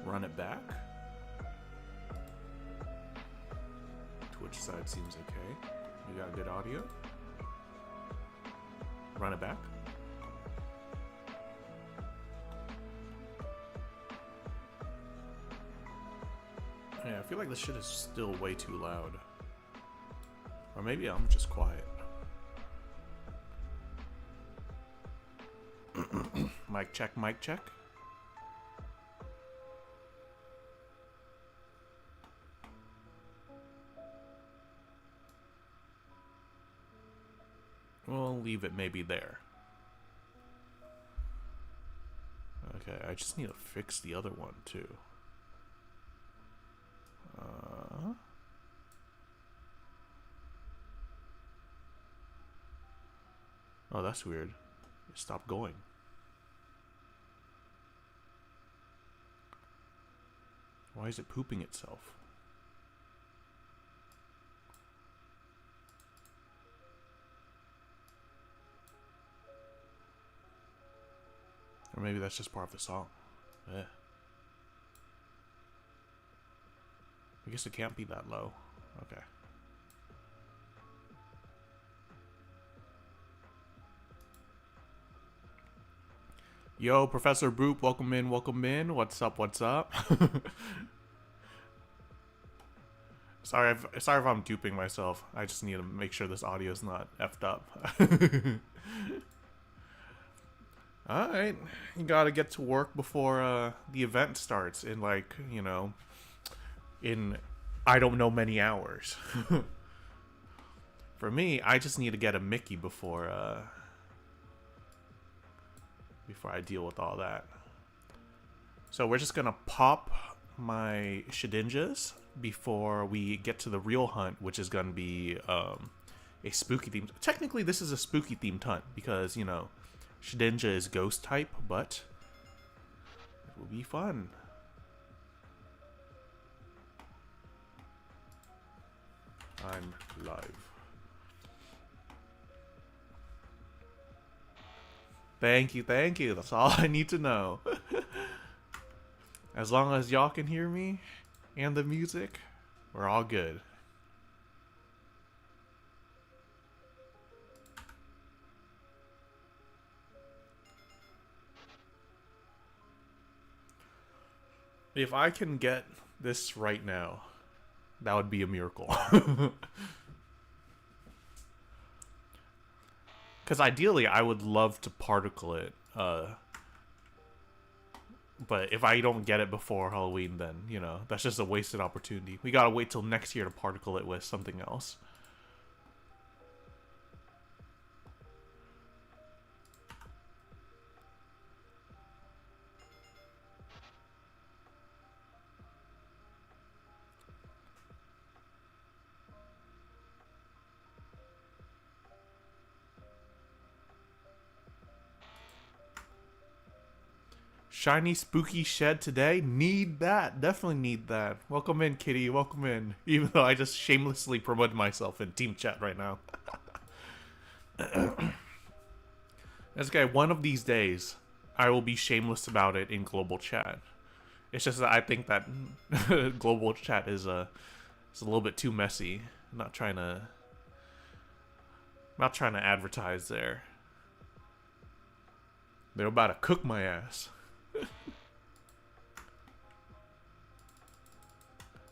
Run it back. Twitch side seems okay. You got good audio. Run it back. Yeah, I feel like this shit is still way too loud. Or maybe I'm just quiet. Mic check, mic check. We'll leave it maybe there. Okay, I just need to fix the other one too. Oh, that's weird. It stopped going. Why is it pooping itself? Or maybe that's just part of the song. Yeah. I guess it can't be that low. Okay. Yo, Professor Boop, welcome in, welcome in. What's up, what's up? Sorry if I'm duping myself. I just need to make sure this audio is not effed up. Alright, you gotta get to work before the event starts in, like, you know, in I don't know many hours. For me, I just need to get a Mickey before I deal with all that. So we're just gonna pop my Shedinjas before we get to the real hunt, which is gonna be a spooky themed. Technically, this is a spooky themed hunt because, you know, Shedinja is ghost type, but it will be fun. I'm live. Thank you, thank you. That's all I need to know. As long as y'all can hear me and the music, we're all good. If I can get this right now, that would be a miracle. Because ideally, I would love to particle it. But if I don't get it before Halloween, then, you know, that's just a wasted opportunity. We gotta wait till next year to particle it with something else. Shiny spooky shed today. Need that. Definitely need that. Welcome in, kitty. Welcome in. Even though I just shamelessly promoted myself in team chat right now. That's okay. One of these days, I will be shameless about it in global chat. It's just that I think that global chat is a little bit too messy. I'm not trying to advertise there. They're about to cook my ass.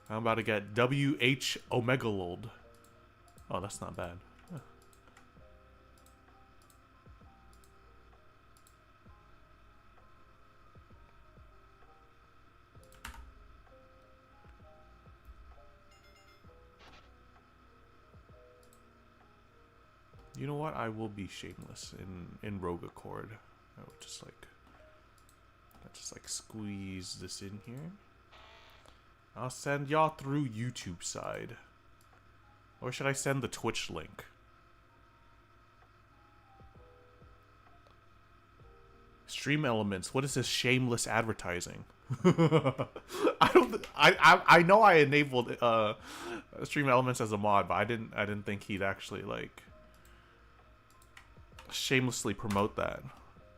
I'm about to get WH Omegalold. Oh, that's not bad. Huh. You know what? I will be shameless in Rogue Accord. I would just like squeeze this in here. I'll send y'all through YouTube side. Or should I send the Twitch link? Stream Elements. What is this shameless advertising? I know I enabled Stream Elements as a mod, but I didn't think he'd actually like shamelessly promote that.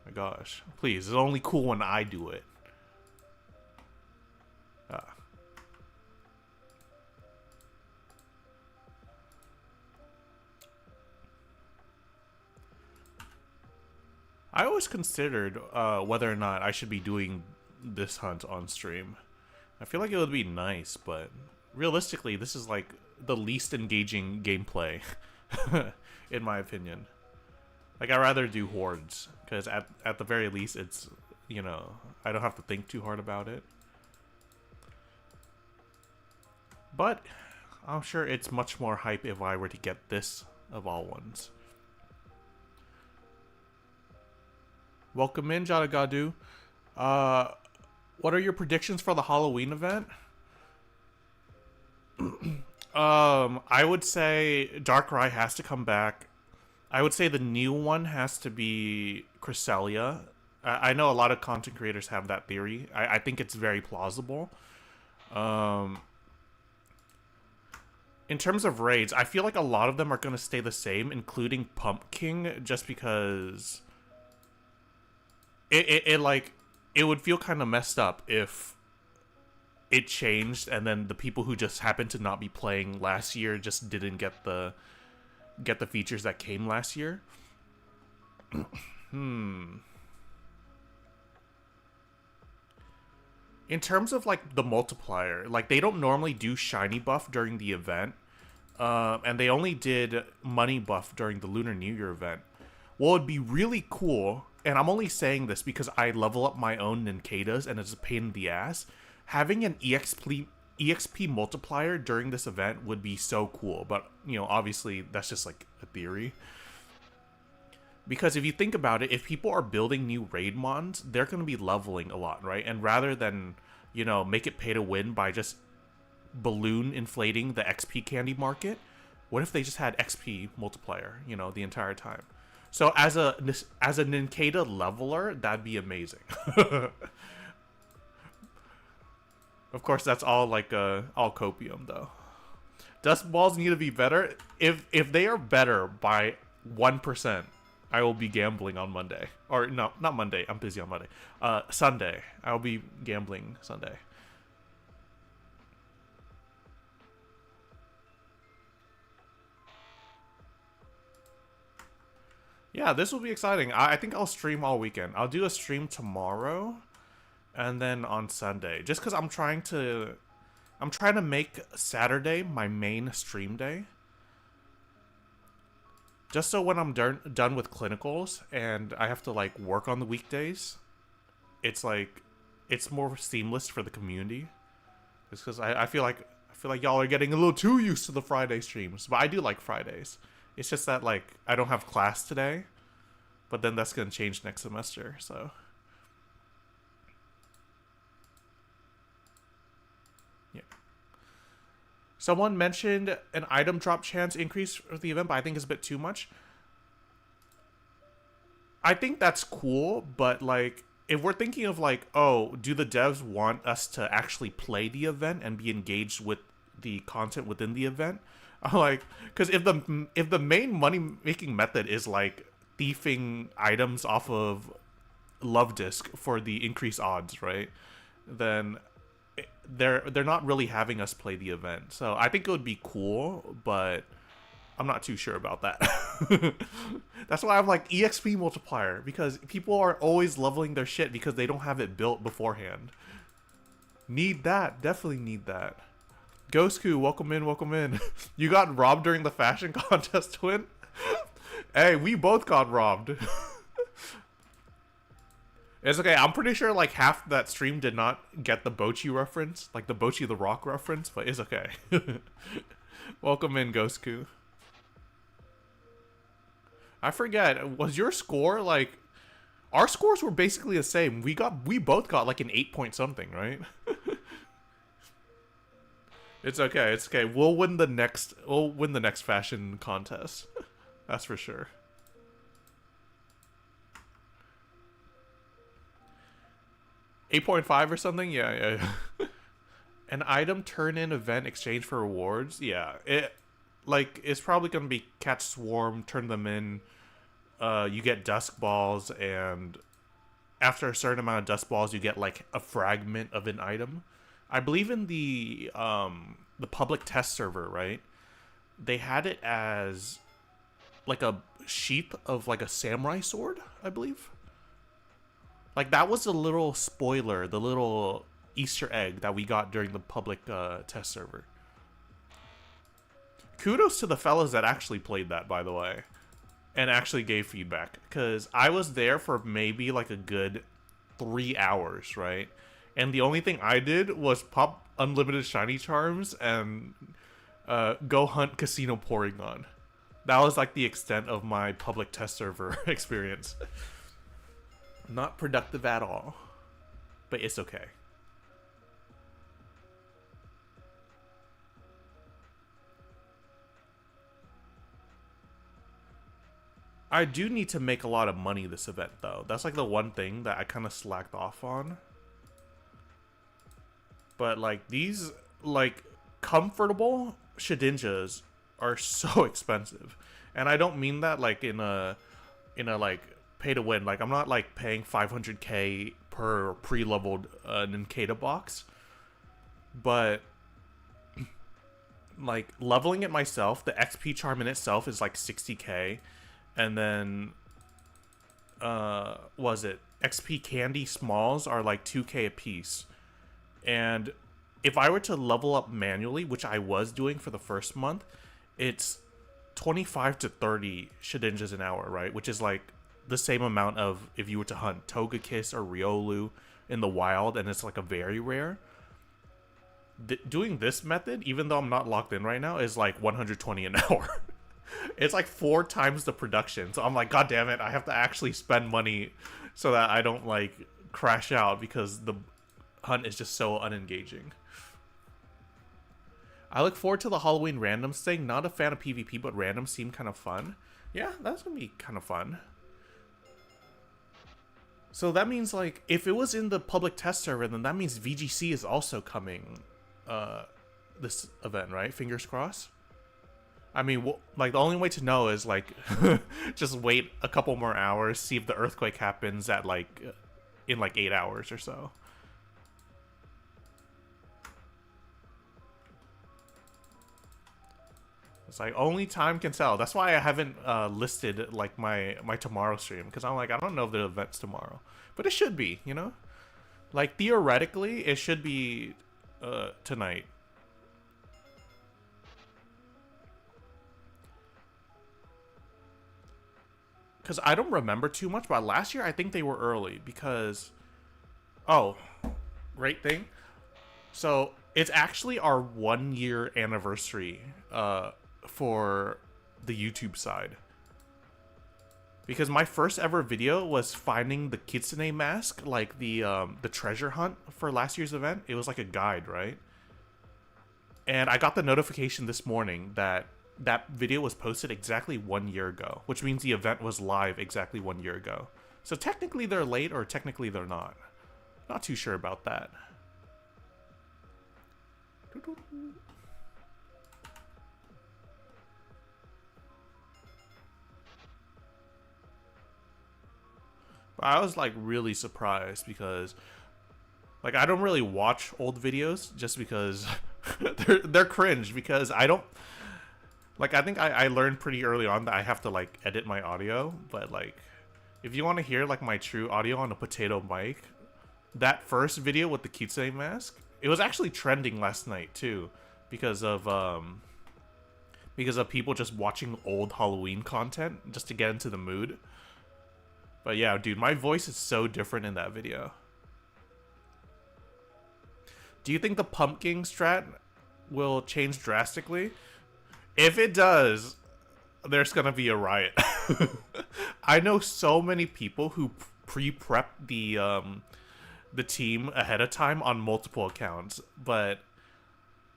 My gosh. Please, it's only cool when I do it. I always considered whether or not I should be doing this hunt on stream. I feel like it would be nice, but realistically, this is like the least engaging gameplay, in my opinion. Like, I'd rather do hordes, because at the very least, it's, you know, I don't have to think too hard about it. But I'm sure it's much more hype if I were to get this of all ones. Welcome in, Jadagadu. What are your predictions for the Halloween event? I would say Darkrai has to come back. I would say the new one has to be Cresselia. I know a lot of content creators have that theory. I think it's very plausible. In terms of raids, I feel like a lot of them are going to stay the same, including Pumpkin, just because it would feel kind of messed up if it changed and then the people who just happened to not be playing last year just didn't get the features that came last year. In terms of like the multiplier, like they don't normally do shiny buff during the event, and they only did money buff during the Lunar New Year event. What would be really cool, and I'm only saying this because I level up my own Ninkadas and it's a pain in the ass, having an EXP multiplier during this event would be so cool. But, you know, obviously that's just like a theory. Because if you think about it, if people are building new raid mons, they're going to be leveling a lot, right? And rather than, you know, make it pay to win by just balloon inflating the XP candy market, what if they just had XP multiplier, you know, the entire time? So as a Ninkada leveler, that'd be amazing. Of course, that's all like all copium though. Dust balls need to be better. If they are better by 1%, I will be gambling on Monday. Or no, not Monday. I'm busy on Monday. Sunday. I'll be gambling Sunday. Yeah, this will be exciting. I think I'll stream all weekend. I'll do a stream tomorrow and then on Sunday. Just because I'm trying to make Saturday my main stream day. Just so when I'm done with clinicals and I have to like work on the weekdays, it's like it's more seamless for the community. Just because I feel like y'all are getting a little too used to the Friday streams, but I do like Fridays. It's just that like I don't have class today, but then that's gonna change next semester. So yeah. Someone mentioned an item drop chance increase for the event, but I think it's a bit too much. I think that's cool, but like if we're thinking of like, oh, do the devs want us to actually play the event and be engaged with the content within the event? Like, because if the main money making method is like thieving items off of Love Disc for the increased odds, right? Then they're not really having us play the event. So I think it would be cool, but I'm not too sure about that. That's why I have like EXP multiplier, because people are always leveling their shit because they don't have it built beforehand. Need that. Definitely need that. Ghostku, welcome in, welcome in. You got robbed during the fashion contest, Twin? Hey, we both got robbed. It's okay, I'm pretty sure like half that stream did not get the Bochi reference, like the Bochi the Rock reference, but it's okay. Welcome in, Ghostku. I forget, was your score like... Our scores were basically the same. We both got like an 8 point something, right? It's okay. It's okay. We'll win the next fashion contest. That's for sure. $8.5 or something? Yeah. An item turn-in event exchange for rewards? Yeah. It's probably going to be catch swarm, turn them in. You get dusk balls and after a certain amount of dust balls, you get like a fragment of an item. I believe in the public test server, right? They had it as like a sheath of like a samurai sword, I believe. Like that was a little spoiler, the little Easter egg that we got during the public test server. Kudos to the fellas that actually played that, by the way, and actually gave feedback, because I was there for maybe like a good 3 hours, right? And the only thing I did was pop unlimited shiny charms and go hunt Casino Porygon. That was like the extent of my public test server experience. Not productive at all, but it's okay. I do need to make a lot of money this event, though. That's like the one thing that I kind of slacked off on. But like these like comfortable Shedinjas are so expensive. And I don't mean that like in a like pay to win. Like I'm not like paying 500k per pre-leveled Ninkata box. But like leveling it myself, the XP charm in itself is like 60k. And then was it XP candy smalls are like 2k a piece. And if I were to level up manually, which I was doing for the first month, it's 25 to 30 Shedinjas an hour, right? Which is like the same amount of if you were to hunt Togekiss or Riolu in the wild, and it's like a very rare. Doing this method, even though I'm not locked in right now, is like 120 an hour. It's like 4 times the production. So I'm like, God damn it, I have to actually spend money so that I don't like crash out because the hunt is just so unengaging. I look forward to the Halloween randoms thing. Not a fan of PvP, but randoms seem kind of fun. Yeah, that's gonna be kind of fun. So that means like if it was in the public test server, then that means VGC is also coming this event, right? Fingers crossed. I mean, like the only way to know is like just wait a couple more hours, see if the earthquake happens at like in like 8 hours or so. It's like only time can tell. That's why I haven't listed like my tomorrow stream, because I'm like, I don't know if the event's tomorrow, but it should be, you know. Like theoretically, it should be tonight. Because I don't remember too much, but last year I think they were early because... Oh, great thing. So, it's actually our 1 year anniversary for the YouTube side. Because my first ever video was finding the Kitsune mask, like the treasure hunt for last year's event. It was like a guide, right? And I got the notification this morning that that video was posted exactly 1 year ago, which means the event was live exactly 1 year ago. So technically they're late, or technically they're not. Not too sure about that. But I was like really surprised because like I don't really watch old videos just because they're cringe, because I don't... Like, I think I learned pretty early on that I have to, like, edit my audio. But, like, if you want to hear, like, my true audio on a potato mic, that first video with the Kitsune mask, it was actually trending last night, too. Because of people just watching old Halloween content just to get into the mood. But, yeah, dude, my voice is so different in that video. Do you think the pumpkin strat will change drastically? If it does, there's gonna be a riot. I know so many people who pre-prep the team ahead of time on multiple accounts, but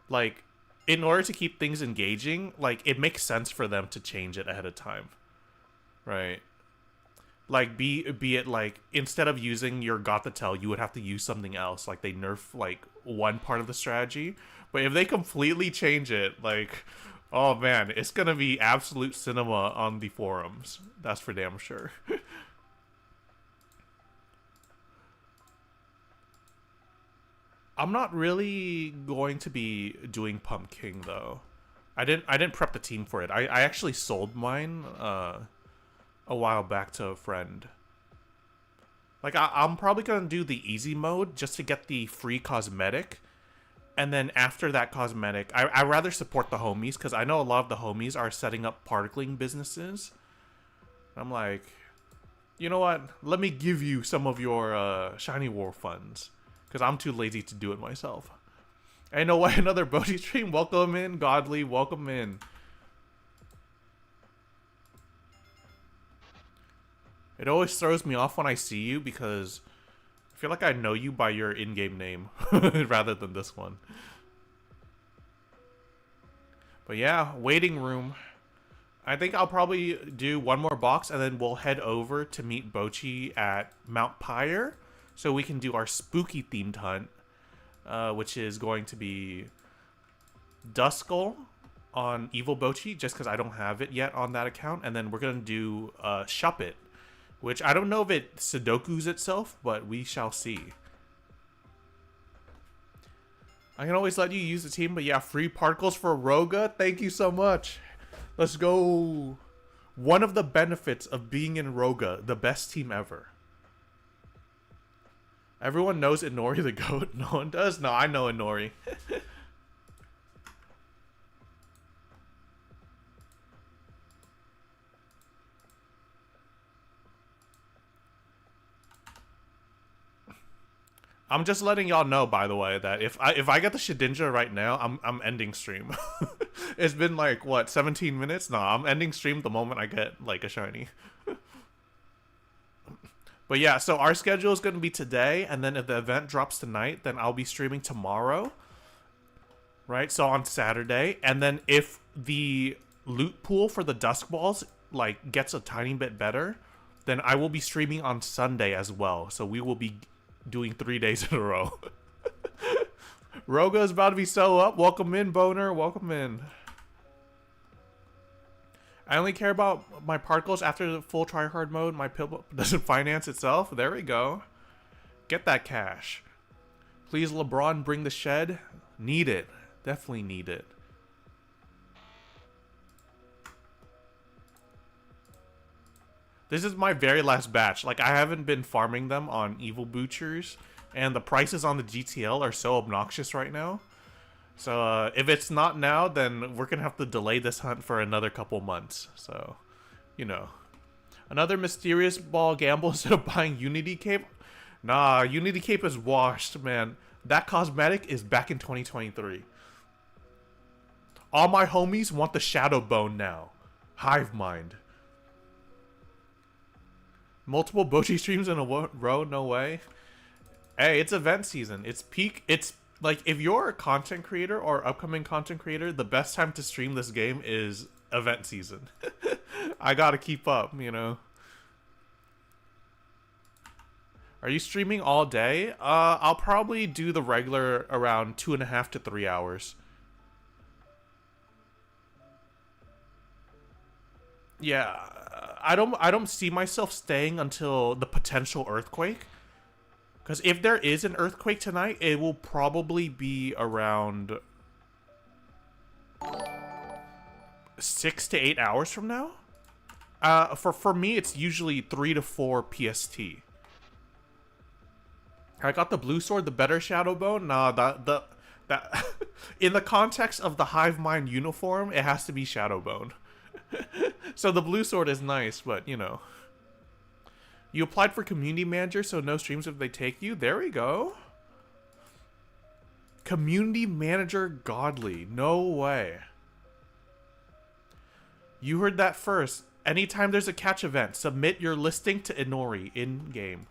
like in order to keep things engaging, like it makes sense for them to change it ahead of time, right? Like be it like instead of using your Gothitelle, you would have to use something else. Like they nerf like one part of the strategy, but if they completely change it, like... Oh man, it's gonna be absolute cinema on the forums. That's for damn sure. I'm not really going to be doing Pumpkin though. I didn't prep the team for it. I actually sold mine a while back to a friend. Like I'm probably gonna do the easy mode just to get the free cosmetic, and then after that cosmetic, I rather support the homies because I know a lot of the homies are setting up particling businesses. I'm like, you know what? Let me give you some of your shiny war funds because I'm too lazy to do it myself. Hey, no way, another Bodhi stream. Welcome in, Godly. Welcome in. It always throws me off when I see you because I feel like I know you by your in-game name rather than this one. But yeah, waiting room. I think I'll probably do one more box and then we'll head over to meet Bochi at Mount Pyre so we can do our spooky themed hunt, which is going to be Duskull on Evil Bochi just because I don't have it yet on that account, and then we're going to do Shuppet, which I don't know if it Sudokus itself, but we shall see. I can always let you use the team, but yeah, free particles for Roga. Thank you so much. Let's go. One of the benefits of being in Roga, the best team ever. Everyone knows Inori the GOAT. No one does? No, I know Inori. I'm just letting y'all know, by the way, that if I get the Shedinja right now, I'm ending stream. It's been like what 17 minutes? No, I'm ending stream the moment I get like a shiny. But yeah, so our schedule is going to be today, and then if the event drops tonight, then I'll be streaming tomorrow. Right? So on Saturday, and then if the loot pool for the Dusk Balls like gets a tiny bit better, then I will be streaming on Sunday as well. So we will be doing 3 days in a row. Roga is about to be so up. Welcome in, Boner. Welcome in. I only care about my particles after the full tryhard mode. My pill doesn't finance itself. There we go. Get that cash. Please, LeBron, bring the shed. Need it. Definitely need it. This is my very last batch. Like, I haven't been farming them on Evil Butchers, and the prices on the GTL are so obnoxious right now. So, if it's not now, then we're gonna have to delay this hunt for another couple months. So, you know. Another mysterious ball gamble instead of buying Unity Cape? Nah, Unity Cape is washed, man. That cosmetic is back in 2023. All my homies want the Shadow Bone now. Hive Mind. Multiple Bochi streams in a row? No way. Hey, it's event season. It's peak. It's like, if you're a content creator or upcoming content creator, the best time to stream this game is event season. I gotta keep up, you know. Are you streaming all day? I'll probably do the regular around 2.5 to 3 hours. Yeah, I don't see myself staying until the potential earthquake. Because if there is an earthquake tonight, it will probably be around 6 to 8 hours from now. For me, it's usually 3 to 4 PST. I got the blue sword, the better Shadow Bone. Nah, that in the context of the Hive Mind uniform, it has to be Shadow Bone. So the blue sword is nice, but you know. You applied for community manager, so no streams if they take you. There we go. Community manager Godly. No way. You heard that first. Anytime there's a catch event, submit your listing to Inori in-game.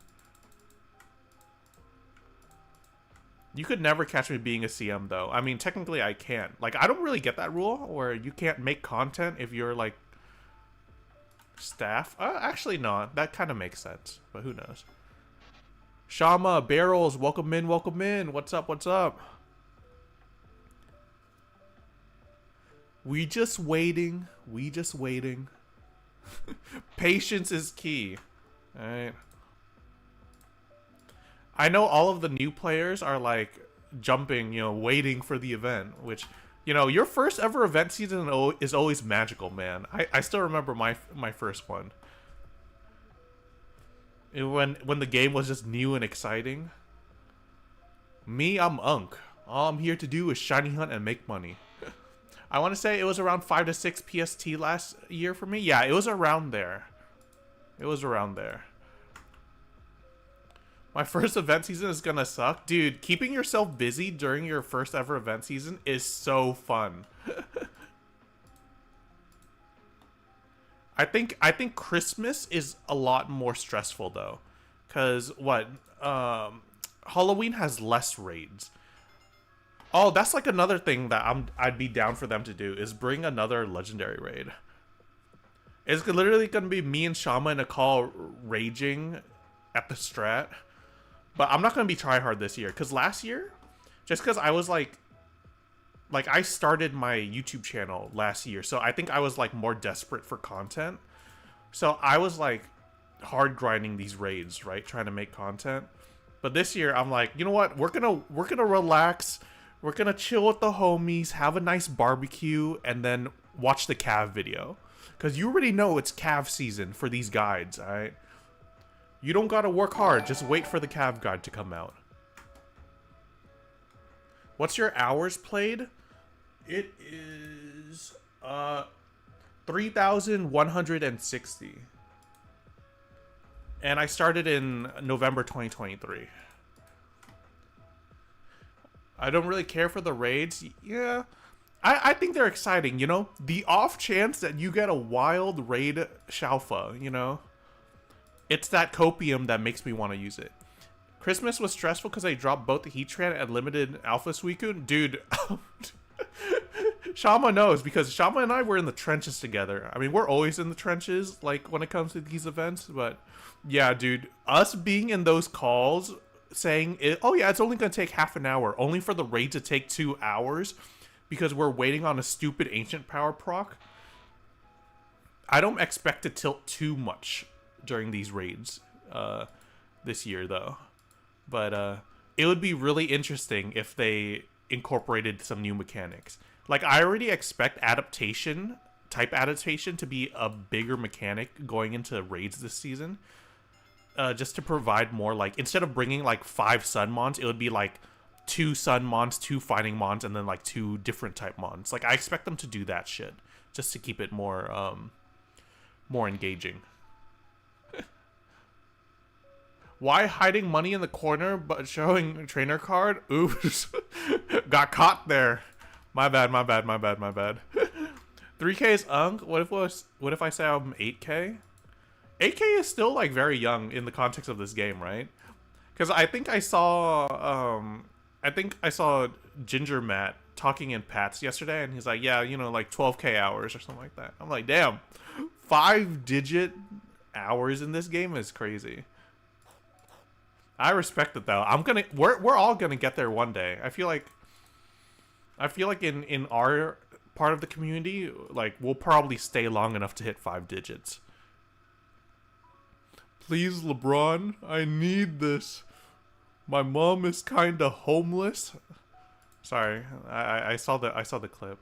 You could never catch me being a CM, though. I mean, technically I can. Like, I don't really get that rule where you can't make content if you're, like, staff. Actually, no. That kind of makes sense, but who knows. Shama, Barrels, welcome in, welcome in. What's up, what's up? We just waiting. We just waiting. Patience is key. Alright. I know all of the new players are like jumping, you know, waiting for the event, which, you know, your first ever event season is always magical, man. I still remember my first one. When the game was just new and exciting. Me, I'm Unk. All I'm here to do is shiny hunt and make money. I want to say it was around 5 to 6 PST last year for me. Yeah, it was around there. It was around there. My first event season is gonna suck. Dude, keeping yourself busy during your first ever event season is so fun. I think Christmas is a lot more stressful though. Cause what? Halloween has less raids. Oh, that's like another thing that I'd be down for them to do is bring another legendary raid. It's literally gonna be me and Shama in a call raging at the strat. But I'm not gonna be tryhard this year, cause last year, just cause I was like I started my YouTube channel last year, so I think I was like more desperate for content. So I was like hard grinding these raids, right, trying to make content. But this year I'm like, you know what? We're gonna relax. We're gonna chill with the homies, have a nice barbecue, and then watch the Cav video. Cause you already know it's Cav season for these guides, alright? You don't gotta work hard, just wait for the Cav guide to come out. What's your hours played? It is 3,160. And I started in November 2023. I don't really care for the raids. Yeah, I think they're exciting, you know? The off chance that you get a wild raid Shalfa, you know? It's that copium that makes me want to use it. Christmas was stressful because I dropped both the Heatran and limited Alpha Suicune. Dude, Shama knows because Shama and I were in the trenches together. I mean, we're always in the trenches, like, when it comes to these events, but yeah, dude, us being in those calls saying, oh yeah, it's only going to take half an hour, only for the raid to take 2 hours because we're waiting on a stupid ancient power proc. I don't expect to tilt too much during these raids this year, though. But it would be really interesting if they incorporated some new mechanics. Like, I already expect type adaptation to be a bigger mechanic going into raids this season. Just to provide more, like, instead of bringing, like, 5 Sun Mons, it would be, like, 2 Sun Mons, 2 Fighting Mons, and then, like, 2 different type Mons. Like, I expect them to do that shit. Just to keep it more, more engaging. Why hiding money in the corner but showing trainer card? Oops. Got caught there. My bad. 3K is Unk. What if I say I'm 8K? 8K is still like very young in the context of this game, right? Because I think I saw Ginger Matt talking in Pats yesterday, and he's like, yeah, you know, like 12K hours or something like that. I'm like, damn, 5-digit hours in this game is crazy. I respect it though. We're all gonna get there one day. I feel like in our part of the community, like, we'll probably stay long enough to hit 5 digits. Please, LeBron, I need this. My mom is kinda homeless. Sorry, I saw the clip.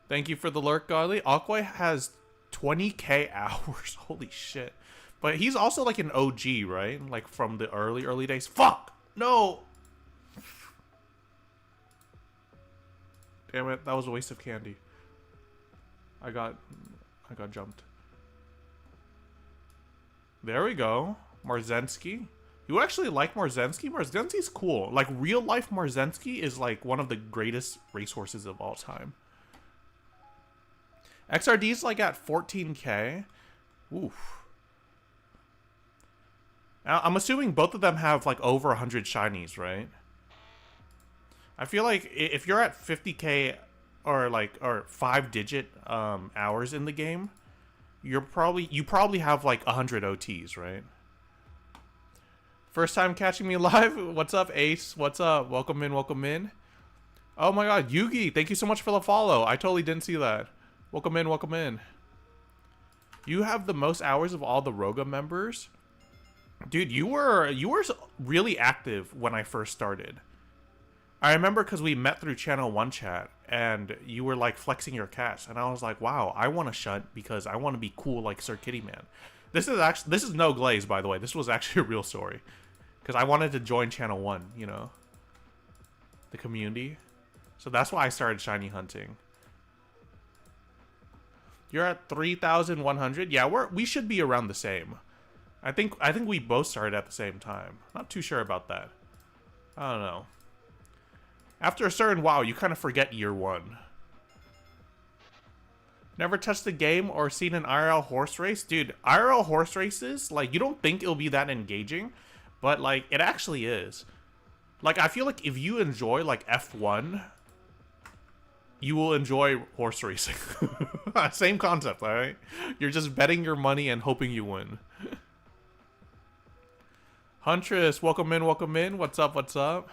Thank you for the lurk, Godly. Aqua has 20K hours. Holy shit. But he's also like an OG, right? Like from the early days. Fuck! No! Damn it, that was a waste of candy. I got jumped. There we go. Marzensky. You actually like Marzensky? Marzensky's cool. Like, real life Marzensky is like one of the greatest racehorses of all time. XRD's like at 14K. Oof. Now, I'm assuming both of them have like over 100 shinies, right? I feel like if you're at 50K or 5-digit hours in the game, you probably have like 100 OTs, right? First time catching me live. What's up, Ace? What's up? Welcome in. Oh my god, Yugi, thank you so much for the follow. I totally didn't see that. Welcome in. You have the most hours of all the Roga members? Dude, you were really active when I first started. I remember because we met through Channel 1 chat, and you were, like, flexing your cats, and I was like, wow, I want to shunt because I want to be cool like Sir Kitty Man. This is no glaze, by the way. This was actually a real story. Because I wanted to join Channel 1, you know? The community. So that's why I started shiny hunting. You're at 3,100? Yeah, we should be around the same. I think we both started at the same time. Not too sure about that. I don't know. After a certain while, you kind of forget year one. Never touched the game or seen an IRL horse race? Dude, IRL horse races, like, you don't think it'll be that engaging, but, like, it actually is. Like, I feel like if you enjoy, like, F1, you will enjoy horse racing. Same concept, alright? You're just betting your money and hoping you win. Huntress, welcome in, welcome in. What's up, what's up?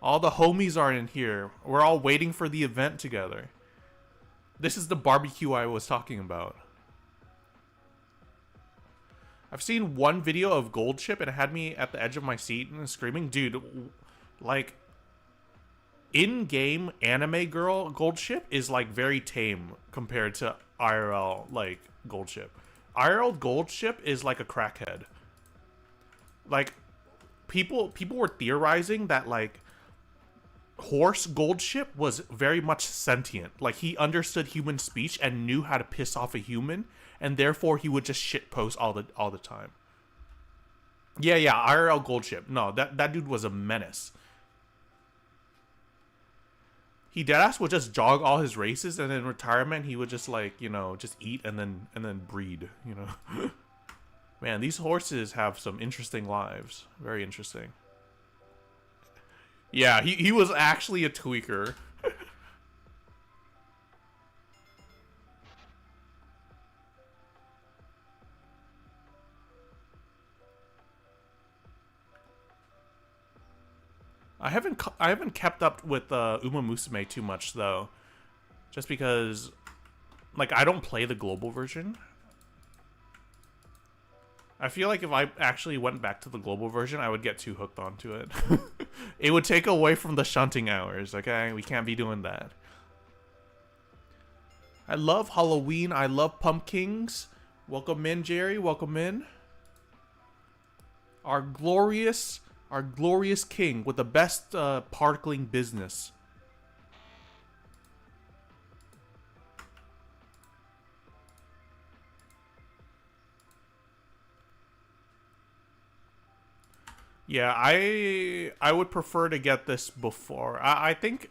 All the homies are in here. We're all waiting for the event together. This is the barbecue I was talking about. I've seen one video of Gold Ship and it had me at the edge of my seat and screaming. Dude, like, in-game anime girl Gold Ship is, like, very tame compared to IRL, like, Gold Ship. IRL Gold Ship is like a crackhead. Like, people were theorizing that, like, Horse Gold Ship was very much sentient. Like, he understood human speech and knew how to piss off a human, and therefore he would just shitpost all the time. Yeah, IRL Gold Ship. No, that dude was a menace. He deadass would just jog all his races, and in retirement he would just, like, you know, just eat and then breed, you know. Man, these horses have some interesting lives. Very interesting. Yeah, he was actually a tweaker. I haven't kept up with Uma Musume too much though, just because, like, I don't play the global version. I feel like if I actually went back to the global version, I would get too hooked onto it. It would take away from the shunting hours, okay? We can't be doing that. I love Halloween. I love pumpkins. Welcome in, Jerry. Welcome in. Our glorious king with the best parkling business. Yeah, I would prefer to get this before. I think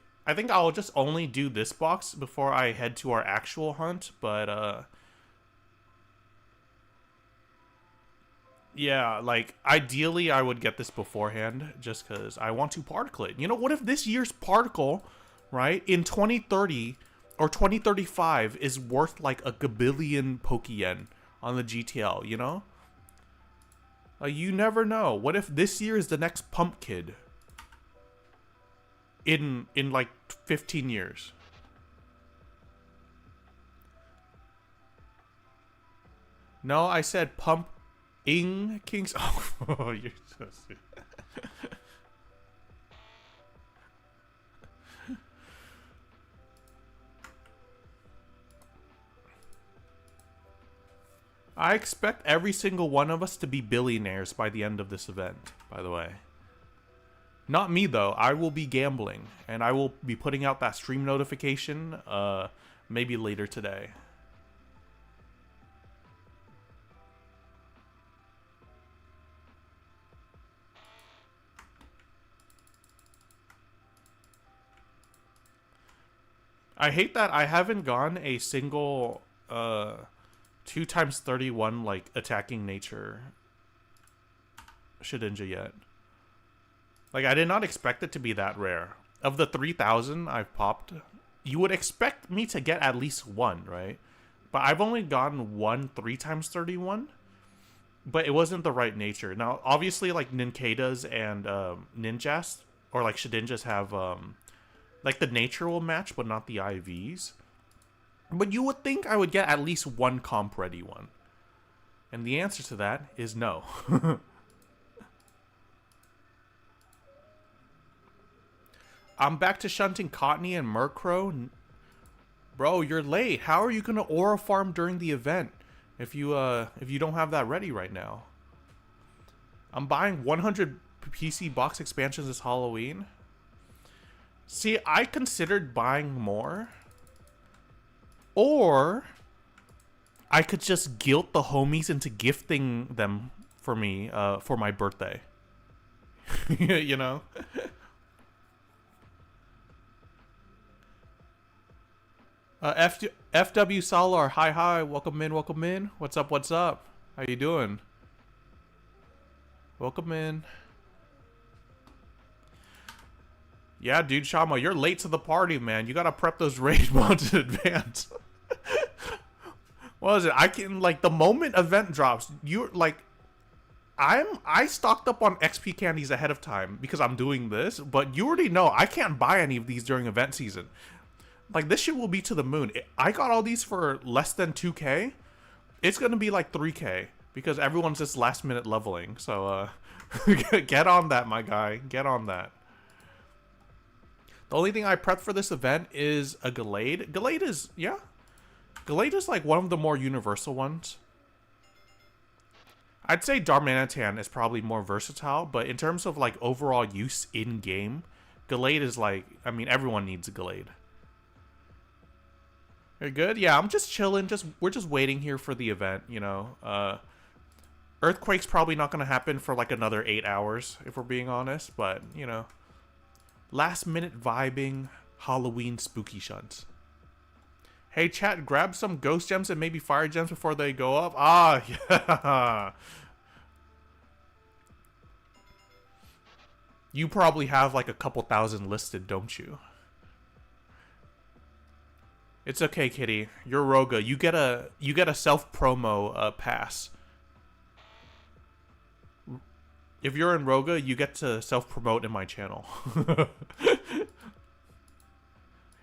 I'll just only do this box before I head to our actual hunt, but yeah, like, ideally I would get this beforehand just cuz I want to particle it. You know, what if this year's particle, right, in 2030 or 2035 is worth like a gabillion Pokeyen on the GTL, you know? You never know. What if this year is the next Pump Kid? In like 15 years. No, I said Pump Ing Kings. Oh, you're so stupid. I expect every single one of us to be billionaires by the end of this event, by the way. Not me, though. I will be gambling, and I will be putting out that stream notification maybe later today. I hate that I haven't gone a single 2 times 31 like attacking nature Shedinja yet. Like, I did not expect it to be that rare. Of the 3,000 I've popped, you would expect me to get at least one, right? But I've only gotten one 3 times 31, but it wasn't the right nature. Now, obviously, like, Ninkadas and Ninjas, or like Shedinjas have like the nature will match, but not the IVs. But you would think I would get at least one comp ready one. And the answer to that is no. I'm back to shunting Cottony and Murkrow. Bro, you're late. How are you gonna aura farm during the event if you don't have that ready right now? I'm buying 100 PC box expansions this Halloween. See, I considered buying more. Or I could just guilt the homies into gifting them for me for my birthday. You know? FW Salar, hi, welcome in. What's up? How you doing? Welcome in. Yeah, dude, Shama, you're late to the party, man. You gotta prep those raid mods in advance. What is it? I can, like, the moment event drops, you're like, I stocked up on XP candies ahead of time because I'm doing this, but you already know I can't buy any of these during event season. Like, this shit will be to the moon. I got all these for less than 2K. It's gonna be like 3K because everyone's just last minute leveling. So, get on that, my guy. Get on that. The only thing I prepped for this event is a Gallade. Gallade is, yeah. Gallade is like one of the more universal ones. I'd say Darmanitan is probably more versatile, but in terms of like overall use in game, Gallade is like, I mean, everyone needs a Gallade. You're good? Yeah, I'm just chilling. We're just waiting here for the event, you know. Earthquake's probably not going to happen for like another 8 hours, if we're being honest, but, you know. Last minute vibing, Halloween spooky shunts. Hey chat, grab some ghost gems and maybe fire gems before they go up. Ah, yeah. You probably have like a couple thousand listed, don't you? It's okay, Kitty. You're Roga. You get a self promo pass. If you're in Roga, you get to self promote in my channel.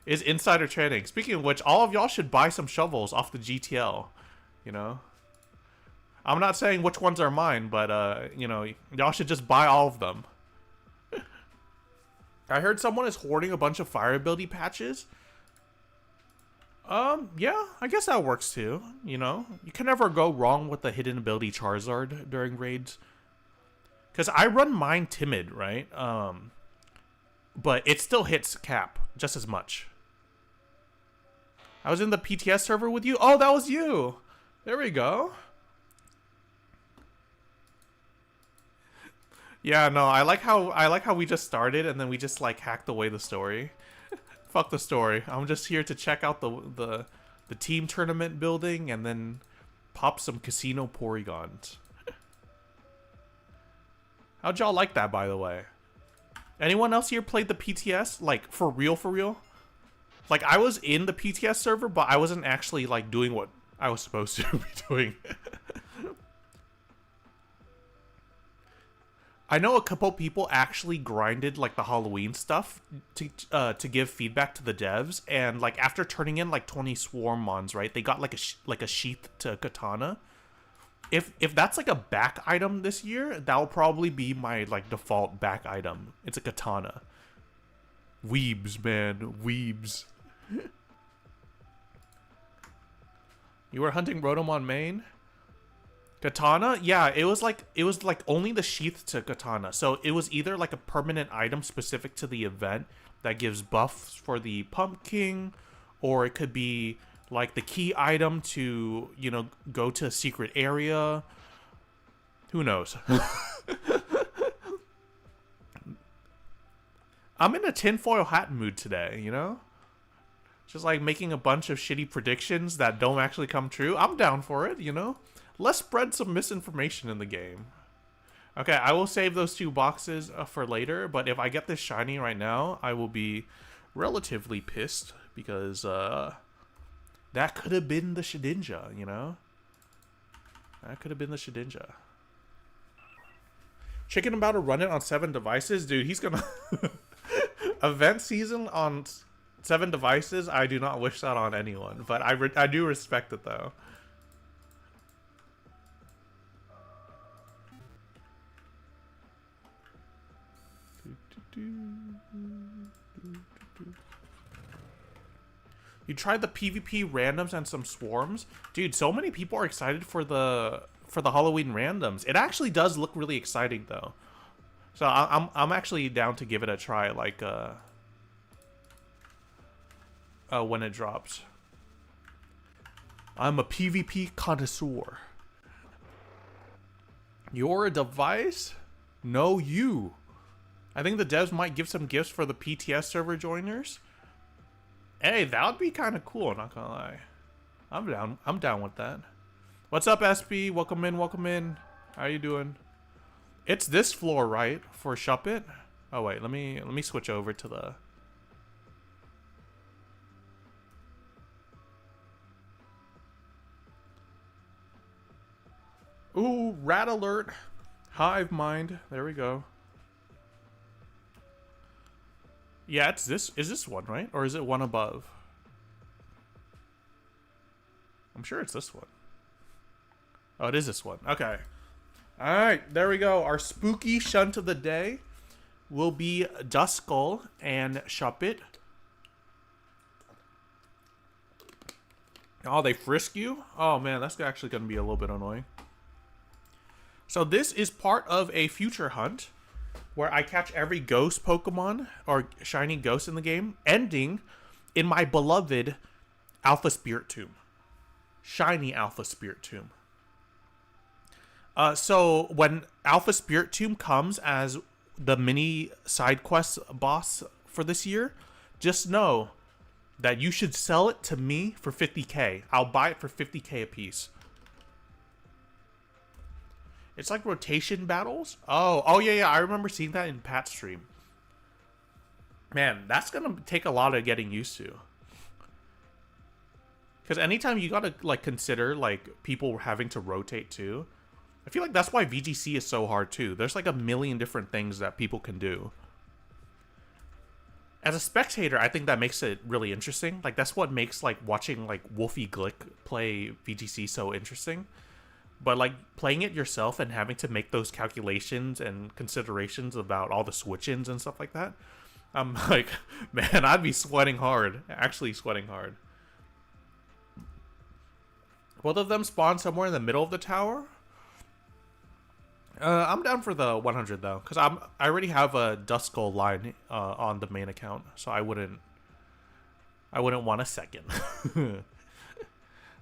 Is insider trading. Speaking of which, all of y'all should buy some shovels off the GTL. You know, I'm not saying which ones are mine, but you know, y'all should just buy all of them. I heard someone is hoarding a bunch of fire ability patches. Yeah, I guess that works too. You know, you can never go wrong with the hidden ability Charizard during raids. Because I run mine timid, right? But it still hits cap just as much. I was in the PTS server with you. Oh, that was you. There we go. Yeah, no, I like how we just started and then we just like hacked away the story. Fuck the story. I'm just here to check out the team tournament building and then pop some casino Porygons. How'd y'all like that, by the way? Anyone else here played the PTS? Like, for real? Like, I was in the PTS server, but I wasn't actually, like, doing what I was supposed to be doing. I know a couple people actually grinded, like, the Halloween stuff to give feedback to the devs, and, like, after turning in, like, 20 Swarm Mons, right, they got, like, a sheath to Katana. If that's like a back item this year, that'll probably be my like default back item. It's a katana. Weebs, man, weebs. You were hunting Rotomon main? Katana? Yeah, it was like only the sheath to katana. So it was either like a permanent item specific to the event that gives buffs for the pumpkin, or it could be like the key item to, you know, go to a secret area. Who knows? I'm in a tinfoil hat mood today, you know? Just like making a bunch of shitty predictions that don't actually come true. I'm down for it, you know? Let's spread some misinformation in the game. Okay, I will save those 2 boxes for later, but if I get this shiny right now, I will be relatively pissed because, that could have been the Shedinja, you know? That could have been the Shedinja. Chicken about to run it on 7 devices? Dude, he's gonna... Event season on 7 devices? I do not wish that on anyone. But I do respect it, though. You tried the PvP randoms and some swarms? Dude, so many people are excited for the Halloween randoms. It actually does look really exciting though. So I'm actually down to give it a try, like when it drops. I'm a PvP connoisseur. You're a device? No, you. I think the devs might give some gifts for the PTS server joiners. Hey, that would be kind of cool, not gonna lie. I'm down with that. What's up, SP? Welcome in, welcome in. How you doing? It's this floor, right? For Shuppet? Oh wait, let me switch over to the... Ooh, rat alert. Hive mind. There we go. Yeah, it's this. Is this one, right? Or is it one above? I'm sure it's this one. Oh, it is this one. Okay. Alright, there we go. Our spooky shunt of the day will be Duskull and Shuppet. Oh, they frisk you? Oh man, that's actually going to be a little bit annoying. So this is part of a future hunt where I catch every ghost Pokemon or shiny ghost in the game, ending in my beloved Alpha Spirit Tomb. Shiny Alpha Spirit Tomb. So when Alpha Spirit Tomb comes as the mini side quest boss for this year, just know that you should sell it to me for 50k. I'll buy it for 50k a piece. It's like rotation battles. Oh yeah. I remember seeing that in Pat's stream. Man, that's gonna take a lot of getting used to. Because anytime you gotta like consider like people having to rotate too. I feel like that's why VGC is so hard too. There's like a million different things that people can do. As a spectator, I think that makes it really interesting. Like that's what makes like watching like Wolfie Glick play VGC so interesting. But like playing it yourself and having to make those calculations and considerations about all the switch-ins and stuff like that, I'm like, man, I'd be sweating hard. Actually sweating hard. Both of them spawn somewhere in the middle of the tower. I'm down for the 100 though, because I already have a Duskull line on the main account, so I wouldn't want a second.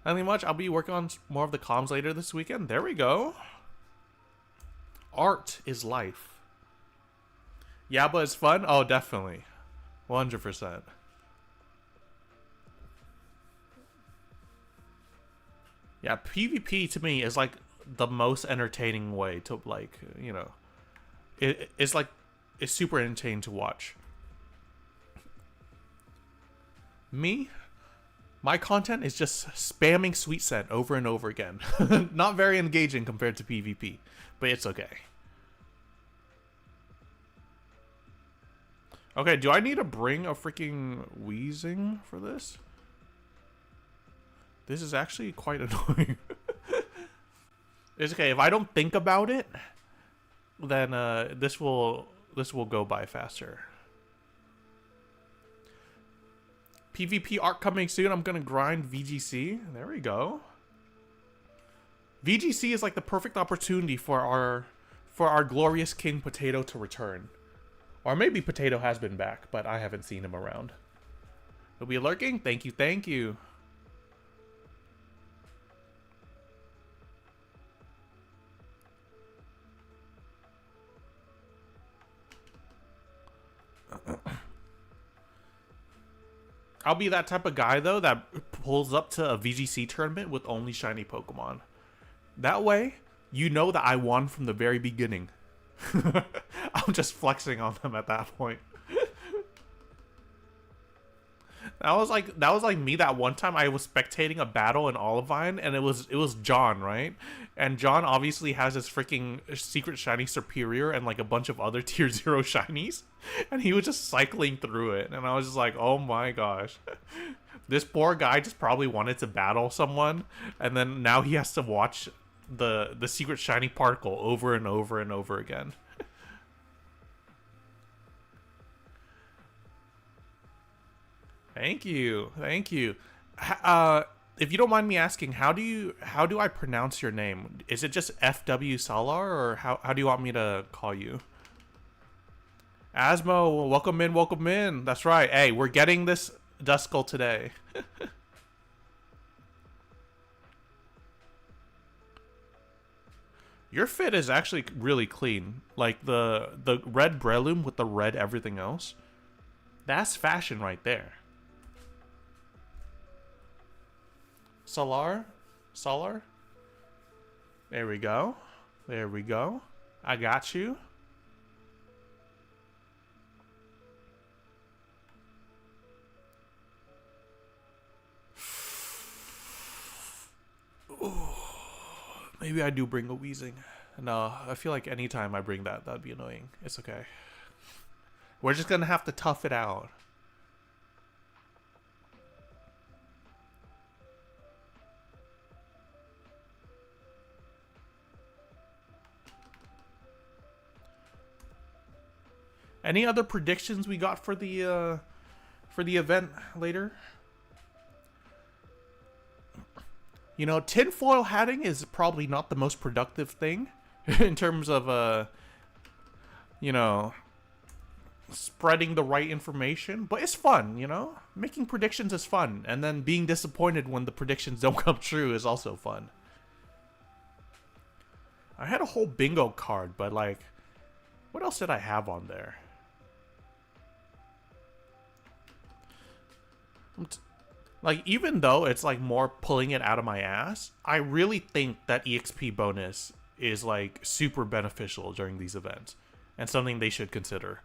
Nothing much. I'll be working on more of the comms later this weekend. There we go. Art is life. Yeah, but it's fun? Oh, definitely. 100%. Yeah, PvP to me is like the most entertaining way to like, you know, it's super entertaining to watch. My content is just spamming Sweet Scent over and over again. Not very engaging compared to PvP, but it's okay. Okay, do I need to bring a freaking Weezing for this? This is actually quite annoying. It's okay, if I don't think about it, then this will go by faster. PvP art coming soon. I'm gonna grind VGC. There we go. VGC is like the perfect opportunity for our glorious King Potato to return. Or maybe Potato has been back, but I haven't seen him around. He'll be lurking? Thank you, thank you. I'll be that type of guy, though, that pulls up to a VGC tournament with only shiny Pokemon. That way, you know that I won from the very beginning. I'm just flexing on them at that point. That was like me that one time I was spectating a battle in Olivine, and it was John, right? And John obviously has his freaking secret shiny Superior and like a bunch of other tier 0 shinies, and he was just cycling through it, and I was just like, oh my gosh. This poor guy just probably wanted to battle someone, and then now he has to watch the secret shiny particle over and over and over again. Thank you. Thank you. If you don't mind me asking, how do I pronounce your name? Is it just FW Salar, or how do you want me to call you? Asmo, welcome in, welcome in. That's right. Hey, we're getting this Duskull today. Your fit is actually really clean. Like the red Breloom with the red everything else. That's fashion right there. Solar? Solar? There we go. There we go. I got you. Ooh. Maybe I do bring a wheezing. No, I feel like anytime I bring that, that'd be annoying. It's okay. We're just gonna have to tough it out. Any other predictions we got for the event later? You know, tinfoil hatting is probably not the most productive thing in terms of you know, spreading the right information, but it's fun, you know? Making predictions is fun, and then being disappointed when the predictions don't come true is also fun. I had a whole bingo card, but like, what else did I have on there? Like, even though it's like more pulling it out of my ass, I really think that EXP bonus is like super beneficial during these events and something they should consider.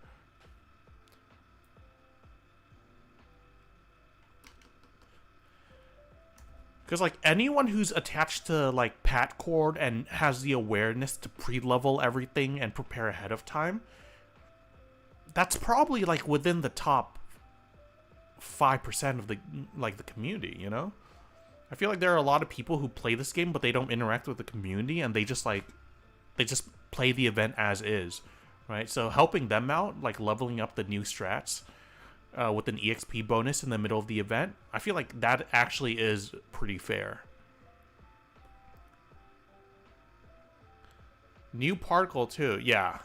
Because like anyone who's attached to like Patcord and has the awareness to pre-level everything and prepare ahead of time, that's probably like within the top 5% of the community, you know? I feel like there are a lot of people who play this game but they don't interact with the community, and they just play the event as is, right? So helping them out, like leveling up the new strats with an EXP bonus in the middle of the event, I feel like that actually is pretty fair. New particle too. Yeah.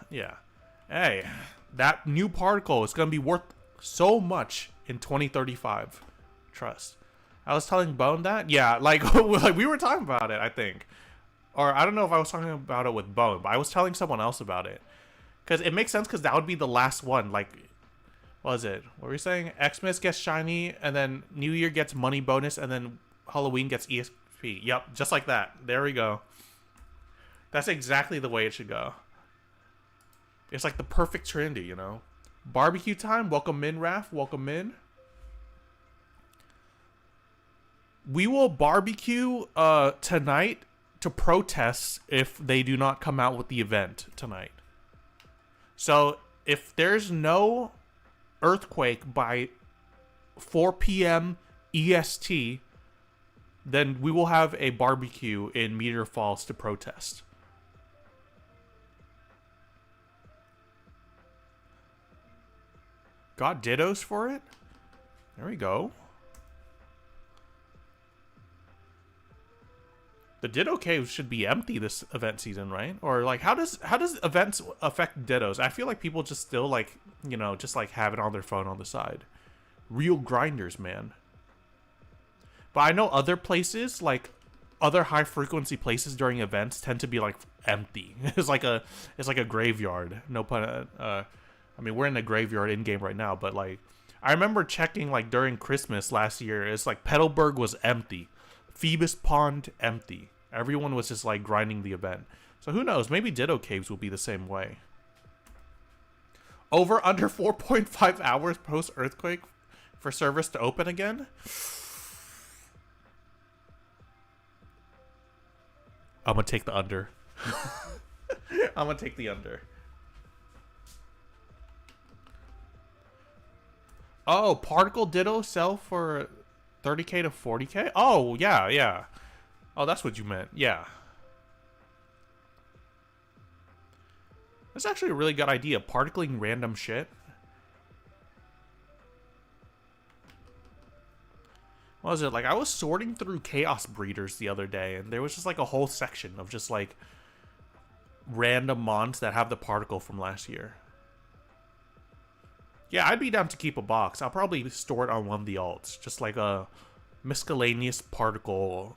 Hey, that new particle is gonna be worth so much in 2035. Trust. I was telling Bone that. Yeah, like we were talking about it, I think. Or I don't know if I was talking about it with Bone, but I was telling someone else about it. Because it makes sense, because that would be the last one. Like, what was it? What were we saying? Xmas gets shiny, and then New Year gets money bonus, and then Halloween gets EXP. Yep, just like that. There we go. That's exactly the way it should go. It's like the perfect trinity, you know? Barbecue time. Welcome in, Raph. Welcome in. We will barbecue tonight to protest if they do not come out with the event tonight. So if there's no earthquake by 4 p.m. EST, then we will have a barbecue in Meteor Falls to protest. Got dittos for it? There we go. The Ditto Cave should be empty this event season, right? Or like, how does events affect Dittos? I feel like people just still like, you know, just like have it on their phone on the side. Real grinders, man. But I know other places, like other high frequency places during events, tend to be like empty. It's like a graveyard. No pun. I mean, we're in a graveyard in game right now, but like, I remember checking like during Christmas last year. It's like Petalburg was empty, Phoebus Pond empty. Everyone was just like grinding the event. So who knows? Maybe Ditto Caves will be the same way. Over under 4.5 hours post earthquake for service to open again. I'm gonna take the under. I'm gonna take the under. Oh, Particle Ditto sell for 30k to 40k? Oh, yeah. Oh, that's what you meant. Yeah. That's actually a really good idea. Particling random shit. What was it? Like, I was sorting through Chaos Breeders the other day, and there was just, like, a whole section of just, like, random mons that have the particle from last year. Yeah, I'd be down to keep a box. I'll probably store it on one of the alts. Just like a miscellaneous particled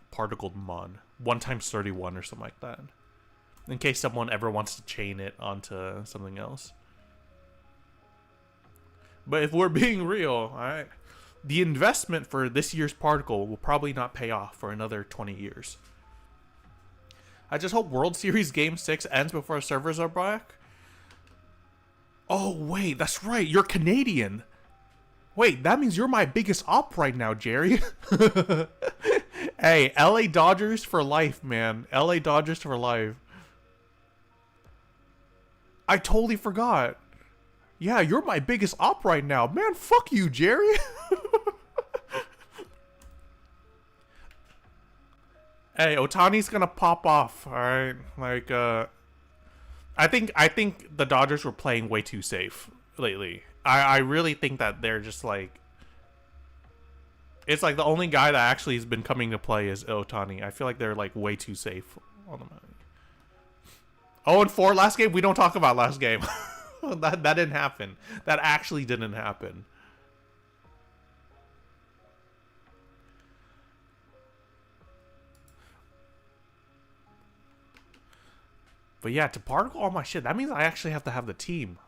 mon. 1x31 or something like that. In case someone ever wants to chain it onto something else. But if we're being real, alright, the investment for this year's particle will probably not pay off for another 20 years. I just hope World Series Game 6 ends before servers are back. Oh, wait, that's right. You're Canadian. Wait, that means you're my biggest op right now, Jerry. Hey, LA Dodgers for life, man. LA Dodgers for life. I totally forgot. Yeah, you're my biggest op right now. Man, fuck you, Jerry. Hey, Ohtani's gonna pop off, alright? Like, I think the Dodgers were playing way too safe lately. I really think that they're just like... It's like the only guy that actually has been coming to play is Ohtani. I feel like they're like way too safe on the money. 0-4 last game? We don't talk about last game. that didn't happen. That actually didn't happen. But yeah, to particle all my shit, that means I actually have to have the team.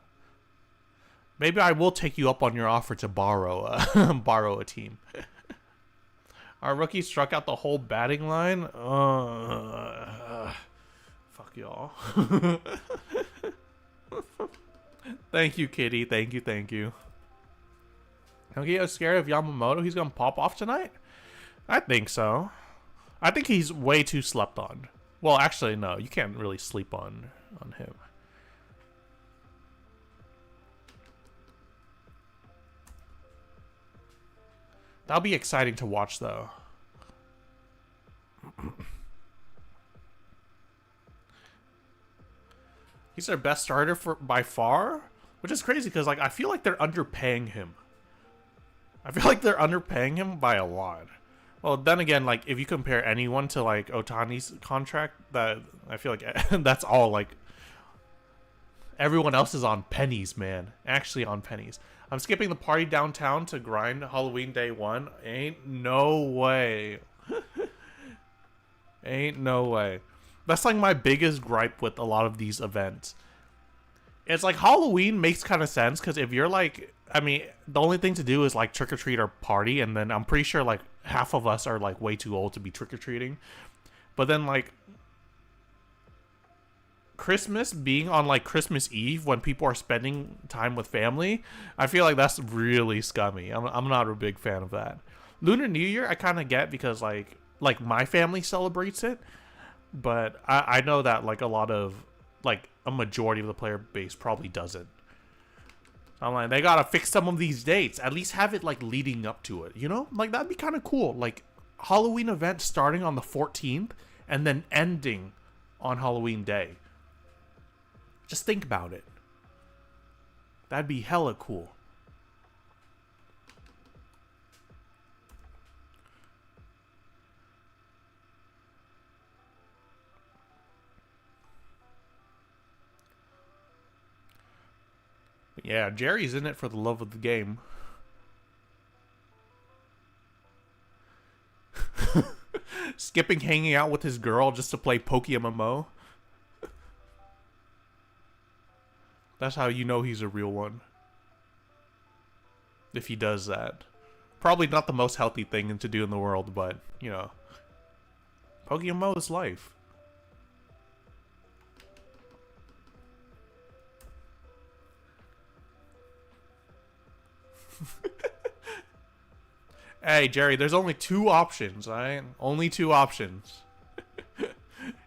Maybe I will take you up on your offer to borrow borrow a team. Our rookie struck out the whole batting line. Fuck y'all. Thank you, Kitty. Thank you, thank you. Don't get scared of Yamamoto. He's gonna pop off tonight? I think so. I think he's way too slept on. Well, actually, no. You can't really sleep on him. That'll be exciting to watch, though. He's their best starter by far, which is crazy because like I feel like they're underpaying him. I feel like they're underpaying him by a lot. Well, then again, like if you compare anyone to like Ohtani's contract, that I feel like that's all like everyone else is on pennies, man. Actually on pennies. I'm skipping the party downtown to grind Halloween day 1. Ain't no way. Ain't no way. That's like my biggest gripe with a lot of these events. It's like Halloween makes kind of sense because if you're like, I mean, the only thing to do is like trick or treat or party, and then I'm pretty sure like half of us are like way too old to be trick or treating. But then like Christmas being on like Christmas Eve when people are spending time with family, I feel like that's really scummy. I'm not a big fan of that. Lunar New Year I kind of get because like my family celebrates it, but I know that like a lot of like a majority of the player base probably doesn't. I'm like, they gotta fix some of these dates. At least have it like leading up to it, you know? Like that'd be kind of cool. Like Halloween event starting on the 14th and then ending on Halloween day. Just think about it. That'd be hella cool. But yeah, Jerry's in it for the love of the game. Skipping hanging out with his girl just to play PokeMMO. That's how you know he's a real one. If he does that. Probably not the most healthy thing to do in the world, but, you know. PokeMMO is life. Hey, Jerry, there's only 2 options, alright? Only 2 options.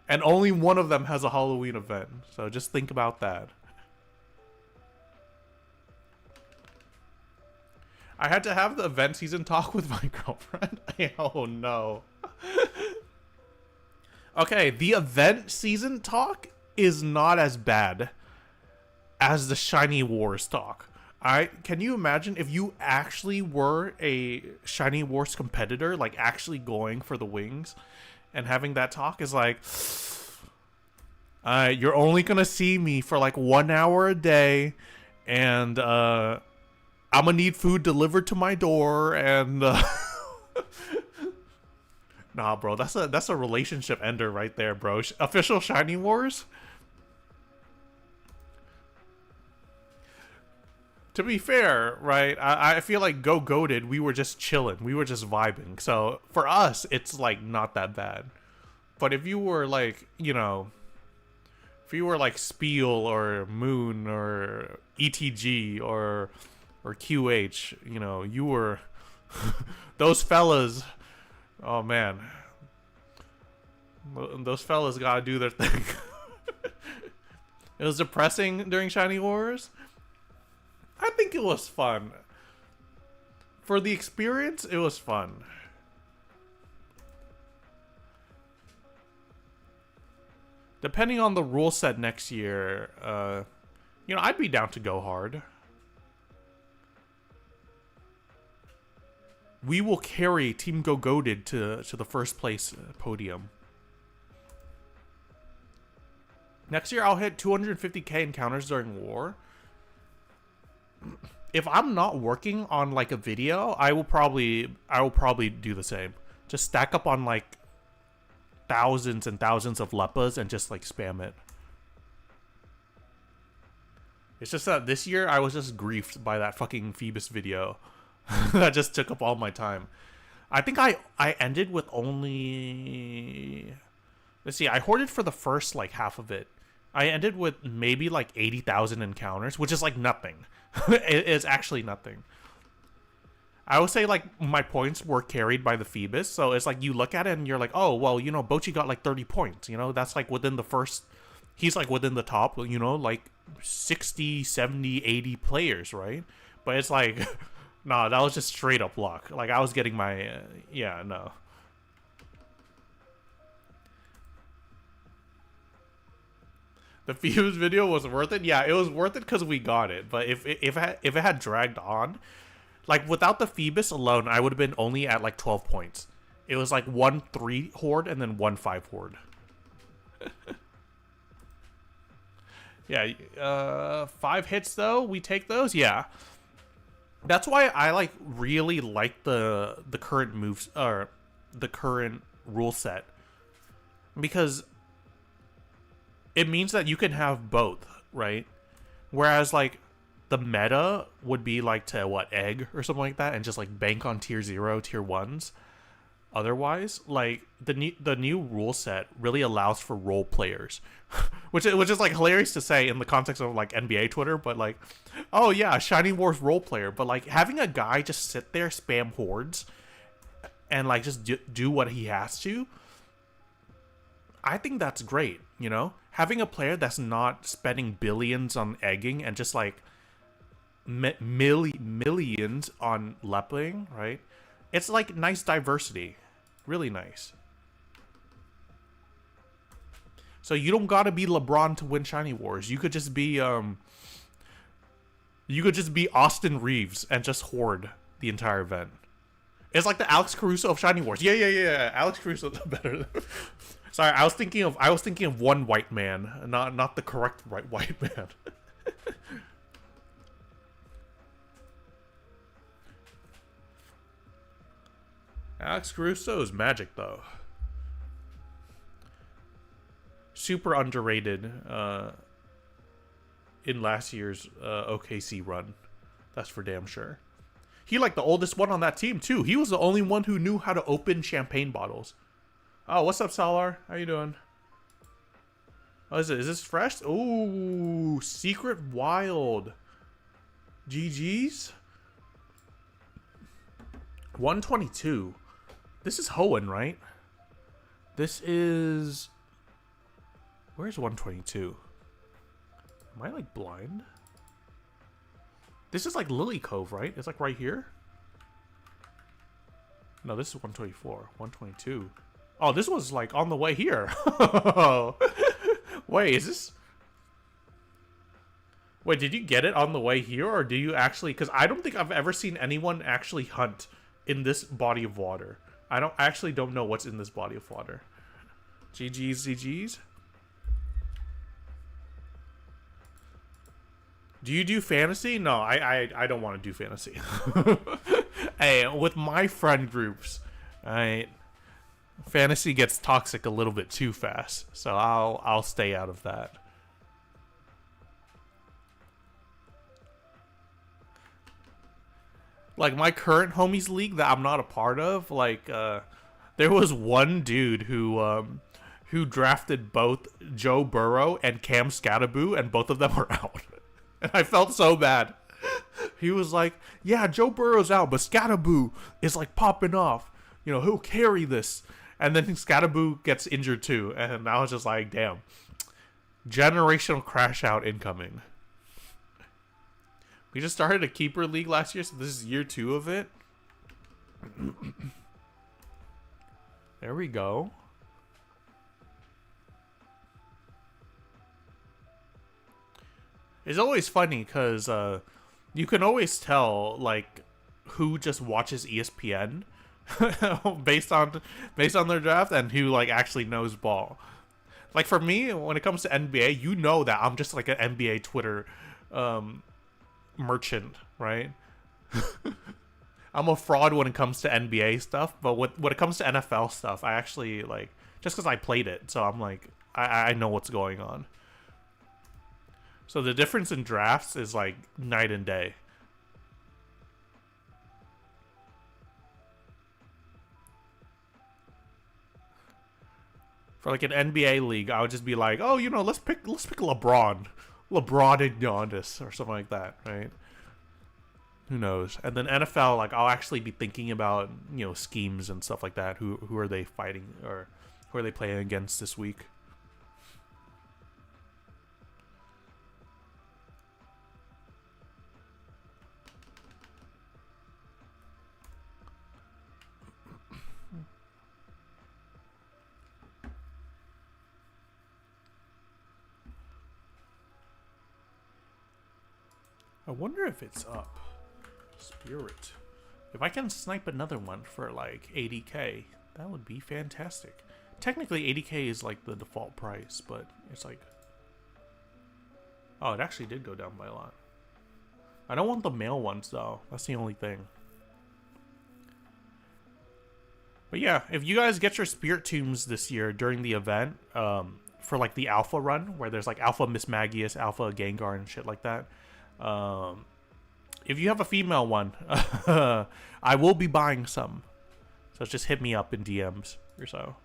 And only one of them has a Halloween event. So just think about that. I had to have the event season talk with my girlfriend. Oh no. Okay, the event season talk is not as bad as the Shiny Wars talk. Can you imagine if you actually were a Shiny Wars competitor, like actually going for the wings and having that talk is like, you're only gonna see me for like 1 hour a day, and I'm gonna need food delivered to my door, and nah, bro, that's a relationship ender right there, bro. Official Shiny Wars. To be fair, right, I feel like Go Goated, we were just chilling. We were just vibing. So, for us, it's, like, not that bad. But if you were, like, you know, if you were, like, Spiel or Moon or ETG or QH, you know, you were... those fellas... Oh, man. Those fellas gotta do their thing. It was depressing during Shiny Wars. I think it was fun. For the experience, it was fun. Depending on the rule set next year, you know, I'd be down to go hard. We will carry Team Go Goated to the first place podium. Next year, I'll hit 250k encounters during war. If I'm not working on like a video, I will probably do the same. Just stack up on like thousands and thousands of leppas and just like spam it. It's just that this year I was just griefed by that fucking Phoebus video. That just took up all my time. I think I ended with only... Let's see, I hoarded for the first like half of it. I ended with maybe like 80,000 encounters, which is like nothing. It is actually nothing. I would say like my points were carried by the Phoebus, so it's like you look at it and you're like, oh, well, you know, Bochi got like 30 points, you know, that's like within the first, he's like within the top, you know, like 60, 70, 80 players, right? But it's like, nah, that was just straight up luck. Like I was getting my, yeah, no. The Phoebus video was worth it. Yeah, it was worth it because we got it. But if it had dragged on, like without the Phoebus alone, I would have been only at like 12 points. It was like 1-3 horde and then 1-5 horde. Yeah, 5 hits though. We take those. Yeah, that's why I like really like the current moves or the current rule set, because it means that you can have both, right? Whereas, like, the meta would be, like, to, what, egg or something like that, and just, like, bank on tier 0, tier 1s. Otherwise, like, the new rule set really allows for role players. which is, like, hilarious to say in the context of, like, NBA Twitter, but, like, oh, yeah, Shiny Wars role player. But, like, having a guy just sit there, spam hordes, and, like, just do what he has to, I think that's great, you know? Having a player that's not spending billions on egging and just like millions on lepping, right? It's like nice diversity. Really nice. So you don't gotta be LeBron to win Shiny Wars. You could just be Austin Reeves and just hoard the entire event. It's like the Alex Caruso of Shiny Wars. Yeah. Alex Caruso is better. Sorry, I was thinking of one white man, not the correct white man. Alex Caruso is magic though. Super underrated in last year's OKC run. That's for damn sure. He like the oldest one on that team too. He was the only one who knew how to open champagne bottles. Oh, what's up, Salar? How you doing? Oh, is this fresh? Ooh, Secret Wild. GG's. 122. This is Hoenn, right? This is... Where's 122? Am I, like, blind? This is, like, Lily Cove, right? It's, like, right here? No, this is 124. 122. Oh, this was, like, on the way here. Wait, is this... Wait, did you get it on the way here, or do you actually? Because I don't think I've ever seen anyone actually hunt in this body of water. I actually don't know what's in this body of water. GG's, GG's. Do you do fantasy? No, I don't want to do fantasy. Hey, with my friend groups, fantasy gets toxic a little bit too fast, so I'll stay out of that. Like my current homies league that I'm not a part of, like there was one dude who drafted both Joe Burrow and Cam Scatterboo, and both of them are out. And I felt so bad. He was like, yeah, Joe Burrow's out, but Scatterboo is like popping off. You know, he'll carry this. And then Scatterboo gets injured too. And I was just like, damn. Generational crash out incoming. We just started a keeper league last year, so this is year 2 of it. There we go. It's always funny because you can always tell like who just watches ESPN based on their draft and who like actually knows ball. Like for me, when it comes to NBA, you know that I'm just like an NBA Twitter merchant, right? I'm a fraud when it comes to NBA stuff, but when it comes to NFL stuff, I actually like just because I played it, so I'm like I know what's going on. So the difference in drafts is like night and day. For like an NBA league, I would just be like, oh, you know, let's pick LeBron and Giannis or something like that, right? Who knows? And then NFL, like I'll actually be thinking about, you know, schemes and stuff like that. Who are they fighting, or who are they playing against this week? I wonder if it's up. Spirit. If I can snipe another one for like 80k, that would be fantastic. Technically 80k is like the default price, but it's like... Oh, it actually did go down by a lot. I don't want the male ones though. That's the only thing. But yeah, if you guys get your Spirit Tombs this year during the event, for like the Alpha run, where there's like Alpha Miss Magius, Alpha Gengar, and shit like that, if you have a female one, I will be buying some. So just hit me up in DMs or so.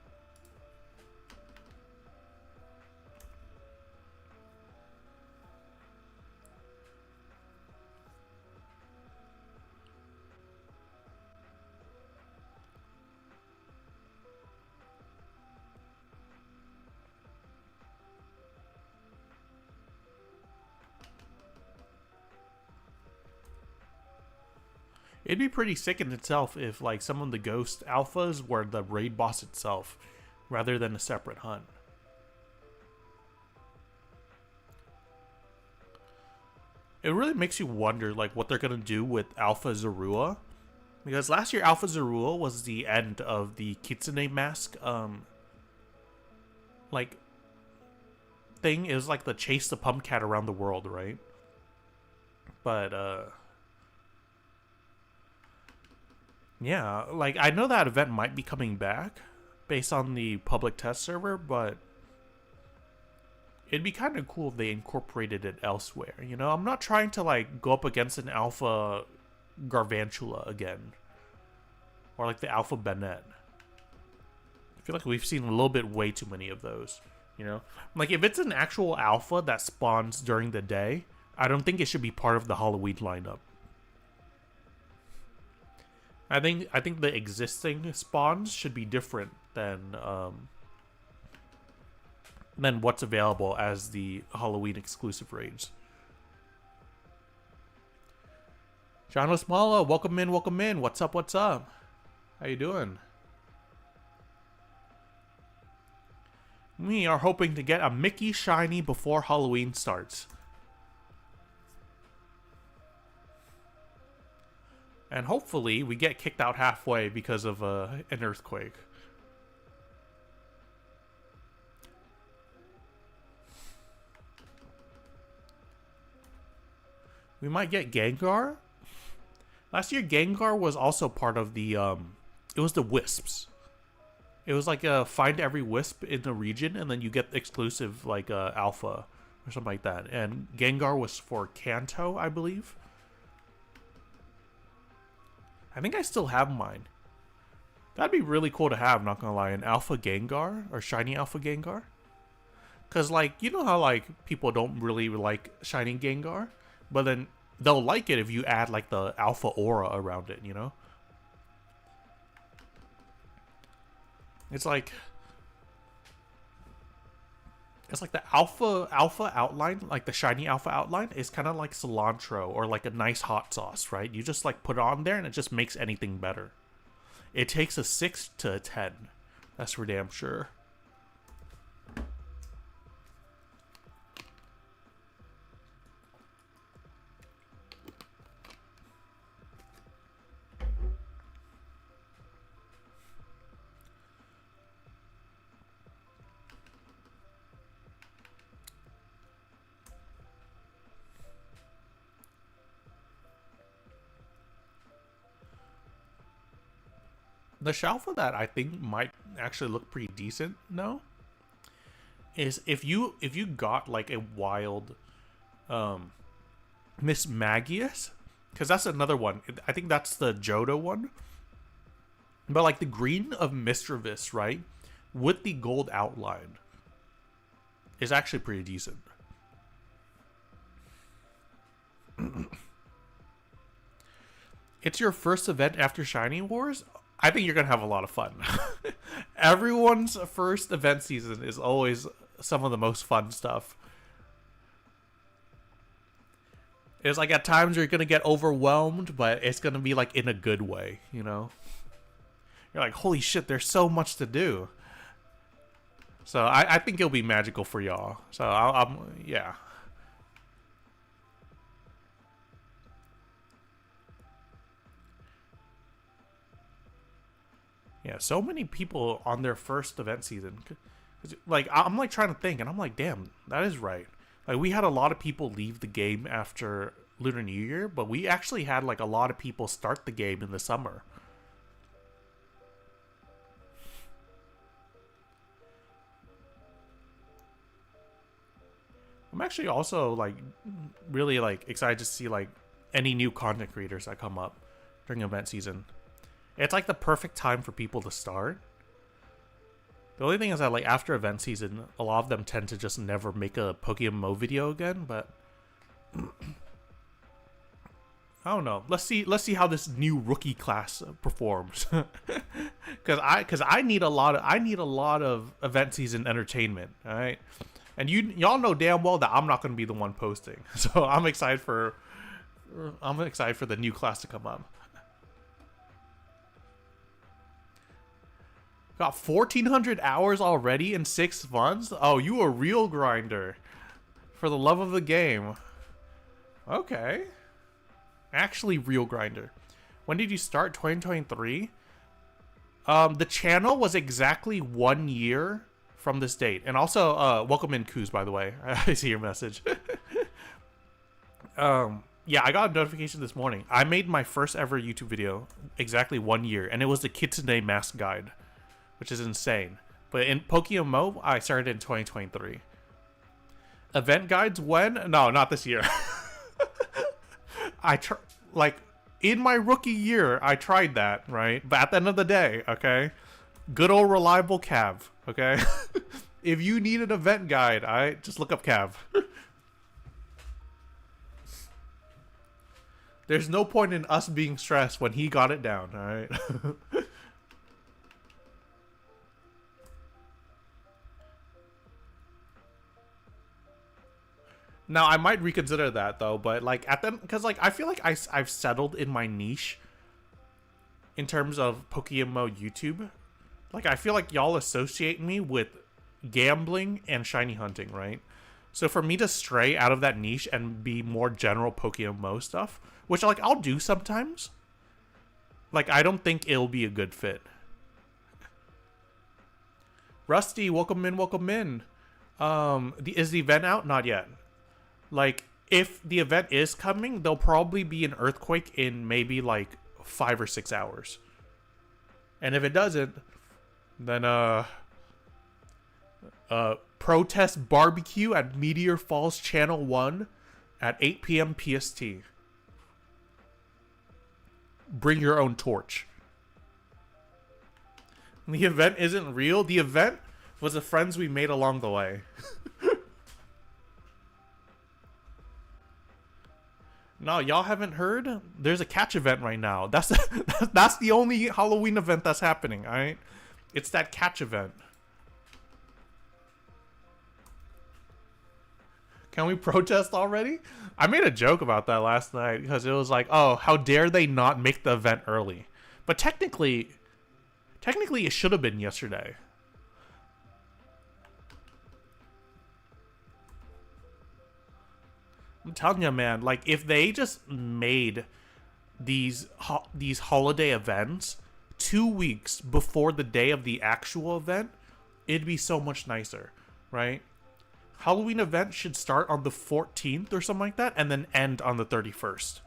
It'd be pretty sick in itself if like some of the ghost alphas were the raid boss itself, rather than a separate hunt. It really makes you wonder like what they're gonna do with Alpha Zorua, because last year Alpha Zorua was the end of the Kitsune Mask like thing. It was like the chase the Pumpcat around the world, right? But yeah, like I know that event might be coming back based on the public test server, but it'd be kind of cool if they incorporated it elsewhere. You know, I'm not trying to like go up against an Alpha Garvantula again, or like the Alpha Bennett. I feel like we've seen a little bit way too many of those. You know, like if it's an actual Alpha that spawns during the day, I don't think it should be part of the Halloween lineup. I think the existing spawns should be different than what's available as the Halloween exclusive raids. John Osmala, welcome in, welcome in. What's up, what's up? How you doing? We are hoping to get a Mickey shiny before Halloween starts. And hopefully we get kicked out halfway because of an earthquake. We might get Gengar. Last year, Gengar was also part of the, it was the Wisps. It was like find every Wisp in the region, and then you get exclusive, like, Alpha or something like that. And Gengar was for Kanto, I believe. I think I still have mine. That'd be really cool to have, not gonna lie. An Alpha Gengar, or Shiny Alpha Gengar. Because, like, you know how, like, people don't really like Shiny Gengar? But then they'll like it if you add, like, the Alpha Aura around it, you know? It's like the alpha outline, like the shiny alpha outline, is kind of like cilantro or like a nice hot sauce, right? You just like put it on there and it just makes anything better. It takes a 6 to a 10. That's for damn sure. The Shalfa that I think might actually look pretty decent, no, is if you got like a wild Miss Magius, because that's another one. I think that's the Johto one. But like the green of Mischievous, right, with the gold outline, is actually pretty decent. It's your first event after Shiny Wars. I think you're going to have a lot of fun. Everyone's first event season is always some of the most fun stuff. It's like at times you're going to get overwhelmed, but it's going to be like in a good way, you know? You're like, holy shit, there's so much to do. So I think it'll be magical for y'all. So yeah. Yeah, so many people on their first event season. Like, I'm like trying to think, and I'm like, damn, that is right. Like, we had a lot of people leave the game after Lunar New Year, but we actually had like a lot of people start the game in the summer. I'm actually also like really like excited to see like any new content creators that come up during event season. It's like the perfect time for people to start. The only thing is that like after event season, a lot of them tend to just never make a PokeMMO video again, but I don't know. Let's see how this new rookie class performs. Cuz I need a lot of event season entertainment, all right? And y'all know damn well that I'm not going to be the one posting. So I'm excited for the new class to come up. Got 1,400 hours already in 6 months? Oh, you a real grinder. For the love of the game. Okay. Actually real grinder. When did you start? 2023? The channel was exactly 1 year from this date. And also, welcome in, Kuz, by the way. I see your message. Yeah, I got a notification this morning. I made my first ever YouTube video exactly 1 year. And it was the Kitsune Mask Guide, which is insane. But in PokeMMO, I started in 2023. Event guides when? No, not this year. Like in my rookie year, I tried that, right? But at the end of the day, okay, good old reliable Cav, okay. If you need an event guide, just look up Cav. There's no point in us being stressed when he got it down, all right. Now, I might reconsider that, though, but, like, because, like, I feel like I've settled in my niche in terms of PokeMMO YouTube. Like, I feel like y'all associate me with gambling and shiny hunting, right? So for me to stray out of that niche and be more general PokeMMO stuff, which, like, I'll do sometimes, Like, I don't think it'll be a good fit. Rusty, welcome in, welcome in. Is the event out? Not yet. Like, if the event is coming, there'll probably be an earthquake in maybe like 5 or 6 hours. And if it doesn't, then protest barbecue at Meteor Falls Channel 1 at 8 p.m. PST. Bring your own torch. The event isn't real. The event was the friends we made along the way. No, y'all haven't heard? There's a catch event right now. That's the only Halloween event that's happening, alright? It's that catch event. Can we protest already? I made a joke about that last night because it was like, oh, how dare they not make the event early? But technically it should have been yesterday. I'm telling you, man, like, if they just made these holiday events 2 weeks before the day of the actual event, it'd be so much nicer, right? Halloween event should start on the 14th or something like that, and then end on the 31st.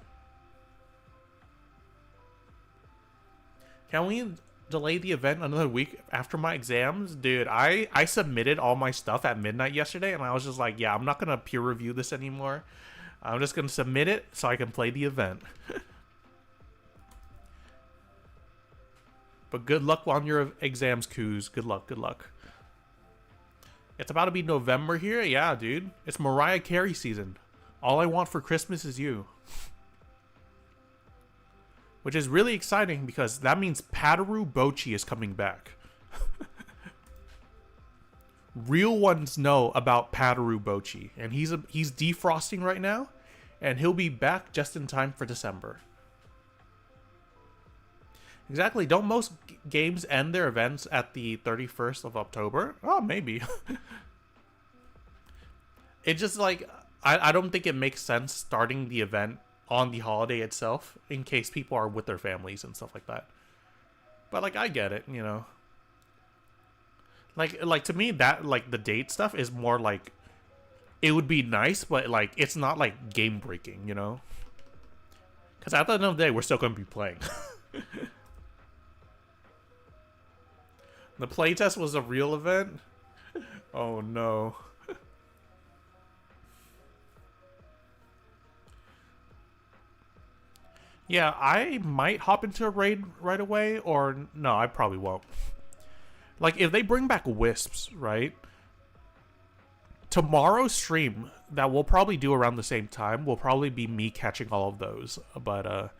Can we delay the event another week after my exams? Dude, I submitted all my stuff at midnight yesterday, and I was just like, yeah, I'm not going to peer review this anymore. I'm just going to submit it so I can play the event. But good luck on your exams, Coos. Good luck, good luck. It's about to be November here. Yeah, dude. It's Mariah Carey season. All I want for Christmas is you. Which is really exciting because that means Padaru Bochi is coming back. Real ones know about Padaru Bochi, and he's defrosting right now, and he'll be back just in time for December. Exactly. Don't most games end their events at the 31st of October? Oh, maybe. It just, like, I don't think it makes sense starting the event on the holiday itself in case people are with their families and stuff like that. But, like, I get it, you know. Like to me, that, like, the date stuff is more like, it would be nice, but, like, it's not, like, game breaking, you know? Because at the end of the day, we're still going to be playing. The playtest was a real event? Oh, no. Yeah, I might hop into a raid right away, or no, I probably won't. Like, if they bring back Wisps, right? Tomorrow's stream that we'll probably do around the same time will probably be me catching all of those. But,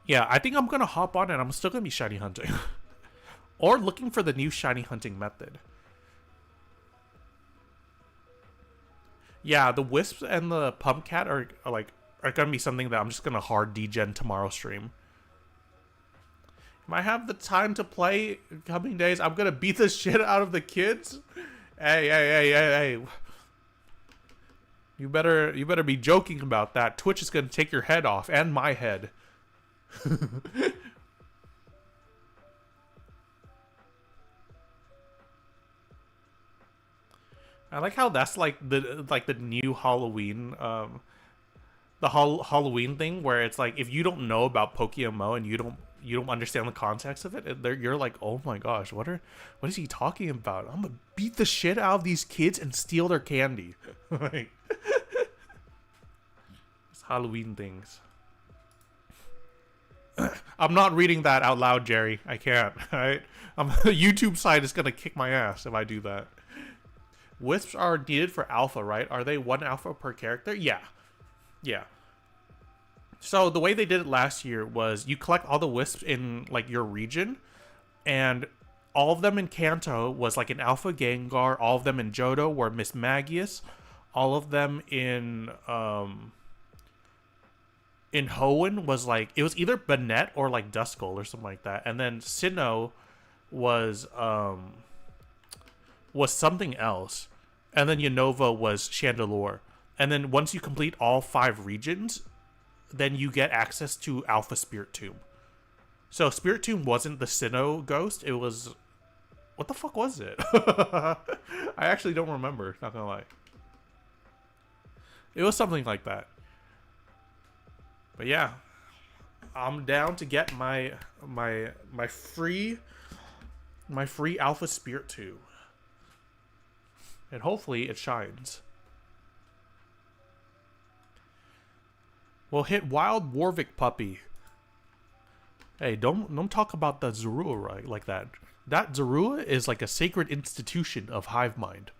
yeah, I think I'm going to hop on and I'm still going to be shiny hunting. Or looking for the new shiny hunting method. Yeah, the Wisps and the Pumpcat are going to be something that I'm just going to hard degen tomorrow's stream. If I have the time to play in coming days, I'm going to beat the shit out of the kids. Hey. You better be joking about that. Twitch is going to take your head off and my head. I like how that's like the new Halloween Halloween thing where it's like if you don't know about PokeMMO and you don't understand the context of it, you're like, oh my gosh, what is he talking about? I'm gonna beat the shit out of these kids and steal their candy. Like, it's Halloween things. I'm not reading that out loud, Jerry. I can't. Right? The YouTube side is gonna kick my ass if I do that. Wisps are needed for alpha, right? Are they 1 alpha per character? Yeah. So the way they did it last year was you collect all the wisps in like your region, and all of them in Kanto was like an alpha Gengar. All of them in Johto were Miss Magius. All of them in Hoenn was like, it was either Banette or like Duskull or something like that. And then Sinnoh was something else. And then Unova was Chandelure. And then once you complete all 5 regions, then you get access to Alpha Spirit Tomb. So Spirit Tomb wasn't the Sinnoh ghost. It was... What the fuck was it? I actually don't remember, not gonna lie. It was something like that. But yeah, I'm down to get my free Alpha Spirit 2. And hopefully it shines. We'll hit Wild Warwick Puppy. Hey, don't talk about the Zorua right like that. That Zorua is like a sacred institution of Hive Mind.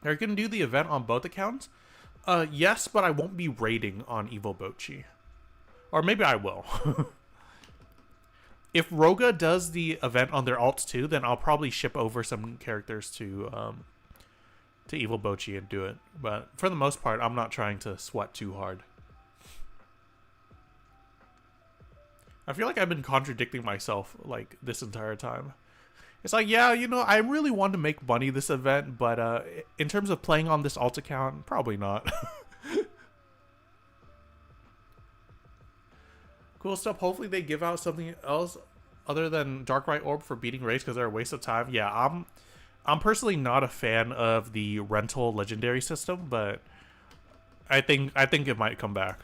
Are you gonna do the event on both accounts? Yes, but I won't be raiding on Evo Bochi. Or maybe I will. If Roga does the event on their alts too, then I'll probably ship over some characters to Evo Bochi and do it. But for the most part, I'm not trying to sweat too hard. I feel like I've been contradicting myself like this entire time. It's like, yeah, you know, I really want to make money this event, but in terms of playing on this alt account, probably not. Cool stuff. Hopefully they give out something else other than Darkrai Orb for beating raids because they're a waste of time. Yeah, I'm personally not a fan of the rental legendary system, but I think it might come back.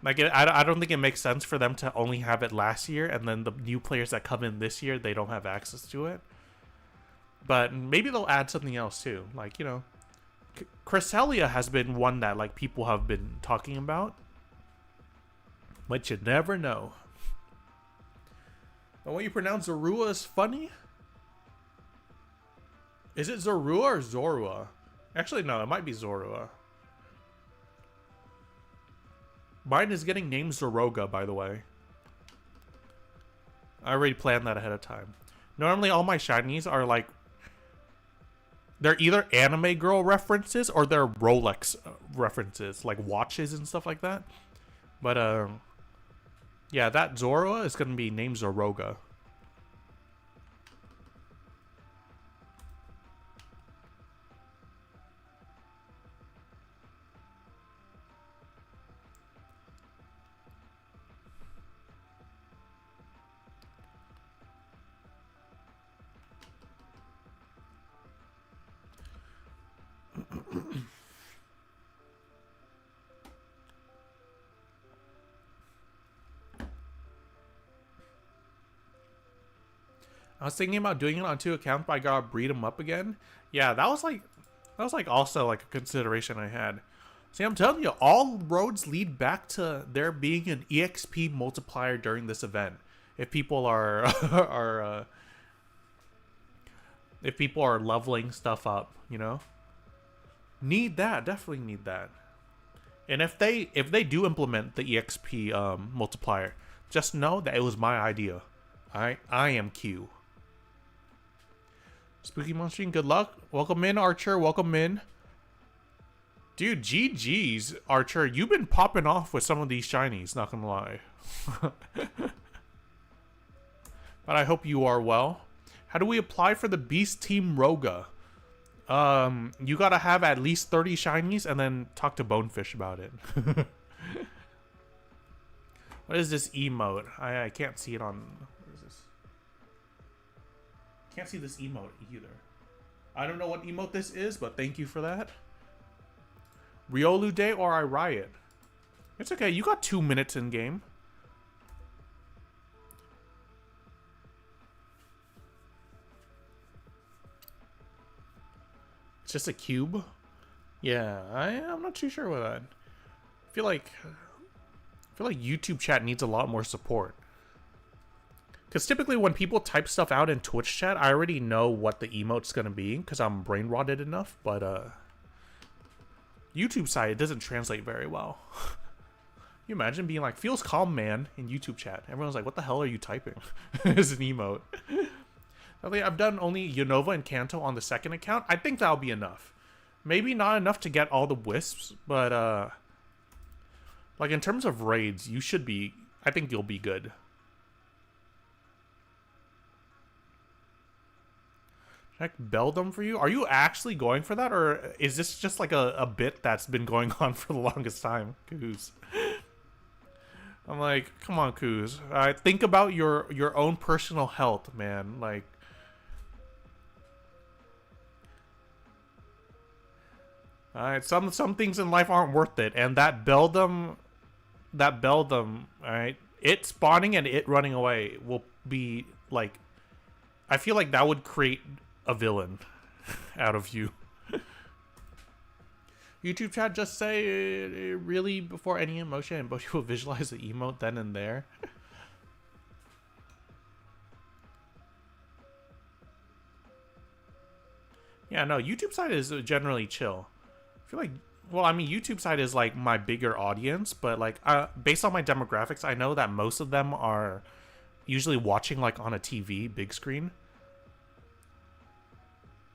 Like, I don't think it makes sense for them to only have it last year, and then the new players that come in this year, they don't have access to it. But maybe they'll add something else too. Like, you know, Cresselia has been one that like people have been talking about, but you never know. The way you pronounce Zorua is funny. Is it Zorua or Zorua? Actually, no, it might be Zorua. Mine is getting named Zoroga, by the way. I already planned that ahead of time. Normally, all my shinies are like... They're either anime girl references or they're Rolex references, like watches and stuff like that. But, yeah, that Zorua is going to be named Zoroga. I was thinking about doing it on 2 accounts, but I gotta breed them up again. Yeah, that was like also like a consideration I had. See, I'm telling you, all roads lead back to there being an EXP multiplier during this event. If people are if people are leveling stuff up, you know, need that, definitely need that. And if they do implement the EXP multiplier, just know that it was my idea. I am Q. Spooky Monstering, good luck. Welcome in, Archer. Welcome in. Dude, GG's, Archer. You've been popping off with some of these shinies, not gonna lie. But I hope you are well. How do we apply for the Beast Team Roga? You gotta have at least 30 shinies and then talk to Bonefish about it. What is this emote? I can't see it on... What is this? Can't see this emote either. I don't know what emote this is, but thank you for that. Riolu Day or I Riot? It's okay, you got 2 minutes in game. It's just a cube? Yeah, I'm not too sure with that. I feel like YouTube chat needs a lot more support. Because typically when people type stuff out in Twitch chat, I already know what the emote's going to be because I'm brain rotted enough. But YouTube side, it doesn't translate very well. You imagine being like, feels calm, man, in YouTube chat. Everyone's like, what the hell are you typing? As an emote. I've done only Unova and Kanto on the 2nd account. I think that'll be enough. Maybe not enough to get all the wisps, but like in terms of raids, you should be, I think you'll be good. Heck, Beldum for you? Are you actually going for that, or is this just like a bit that's been going on for the longest time, Coos? I'm like, come on, Coos. Think about your own personal health, man. Like, alright, some things in life aren't worth it, and that Beldum, alright, it spawning and it running away will be like, I feel like that would create a villain out of you. YouTube chat, just say really before any emotion, and Boshi will visualize the emote then and there. Yeah, no, YouTube side is generally chill. I feel like, well, I mean, YouTube side is like my bigger audience, but like based on my demographics, I know that most of them are usually watching like on a TV, big screen.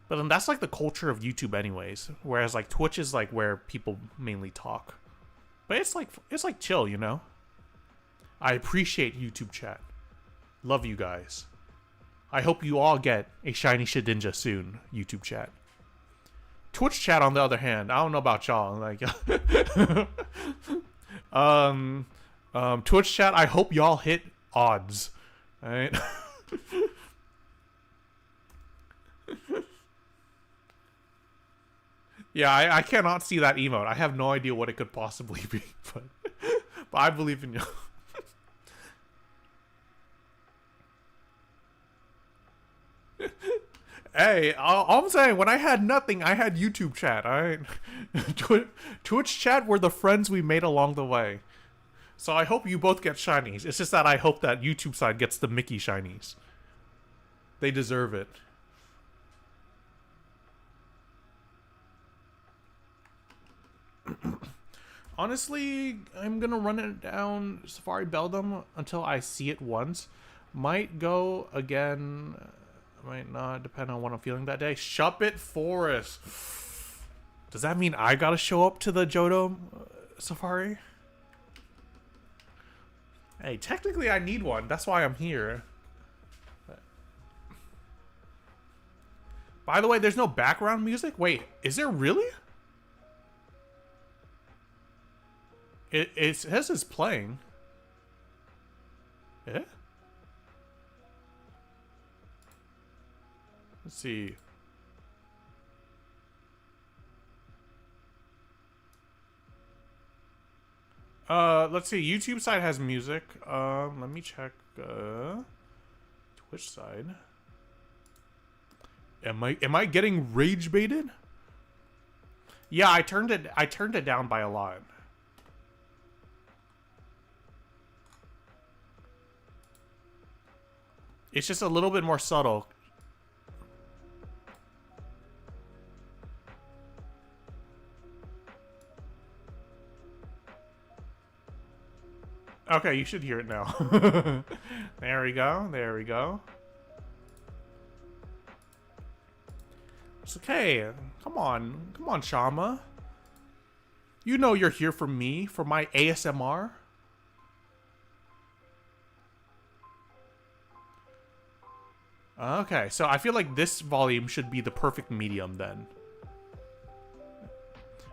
But then that's like the culture of YouTube anyways, whereas like Twitch is like where people mainly talk. But it's like chill, you know? I appreciate YouTube chat. Love you guys. I hope you all get a shiny Shedinja soon, YouTube chat. Twitch chat, on the other hand, I don't know about y'all. Like, Twitch chat, I hope y'all hit odds. Alright? Yeah, I cannot see that emote. I have no idea what it could possibly be, but I believe in you. Hey, all I'm saying, when I had nothing, I had YouTube chat, alright? Twitch chat were the friends we made along the way. So I hope you both get shinies. It's just that I hope that YouTube side gets the Mickey shinies. They deserve it. Honestly, I'm gonna run it down Safari Beldum until I see it once. Might go again, might not, depend on what I'm feeling that day. Shuppet Forest. Does that mean I gotta show up to the Johto Safari? Hey, technically I need one. That's why I'm here. By the way, there's no background music? Wait, is there really? It says it's playing. Yeah? Let's see. Let's see. YouTube side has music. Let me check. Twitch side. Am I getting rage baited? Yeah, I turned it down by a lot. It's just a little bit more subtle. Okay, you should hear it now. There we go. There we go. It's okay. Come on. Come on, Shama. You know you're here for me, for my ASMR. Okay, so I feel like this volume should be the perfect medium then.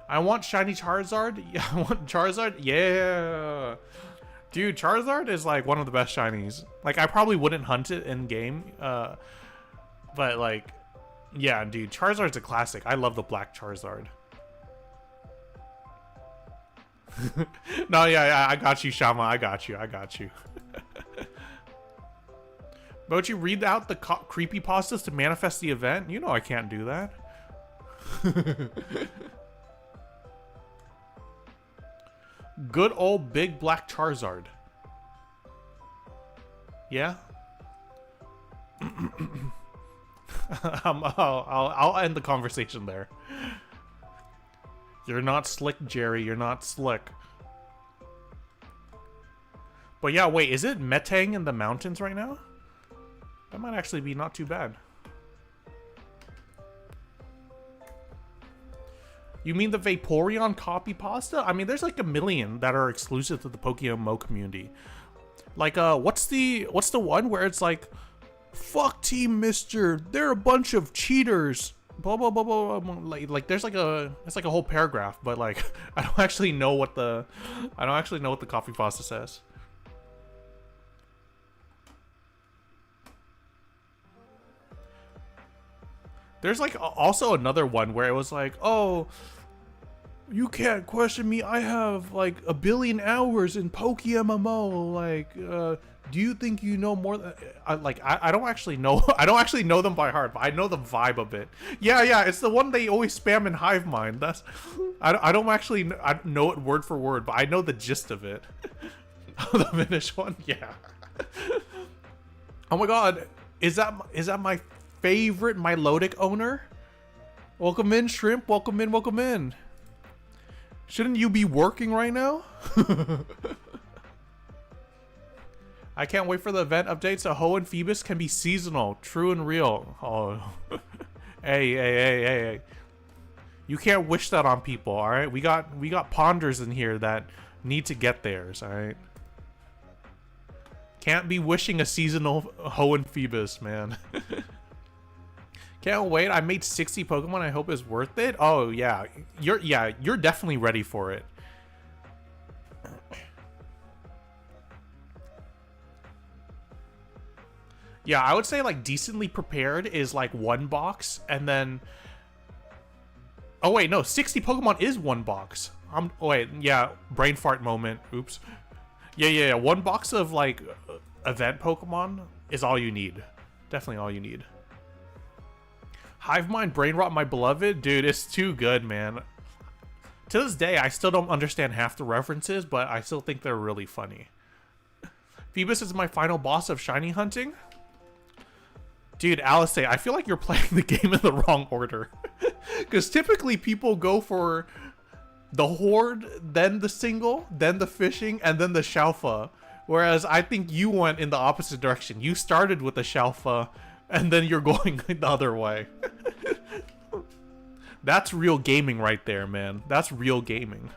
I want shiny Charizard. Yeah, I want Charizard. Yeah. Dude, Charizard is like one of the best shinies. Like, I probably wouldn't hunt it in game. But like, yeah, dude, Charizard's a classic. I love the black Charizard. No, yeah, I got you, Shama. I got you. Mochi, read out the creepypastas to manifest the event? You know I can't do that. Good old big black Charizard. Yeah? I'll end the conversation there. You're not slick, Jerry. You're not slick. But yeah, wait. Is it Metang in the mountains right now? That might actually be not too bad. You mean the Vaporeon copy pasta? I mean, there's like a million that are exclusive to the PokeMMO community. Like, what's the one where it's like fuck Team Mister. They're a bunch of cheaters. Blah blah blah blah. Like there's like it's like a whole paragraph, but like I don't actually know what the coffee pasta says. There's like also another one where it was like, oh, you can't question me. I have like 1 billion hours in PokeMMO. Like, do you think you know more than I don't actually know. I don't actually know them by heart, but I know the vibe of it. Yeah, it's the one they always spam in Hive Mind. That's I don't actually know it word for word, but I know the gist of it. The Minish one, yeah. Oh my god, is that my favorite Milotic owner? Welcome in, Shrimp. Welcome in. Welcome in. Shouldn't you be working right now? I can't wait for the event update so Ho and Phoebus can be seasonal, true and real. Oh, hey. You can't wish that on people, all right? We got ponders in here that need to get theirs, all right? Can't be wishing a seasonal Ho and Phoebus, man. Can't wait. I made 60 Pokemon. I hope it's worth it. Oh yeah, you're definitely ready for it. Yeah, I would say like decently prepared is like 1 box, and then oh wait, no, 60 Pokemon is 1 box. Oh wait, yeah, brain fart moment. Oops. Yeah. 1 box of like event Pokemon is all you need. Definitely all you need. Hive Mind Brain Rot My Beloved? Dude, it's too good, man. To this day, I still don't understand half the references, but I still think they're really funny. Phoebus is my final boss of shiny hunting? Dude, Alice, I feel like you're playing the game in the wrong order. Because typically people go for the horde, then the single, then the fishing, and then the Shalfa. Whereas I think you went in the opposite direction. You started with the Shalfa, and then you're going the other way. That's real gaming right there, man. That's real gaming.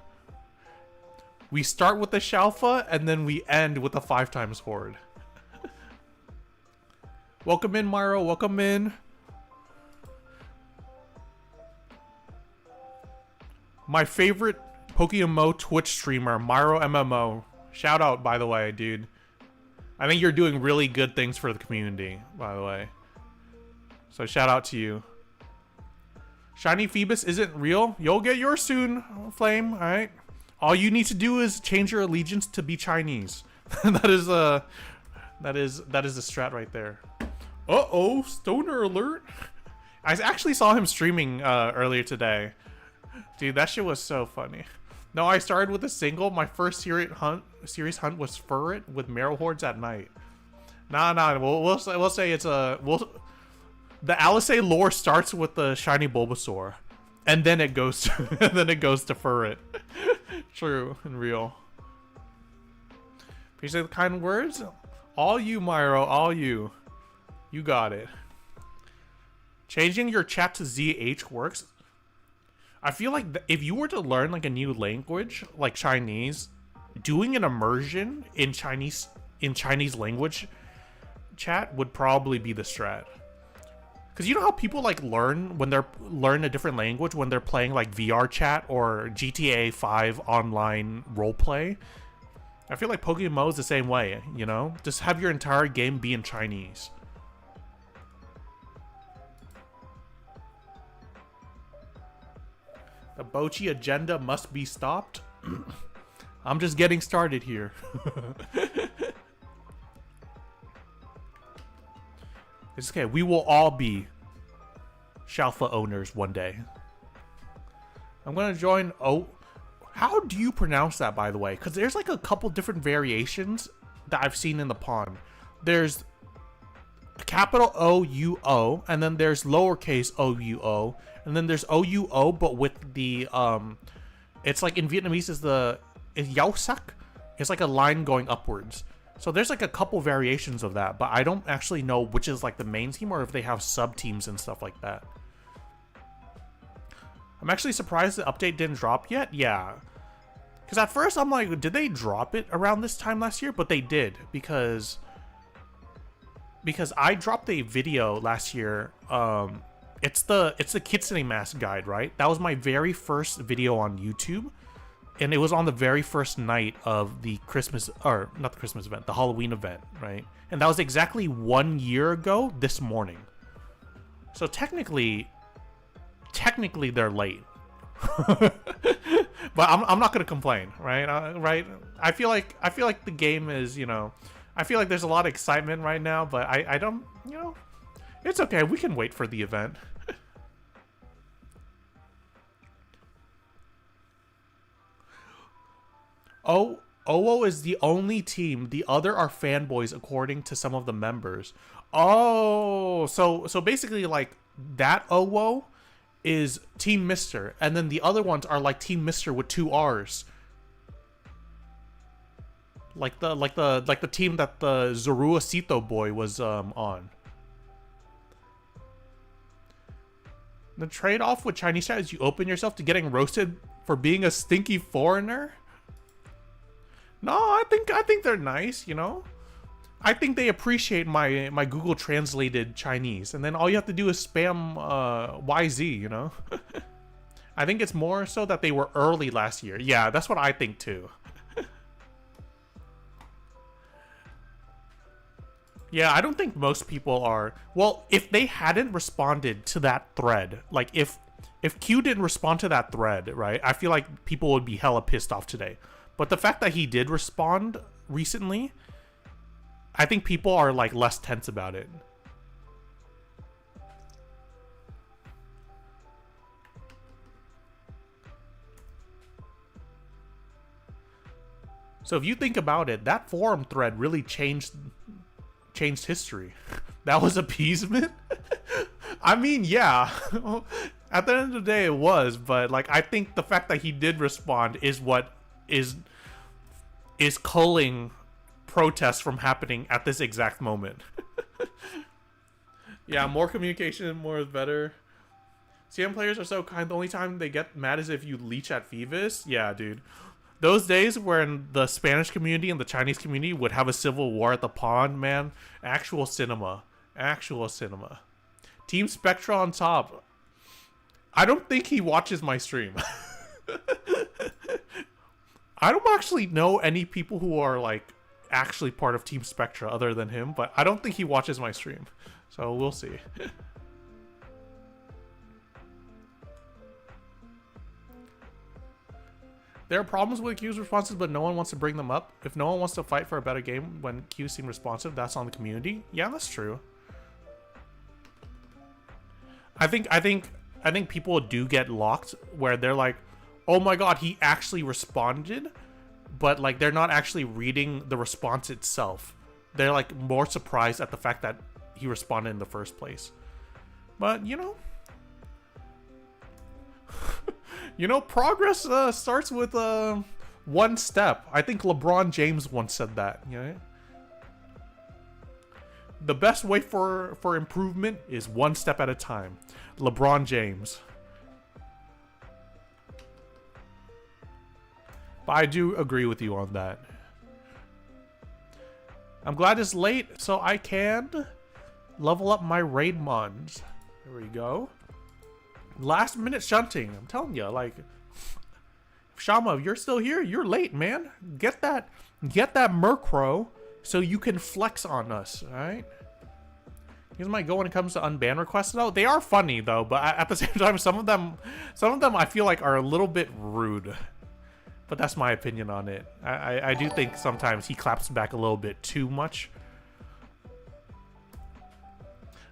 We start with the Shalfa, and then we end with a 5x horde. Welcome in, Myro. Welcome in. My favorite PokeMMO Twitch streamer, Myro MMO. Shout out, by the way, dude. I think you're doing really good things for the community, by the way. So shout out to you. Shiny Phoebus isn't real. You'll get yours soon, Flame. All right. All you need to do is change your allegiance to be Chinese. that is the strat right there. Uh-oh, stoner alert. I actually saw him streaming earlier today. Dude, that shit was so funny. No, I started with a single. My first series hunt was Furret with Marrow Hordes at night. Nah. We'll say it's a the Alice lore starts with the shiny Bulbasaur, and then it goes to Furret. True and real. Appreciate the kind words. All you, Myro. All you. You got it. Changing your chat to ZH works. I feel like if you were to learn like a new language, like Chinese, doing an immersion in Chinese language chat would probably be the strat. Because you know how people like learn a different language when they're playing like VR chat or GTA 5 online roleplay? I feel like PokeMMO is the same way, you know? Just have your entire game be in Chinese. The Bochi agenda must be stopped. I'm just getting started here. It's okay. We will all be Shalfa owners one day. I'm going to join... Oh, how do you pronounce that, by the way? Because there's like a couple different variations that I've seen in the pond. There's capital O-U-O, and then there's lowercase O-U-O, and then there's O-U-O, but with the... It's like in Vietnamese is Yao Sak. It's like a line going upwards. So there's like a couple variations of that, but I don't actually know which is like the main team or if they have sub teams and stuff like that. I'm actually surprised the update didn't drop yet. Yeah. Because at first I'm like, did they drop it around this time last year? But they did, because because I dropped a video last year. It's the Kitsune Mask guide, right? That was my very first video on YouTube, and it was on the very first night of the Christmas, or not the Christmas event, the Halloween event, right? And that was exactly 1 year ago this morning. So technically they're late. But I'm not gonna complain, right? Right? I feel like the game is, you know, I feel like there's a lot of excitement right now, but I don't, you know, it's okay. We can wait for the event. Oh, OO is the only team. The other are fanboys, according to some of the members. Oh, so basically, like, that OO is Team Mister, and then the other ones are like Team Mister with 2 R's. Like the team that the Zoruacito boy was on. The trade-off with Chinese chat is you open yourself to getting roasted for being a stinky foreigner. No, I think they're nice, you know. I think they appreciate my Google translated Chinese, and then all you have to do is spam YZ, you know. I think it's more so that they were early last year. Yeah, that's what I think too. Yeah, I don't think most people are. Well, if they hadn't responded to that thread, like if Q didn't respond to that thread, right? I feel like people would be hella pissed off today. But the fact that he did respond recently, I think people are like less tense about it. So if you think about it, that forum thread really changed history. That was appeasement. I mean, yeah. At the end of the day, it was, but like I think the fact that he did respond is what is culling protests from happening at this exact moment. Yeah, more communication, more is better. CM players are so kind. The only time they get mad is if you leech at Phoebus. Yeah, dude. Those days when the Spanish community and the Chinese community would have a civil war at the pond, man. Actual cinema. Actual cinema. Team Spectra on top. I don't think he watches my stream. I don't actually know any people who are like actually part of Team Spectra other than him, but I don't think he watches my stream. So we'll see. There are problems with Q's responses, but no one wants to bring them up. If no one wants to fight for a better game when Q's seem responsive, that's on the community. Yeah, that's true. I think people do get locked where they're like, oh my god, he actually responded, but like they're not actually reading the response itself. They're like more surprised at the fact that he responded in the first place. But you know, you know, progress starts with one step. I think LeBron James once said that. You know, the best way for improvement is one step at a time. LeBron James. But I do agree with you on that. I'm glad it's late so I can level up my raid mons. There we go. Last minute shunting. I'm telling you, like, Shama, if you're still here, you're late, man. Get that Murkrow so you can flex on us, alright? Here's my go when it comes to unban requests though. They are funny though, but at the same time, some of them I feel like are a little bit rude. But that's my opinion on it. I do think sometimes he claps back a little bit too much.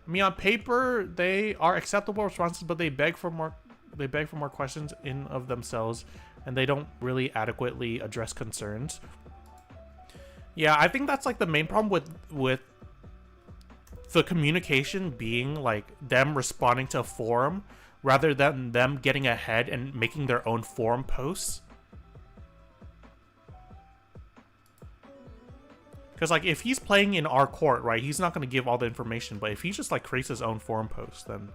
I mean, on paper, they are acceptable responses, but they beg for more questions in of themselves, and they don't really adequately address concerns. Yeah, I think that's like the main problem with the communication being like them responding to a forum rather than them getting ahead and making their own forum posts. Because, like, if he's playing in our court, right, he's not going to give all the information. But if he just, like, creates his own forum post, then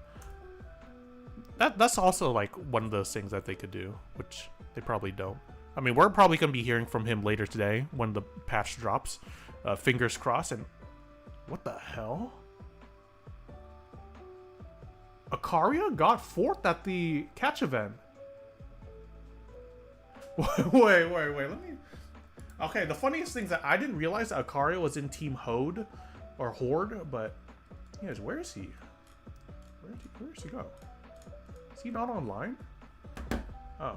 that's also, like, one of those things that they could do, which they probably don't. I mean, we're probably going to be hearing from him later today when the patch drops. Fingers crossed. And What the hell? Akaria got 4th at the catch event. Wait, let me... Okay, the funniest thing is that I didn't realize that Akaria was in Team Horde, or Horde, but... Yes, where is he? Where does he go? Is he not online? Oh.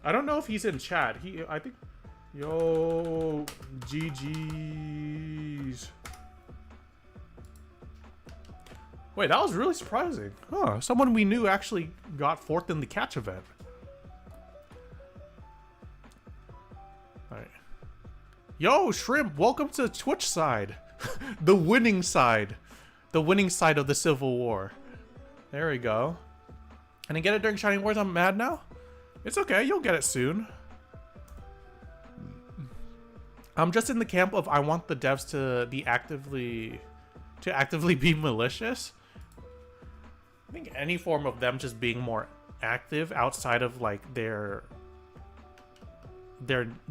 I don't know if he's in chat. I think... Yo, GG's. Wait, that was really surprising. Huh, someone we knew actually got 4th in the catch event. Alright. Yo, Shrimp, welcome to the Twitch side. The winning side. The winning side of the Civil War. There we go. And I get it during Shining Wars, I'm mad now? It's okay, you'll get it soon. I'm just in the camp of I want the devs to be actively be malicious. I think any form of them just being more active outside of like their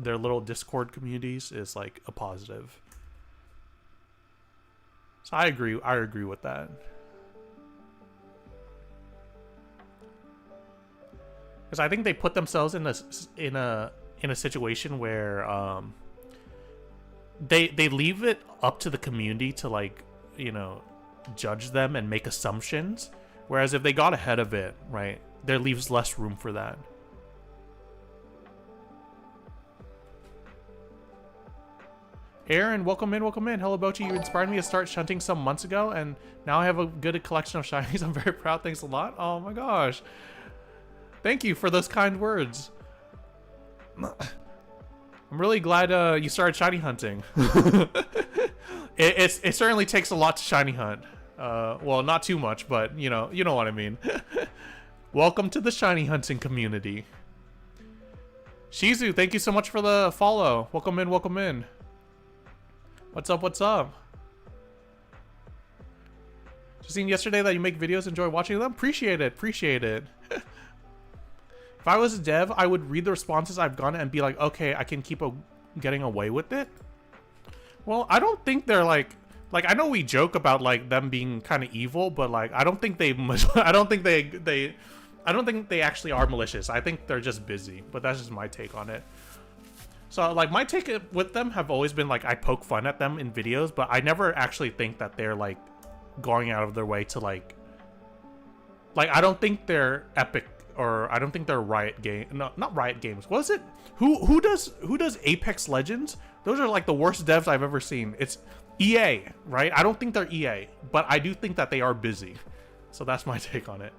little Discord communities is like a positive. So I agree with that. Because I think they put themselves in a situation where they leave it up to the community to, like, you know, judge them and make assumptions, whereas if they got ahead of it, right, there leaves less room for that. Aaron, welcome in. Hello, Bochi. You inspired me to start shunting some months ago, and now I have a good collection of shinies. I'm very proud. Thanks a lot. Oh my gosh. Thank you for those kind words. I'm really glad you started shiny hunting. It certainly takes a lot to shiny hunt. Well, not too much, but you know what I mean. Welcome to the shiny hunting community. Shizu, thank you so much for the follow. Welcome in. What's up? Just seen yesterday that you make videos, enjoy watching them. Appreciate it. If I was a dev, I would read the responses I've gotten and be like, okay, I can keep getting away with it. Well, I don't think they're like I know we joke about like them being kind of evil, but like I don't think they actually are malicious. I think they're just busy, but that's just my take on it. So like my take with them have always been like I poke fun at them in videos, but I never actually think that they're like going out of their way to like I don't think they're Epic. Or I don't think they're Riot Games. No, not Riot Games. What is it? Who does Apex Legends? Those are like the worst devs I've ever seen. It's EA, right? I don't think they're EA, but I do think that they are busy. So that's my take on it.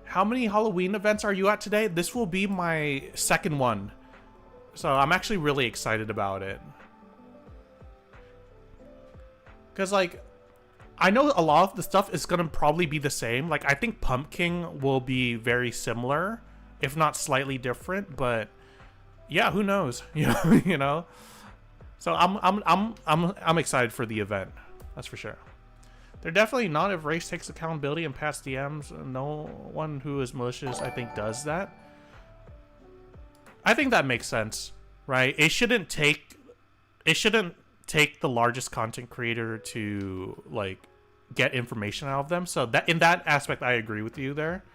How many Halloween events are you at today? This will be my second one. So I'm actually really excited about it. Because like I know a lot of the stuff is going to probably be the same. Like, I think Pumpkin will be very similar, if not slightly different, but yeah, who knows? You know? So I'm excited for the event. That's for sure. They're definitely not if Race takes accountability and pass DMs. No one who is malicious, I think, does that. I think that makes sense, right? It shouldn't take the largest content creator to like get information out of them. So that in that aspect, I agree with you there.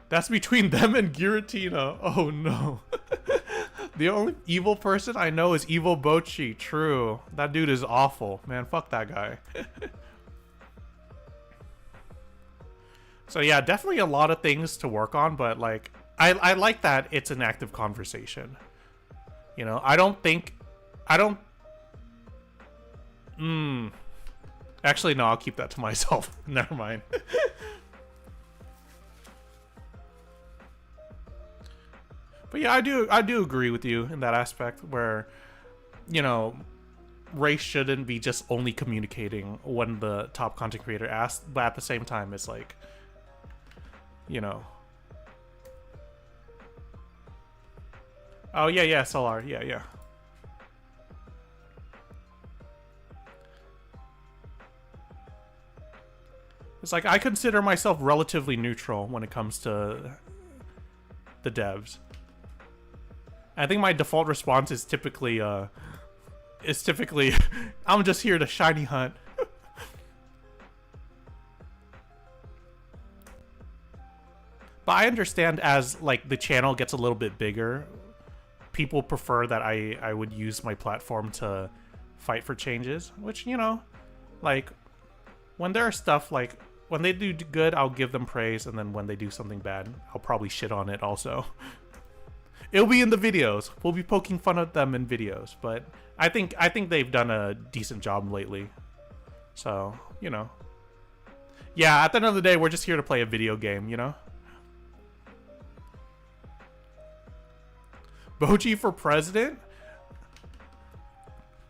That's between them and Giratina. Oh no. The only evil person I know is Evil Bochi. True. That dude is awful. Man, fuck that guy. So yeah, definitely a lot of things to work on, but like I like that it's an active conversation. You know, I don't actually no, I'll keep that to myself. Never mind. But yeah, I do agree with you in that aspect where, you know, Race shouldn't be just only communicating when the top content creator asks, but at the same time it's like, you know. Oh yeah, Solar, yeah. It's like I consider myself relatively neutral when it comes to the devs. I think my default response is typically I'm just here to shiny hunt. But I understand as like the channel gets a little bit bigger, people prefer that I would use my platform to fight for changes, which, you know, like when there are stuff like when they do good, I'll give them praise, and then when they do something bad, I'll probably shit on it also. It'll be in the videos. We'll be poking fun at them in videos, but I think they've done a decent job lately. So, you know. Yeah, at the end of the day, we're just here to play a video game, you know? Boji for president?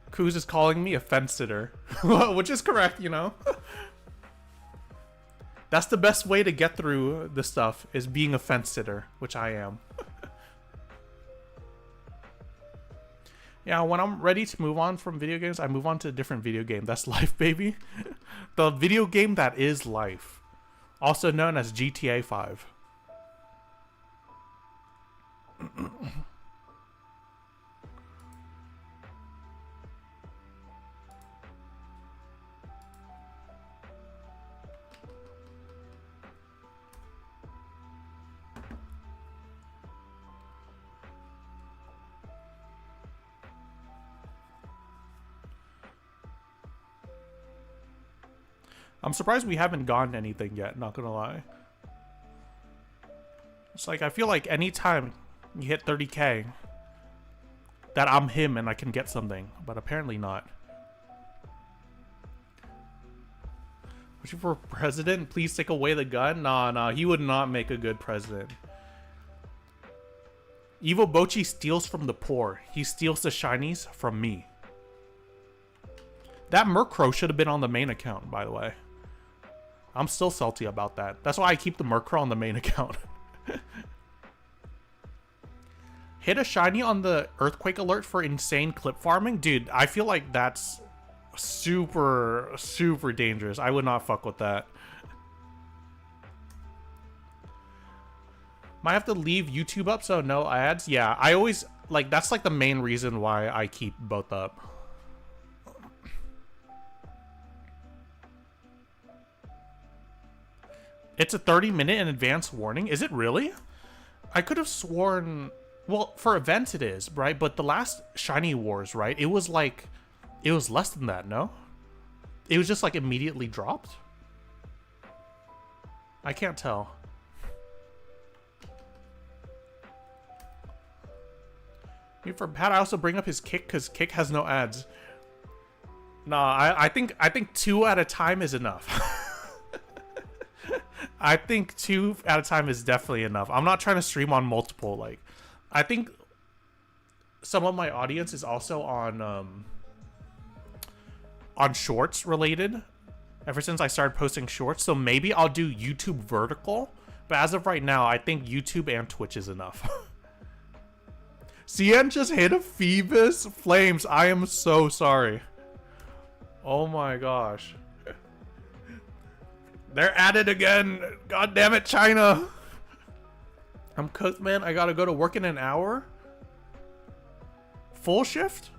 Kuz is calling me a fence sitter. Which is correct, you know? That's the best way to get through this stuff, is being a fence sitter, which I am. Yeah, when I'm ready to move on from video games, I move on to a different video game. That's life, baby. The video game that is life. Also known as GTA 5. I'm surprised we haven't gotten anything yet, not gonna lie. It's like, I feel like anytime you hit 30k, that I'm him and I can get something, but apparently not. Would you for president? Please take away the gun? Nah, he would not make a good president. Evil Bochi steals from the poor. He steals the shinies from me. That Murkrow should have been on the main account, by the way. I'm still salty about that. That's why I keep the Murkrow on the main account. Hit a shiny on the earthquake alert for insane clip farming? Dude, I feel like that's super, super dangerous. I would not fuck with that. Might have to leave YouTube up so no ads. Yeah, I always, like, that's like the main reason why I keep both up. It's a 30-minute in advance warning. Is it really? I could have sworn... Well, for events it is, right? But the last Shiny Wars, right? It was like... It was less than that, no? It was just like immediately dropped? I can't tell. For Pat, I also bring up his Kick because Kick has no ads. Nah, I think 2 at a time is enough. I think 2 at a time is definitely enough. I'm not trying to stream on multiple. Like, I think some of my audience is also on shorts related. Ever since I started posting shorts, so maybe I'll do YouTube vertical. But as of right now, I think YouTube and Twitch is enough. CN just hit a Phoebus Flames. I am so sorry. Oh my gosh. They're at it again. God damn it, China. I'm cooked, man. I gotta go to work in an hour. Full shift?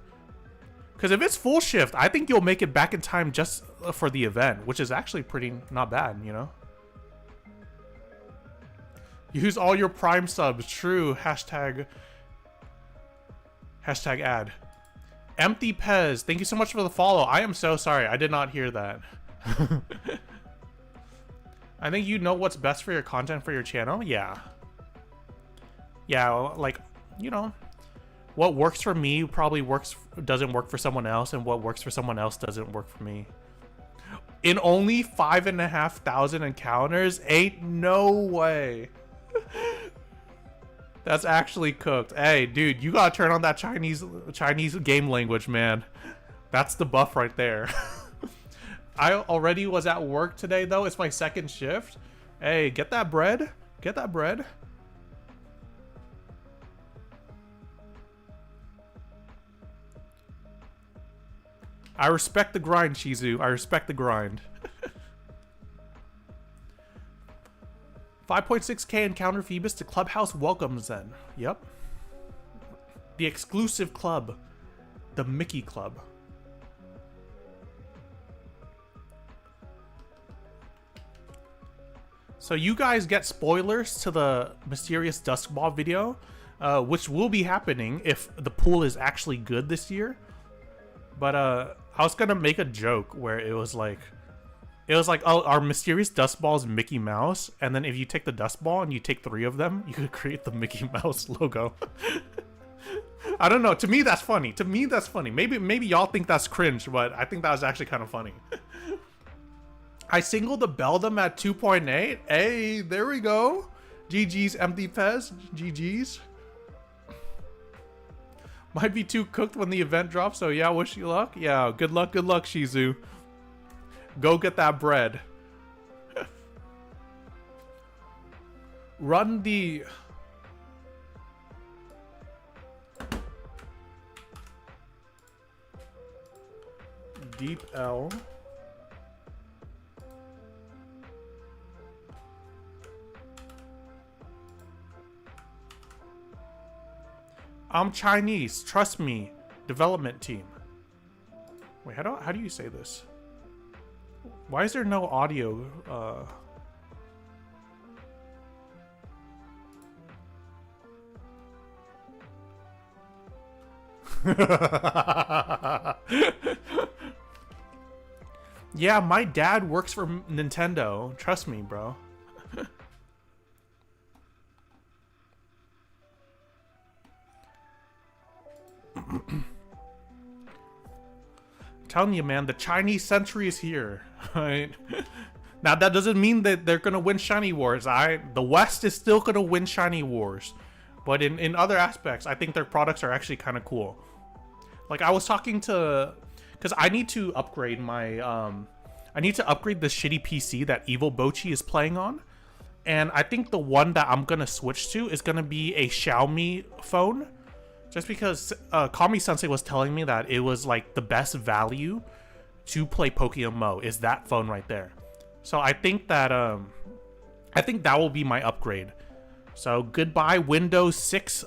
Because if it's full shift, I think you'll make it back in time just for the event, which is actually pretty not bad, you know? Use all your Prime subs. True. Hashtag ad. Empty Pez. Thank you so much for the follow. I am so sorry. I did not hear that. I think you know what's best for your content for your channel. Yeah. Yeah, like, you know, what works for me probably doesn't work for someone else, and what works for someone else doesn't work for me. In only 5,500 encounters? Ain't no way. That's actually cooked. Hey, dude, you gotta turn on that Chinese game language, man. That's the buff right there. I already was at work today, though. It's my second shift. Hey, get that bread. Get that bread. I respect the grind, Shizu. I respect the grind. 5.6k encounter Phoebus to Clubhouse welcomes then. Yep. The exclusive club. The Mickey Club. So you guys get spoilers to the Mysterious Dusk Ball video, which will be happening if the pool is actually good this year. But I was gonna make a joke where it was like, oh, our Mysterious Dust Ball is Mickey Mouse, and then if you take the dust ball and you take 3 of them, you could create the Mickey Mouse logo. I don't know. To me, that's funny. To me, that's funny. Maybe y'all think that's cringe, but I think that was actually kind of funny. I singled the Beldum at 2.8. Hey, there we go. GG's Empty Pez. GG's. Might be too cooked when the event drops, so yeah, wish you luck. Yeah, good luck, Shizu. Go get that bread. Run the... Deep L. I'm Chinese. Trust me. Development team. Wait, how do you say this? Why is there no audio? Yeah, my dad works for Nintendo. Trust me, bro. Telling you, man, the Chinese century is here. Right? Now, that doesn't mean that they're gonna win Shiny Wars. The West is still gonna win Shiny Wars, but in other aspects, I think their products are actually kind of cool. Like I was talking to, because I need to upgrade my I need to upgrade the shitty PC that Evil Bochi is playing on, and I think the one that I'm gonna switch to is gonna be a Xiaomi phone. Just because Kami Sensei was telling me that it was like the best value to play PokeMMO is that phone right there. So I think that will be my upgrade. So goodbye Windows 6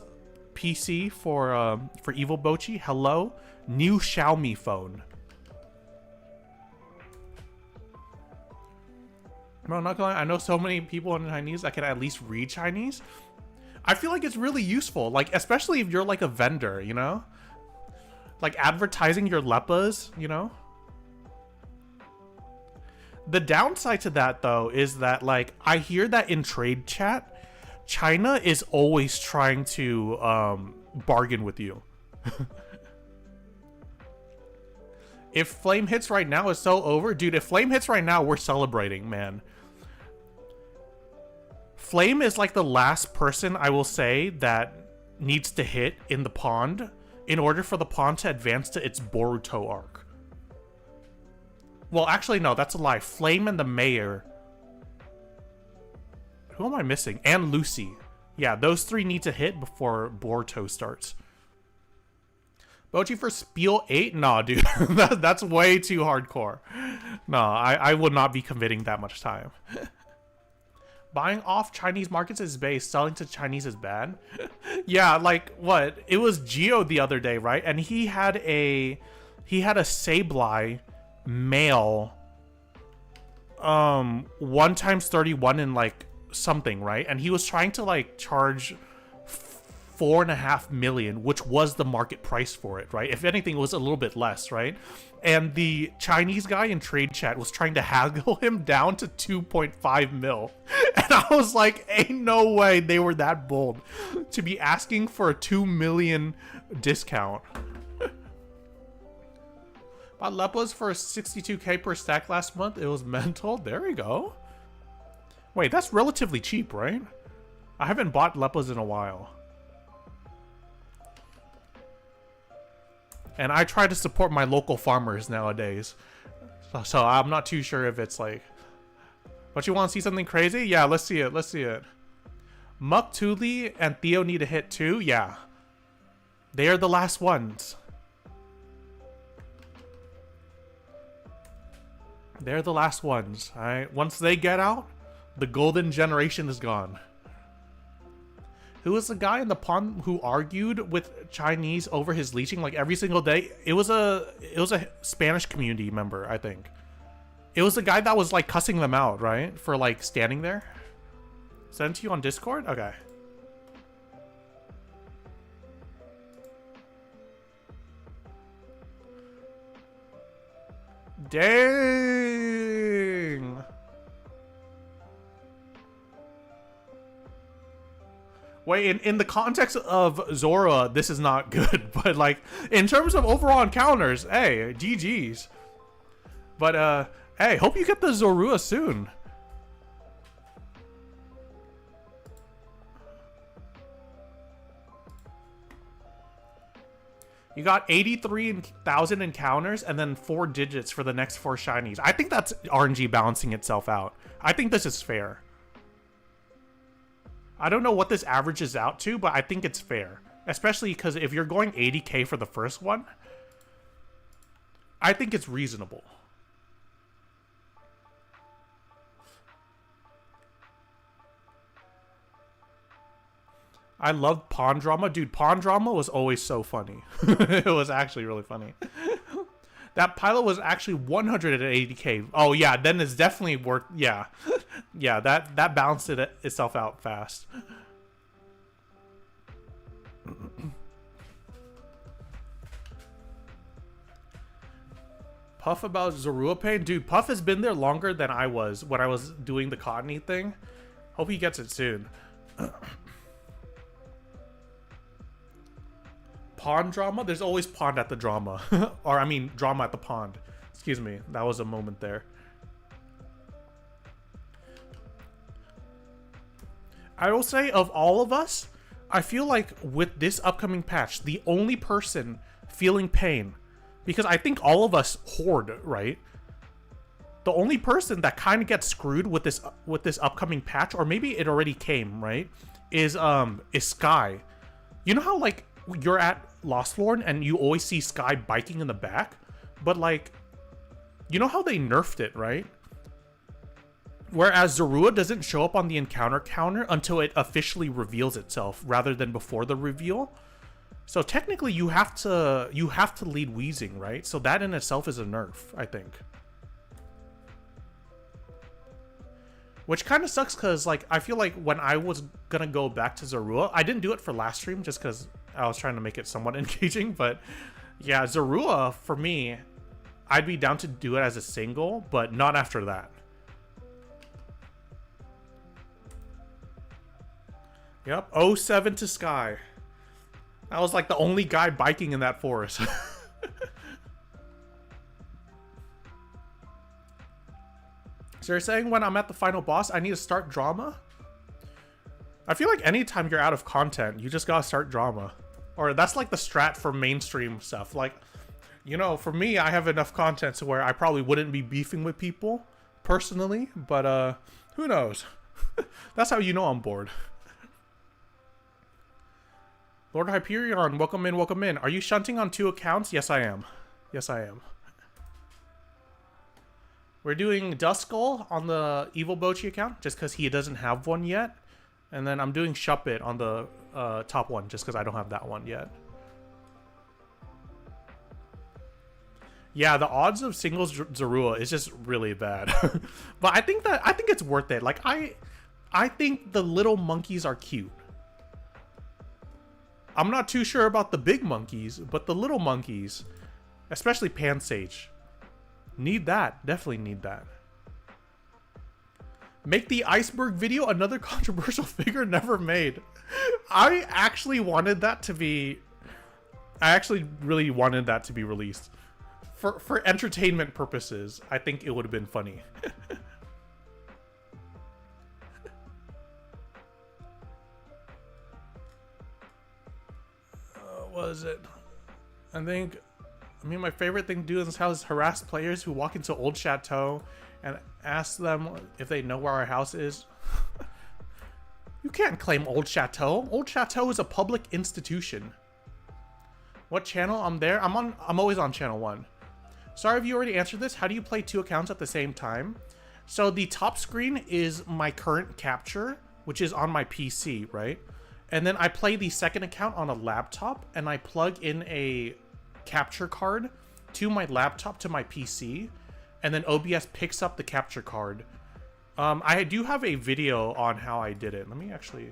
PC for Evil Bochi. Hello, new Xiaomi phone. Bro, not gonna lie, I know so many people in Chinese that can at least read Chinese. I feel like it's really useful, like especially if you're like a vendor, you know, like advertising your leppas, you know. The downside to that though is that like I hear that in trade chat, China is always trying to bargain with you. If Flame Hits right now is so over, dude, if Flame Hits right now, we're celebrating, man. Flame is like the last person I will say that needs to hit in the pond in order for the pond to advance to its Boruto arc. Well, actually, no, that's a lie. Flame and the mayor. Who am I missing? And Lucy. Yeah, those 3 need to hit before Boruto starts. Bochi for Spiel 8? Nah, dude. That's way too hardcore. No, I would not be committing that much time. Buying off Chinese markets is base, selling to Chinese is bad. Yeah, like what? It was Geo the other day, right? And he had a Sableye male 1 times 31 in like something, right? And he was trying to like charge 4.5 million, which was the market price for it, right? If anything, it was a little bit less, right? And the Chinese guy in trade chat was trying to haggle him down to 2.5 mil. And I was like, ain't no way they were that bold to be asking for a 2 million discount. Bought Leplas for 62k per stack last month. It was mental. There we go. Wait, that's relatively cheap, right? I haven't bought Leplas in a while. And I try to support my local farmers nowadays. So I'm not too sure if it's like... But you want to see something crazy? Yeah, let's see it. Let's see it. Muck, Thule, and Theo need a hit too? Yeah. They are the last ones. They're the last ones, alright? Once they get out, The golden generation is gone. Who was the guy in the pond who argued with Chinese over his leeching like every single day? It was a Spanish community member, I think. It was the guy that was like cussing them out, right? For like standing there. Send it to you on Discord? Okay. Dang. Wait, in the context of Zora, this is not good. But like, in terms of overall encounters, hey, GG's. But hey, hope you get the Zorua soon. You got 83,000 encounters and then 4 digits for the next 4 shinies. I think that's RNG balancing itself out. I think this is fair. I don't know what this averages out to, but I think it's fair. Especially because if you're going 80k for the first one, I think it's reasonable. I love pond drama. Dude, pond drama was always so funny. It was actually really funny. That pilot was actually 180k. Oh yeah, then it's definitely worth. Yeah. Yeah, that balanced itself out fast. Puff about Zorua pain? Dude, Puff has been there longer than I was when I was doing the Cottony thing. Hope he gets it soon. Pond drama? There's always pond at the drama. Or, I mean, drama at the pond. Excuse me. That was a moment there. I will say, of all of us, I feel like with this upcoming patch, the only person feeling pain, because I think all of us hoard, right? The only person that kind of gets screwed with this upcoming patch, or maybe it already came, right? Is Sky. You know how like you're at Lostlorn and you always see Sky biking in the back, but like, you know how they nerfed it, right? Whereas Zorua doesn't show up on the encounter counter until it officially reveals itself, rather than before the reveal. So technically, you have to lead wheezing, right? So that in itself is a nerf, I think. Which kind of sucks because, like, I feel like when I was gonna go back to Zorua, I didn't do it for last stream just because I was trying to make it somewhat engaging. But yeah, Zorua for me, I'd be down to do it as a single, but not after that. Yep, 07 to Sky. I was like the only guy biking in that forest. So you're saying when I'm at the final boss, I need to start drama? I feel like anytime you're out of content, you just gotta start drama. Or that's like the strat for mainstream stuff. Like, you know, for me, I have enough content to where I probably wouldn't be beefing with people personally, but who knows? That's how you know I'm bored. Lord Hyperion, welcome in, welcome in. Are you shunting on 2 accounts? Yes, I am. Yes, I am. We're doing Duskull on the Evil Bochi account, just because he doesn't have one yet. And then I'm doing Shuppet on the top one, just because I don't have that one yet. Yeah, the odds of singles Zorua is just really bad. But I think it's worth it. Like, I think the little monkeys are cute. I'm not too sure about the big monkeys, but the little monkeys, especially Pansage, need that. Definitely need that. Make the iceberg video another controversial figure never made. I actually wanted that to be... I actually really wanted that to be released. For entertainment purposes, I think it would have been funny. What is it? I mean, my favorite thing to do in this house is harass players who walk into Old Chateau and ask them if they know where our house is. You can't claim Old Chateau. Old Chateau is a public institution. What channel? I'm there. I'm always on channel 1. Sorry if you already answered this. How do you play 2 accounts at the same time? So the top screen is my current capture, which is on my PC, right? And then I play the second account on a laptop, and I plug in a capture card to my laptop to my PC, and then OBS picks up the capture card. I do have a video on how I did it. Let me actually.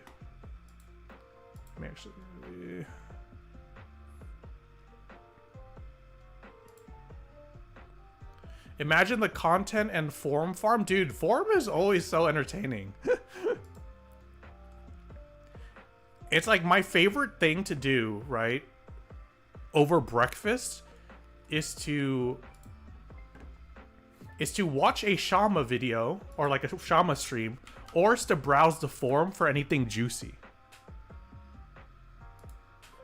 Imagine the content and forum farm. Dude, forum is always so entertaining. It's like my favorite thing to do, right? Over breakfast is to watch a Shama video or like a Shama stream, or is to browse the forum for anything juicy.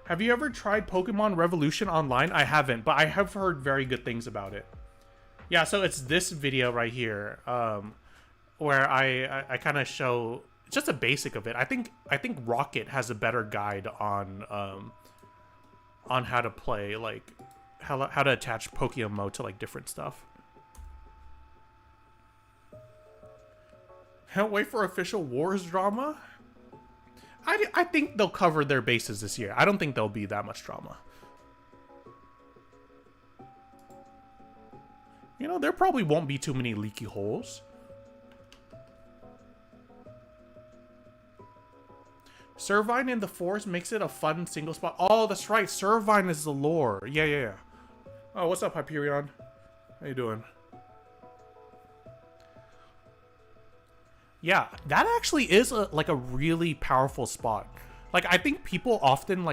Have you ever tried Pokemon Revolution online? I haven't, but I have heard very good things about it. Yeah, so it's this video right here, where I kind of show just a basic of it. I think Rocket has a better guide on how to play, like how to attach PokeMMO to like different stuff. Can't wait for official Wars drama. I think they'll cover their bases this year. I don't think there'll be that much drama. You know, there probably won't be too many leaky holes. Servine in the forest makes it a fun single spot. Oh, that's right. Servine is the lore. Yeah. Oh, what's up, Hyperion? How you doing? Yeah, that actually is like a really powerful spot. Like, I think people often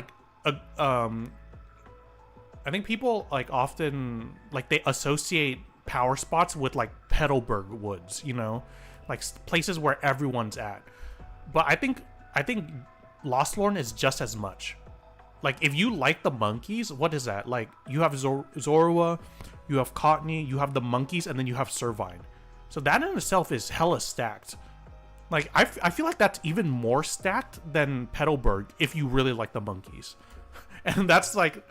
they associate power spots with like Petalburg Woods, you know, like places where everyone's at. But I think Lostlorn is just as much. Like, if you like the monkeys, what is that? Like, you have Zorua, you have Cottony, you have the monkeys, and then you have Servine. So that in itself is hella stacked. Like, I feel like that's even more stacked than Petalburg if you really like the monkeys. And that's like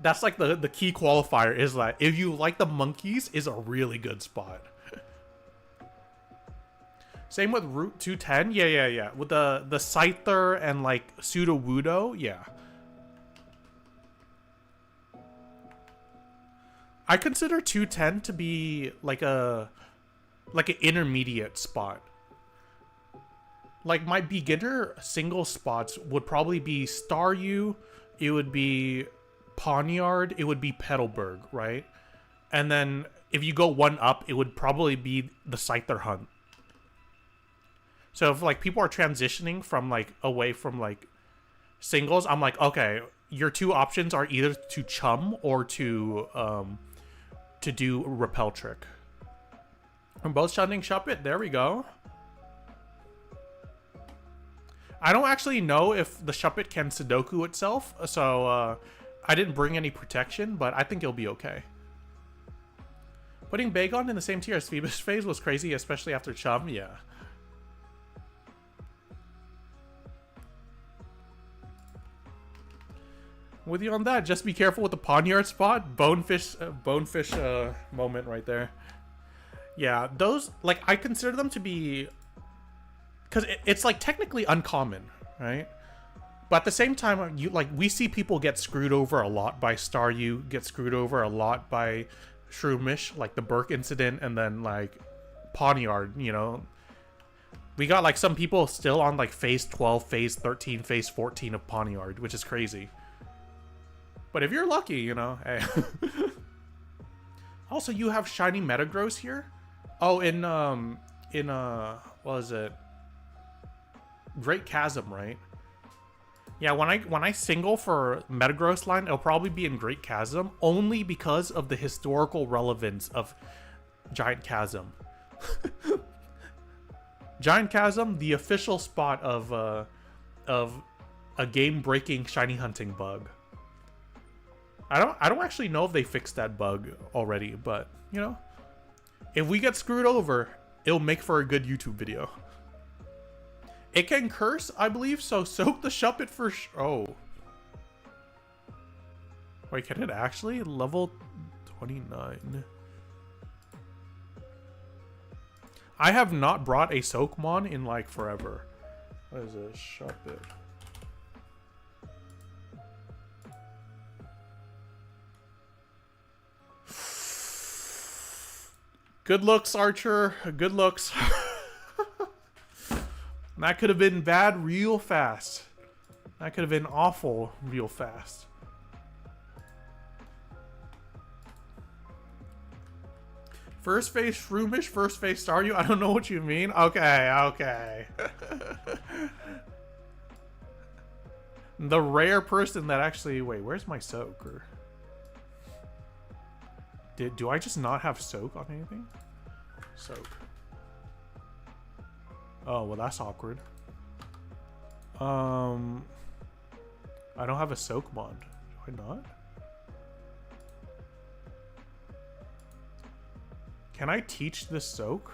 the key qualifier is that if you like the monkeys is a really good spot. Same with Route 210. Yeah. With the Scyther and like Sudowoodo, yeah. I consider 210 to be like an intermediate spot. Like, my beginner single spots would probably be Staryu, it would be Pawniard, it would be Petalburg, right? And then if you go one up, it would probably be the Scyther Hunt. So if like people are transitioning from like away from like singles, I'm like, okay, your two options are either to chum or to do repel trick. I'm both shunning Shuppet. There we go. I don't actually know if the Shuppet can Sudoku itself, so I didn't bring any protection, but I think it'll be okay. Putting Bagon in the same tier as Phoebus phase was crazy, especially after Chum. Yeah. With you on that, just be careful with the Pawniard spot. Bonefish moment right there. Yeah, those, like, I consider them to be, because it's like technically uncommon, right? But at the same time, we see people get screwed over a lot by Staryu, get screwed over a lot by Shroomish, like the Burke incident, and then like Pawniard, you know. We got like some people still on like phase 12, phase 13, phase 14 of Pawniard, which is crazy. But if you're lucky, you know, hey. Also, you have shiny Metagross here. Oh, in what is it? Great Chasm, right? Yeah, when I single for Metagross line, it'll probably be in Great Chasm, only because of the historical relevance of Giant Chasm. Giant Chasm, the official spot of a game-breaking shiny hunting bug. I don't actually know if they fixed that bug already, but you know, if we get screwed over, it'll make for a good YouTube video. It can curse, I believe, so soak the Shuppet for oh. Wait, can it actually? Level 29. I have not brought a Soakmon in like forever. What is this? Shop it. Good looks, Archer. Good looks. That could have been bad real fast. That could have been awful real fast. First face Shroomish, first face Staryu? I don't know what you mean. Okay, okay. The rare person that actually... Wait, where's my soak? Or... Do I just not have soak on anything? Soak. Oh, well that's awkward. I don't have a soak bond. Do I not? Can I teach this soak?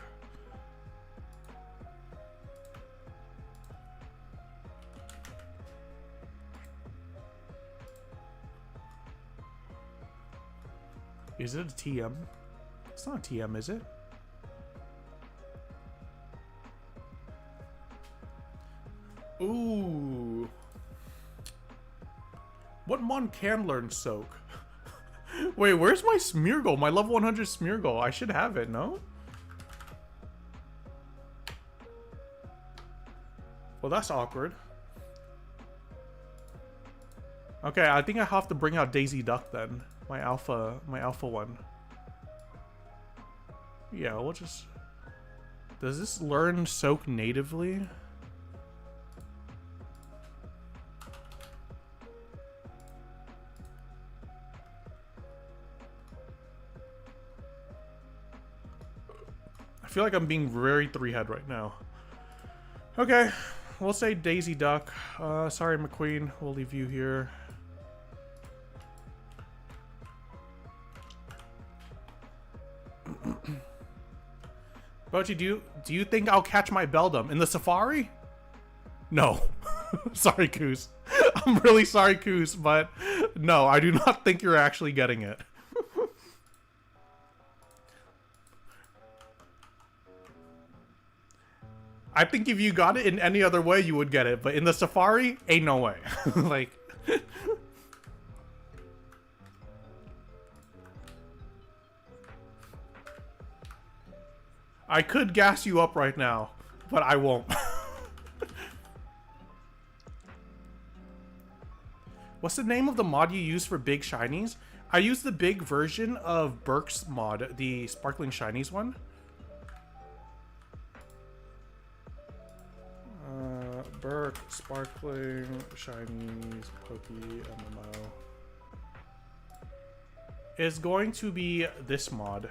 Is it a TM? It's not a TM, is it? Ooh. What mon can learn soak? Wait, where's my Smeargle? My level 100 Smeargle. I should have it, no? Well, that's awkward. Okay, I think I have to bring out Daisy Duck then. My alpha one. Yeah, we'll just... Does this learn soak natively? I feel like I'm being very three-head right now. Okay, we'll say Daisy Duck. Sorry, McQueen. We'll leave you here. Bochi, do you think I'll catch my Beldum in the safari? No. Sorry, Koos. I'm really sorry, Koos, but no, I do not think you're actually getting it. I think if you got it in any other way, you would get it, but in the safari, ain't no way. Like... I could gas you up right now, but I won't. What's the name of the mod you use for big shinies? I use the big version of Burke's mod, the sparkling shinies one. Burke sparkling shinies PokeMMO is going to be this mod.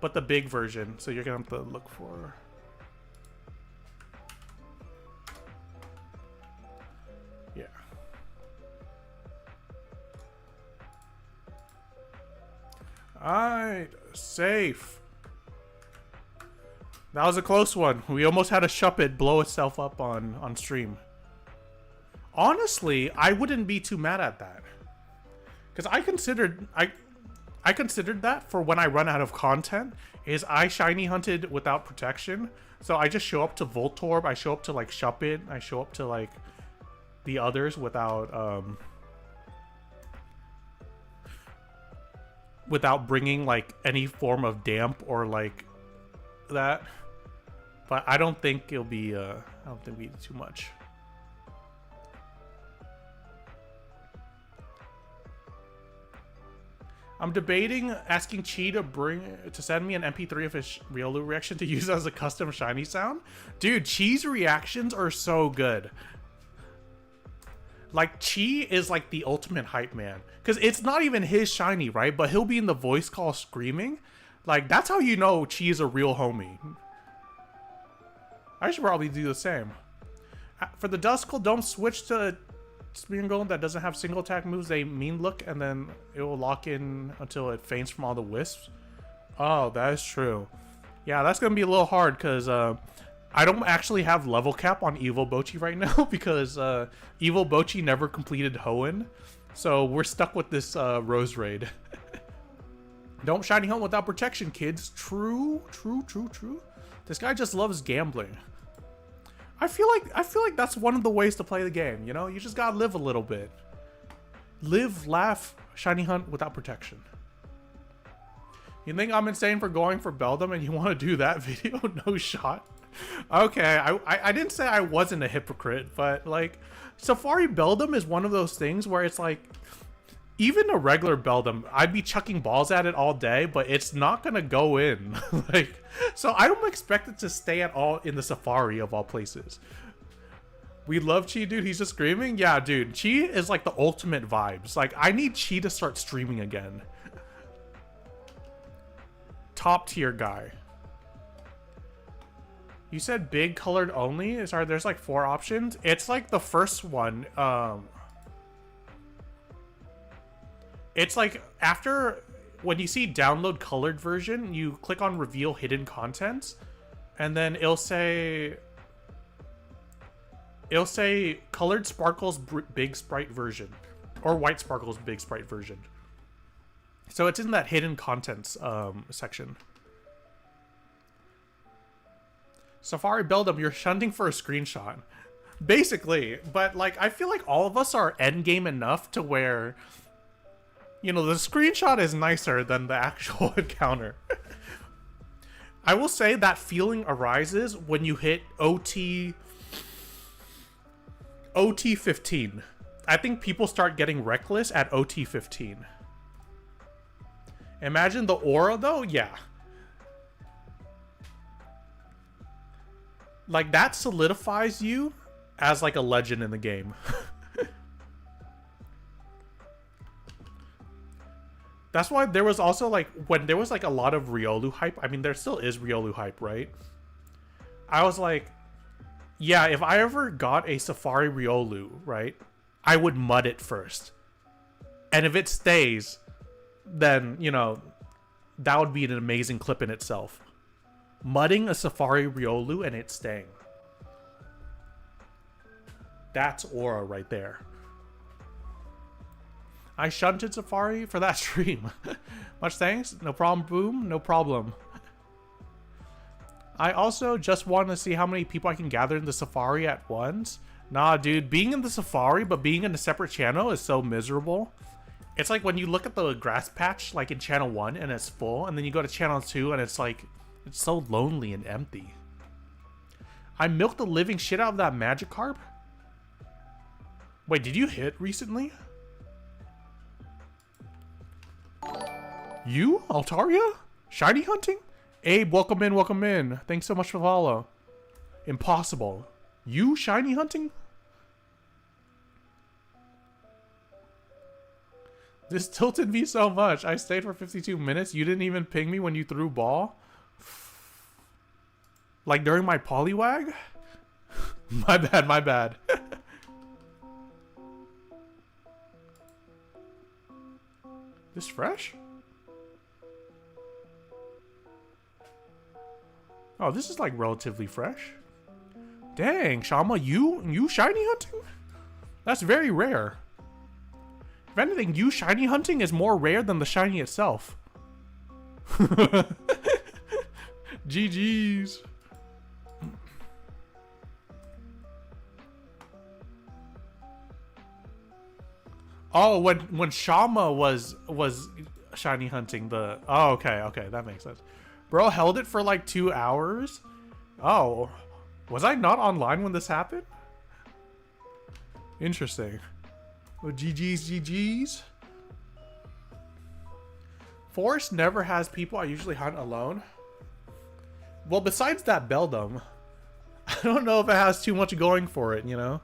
But the big version, so you're gonna have to look for. Yeah. Alright, safe. That was a close one. We almost had a Shuppet blow itself up on stream. Honestly, I wouldn't be too mad at that. Because I considered that for when I run out of content, is I shiny hunted without protection. So I just show up to Voltorb, I show up to like Shuppet, I show up to like the others without bringing like any form of damp or like that. But I don't think it'll be I don't think it'll be too much. I'm debating asking Chi to send me an MP3 of his Riolu reaction to use as a custom shiny sound. Dude, Chi's reactions are so good. Like, Chi is like the ultimate hype man. Because it's not even his shiny, right? But he'll be in the voice call screaming. Like, that's how you know Chi is a real homie. I should probably do the same. For the Duskull, don't switch to Smeargle that doesn't have single attack moves. They mean look, and then it will lock in until it faints from all the wisps. Oh, that is true. Yeah, that's going to be a little hard because I don't actually have level cap on Evil Bochi right now because Evil Bochi never completed Hoenn. So we're stuck with this Rose Raid. Don't shiny hunt without protection, kids. True, true, true, true. This guy just loves gambling. I feel like that's one of the ways to play the game, you know? You just gotta live a little bit. Live, laugh, shiny hunt without protection. You think I'm insane for going for Beldum and you want to do that video? No shot. Okay, I didn't say I wasn't a hypocrite, but like, Safari Beldum is one of those things where it's like, even a regular Beldum, I'd be chucking balls at it all day, but it's not gonna go in. Like, so I don't expect it to stay at all in the Safari of all places. We love Chi, dude. He's just screaming. Yeah, dude. Chi is like the ultimate vibes. Like, I need Chi to start streaming again. Top tier guy. You said big colored only? Sorry, there's like 4 options. It's like the first one. It's like after, when you see download colored version, you click on reveal hidden contents, and then it'll say colored sparkles big sprite version, or white sparkles big sprite version. So it's in that hidden contents section. Safari Beldum, you're shunting for a screenshot. Basically, but like, I feel like all of us are endgame enough to where, you know, the screenshot is nicer than the actual encounter. I will say that feeling arises when you hit OT 15. I think people start getting reckless at OT 15. Imagine the aura though, yeah. Like, that solidifies you as like a legend in the game. That's why there was also like, when there was like a lot of Riolu hype, I mean, there still is Riolu hype, right? I was like, yeah, if I ever got a Safari Riolu, right, I would mud it first. And if it stays, then, you know, that would be an amazing clip in itself. Mudding a Safari Riolu and it staying. That's aura right there. I shunted Safari for that stream. Much thanks. No problem, boom. No problem. I also just want to see how many people I can gather in the Safari at once. Nah, dude. Being in the Safari, but being in a separate channel is so miserable. It's like when you look at the grass patch, like in channel 1, and it's full, and then you go to channel 2, and it's like, it's so lonely and empty. I milked the living shit out of that Magikarp? Wait, did you hit recently? You? Altaria? Shiny hunting? Abe, welcome in, welcome in. Thanks so much for the follow. Impossible. You shiny hunting? This tilted me so much. I stayed for 52 minutes. You didn't even ping me when you threw ball? Like during my Poliwag? My bad, my bad. This fresh? Oh, this is like relatively fresh. Dang, Shama, you shiny hunting? That's very rare. If anything, you shiny hunting is more rare than the shiny itself. GG's. Oh, when Shama was shiny hunting the... Oh, okay, that makes sense. Bro held it for like 2 hours? Oh, was I not online when this happened? Interesting. Oh, GG's. Forest never has people. I usually hunt alone. Well, besides that Beldum, I don't know if it has too much going for it, you know?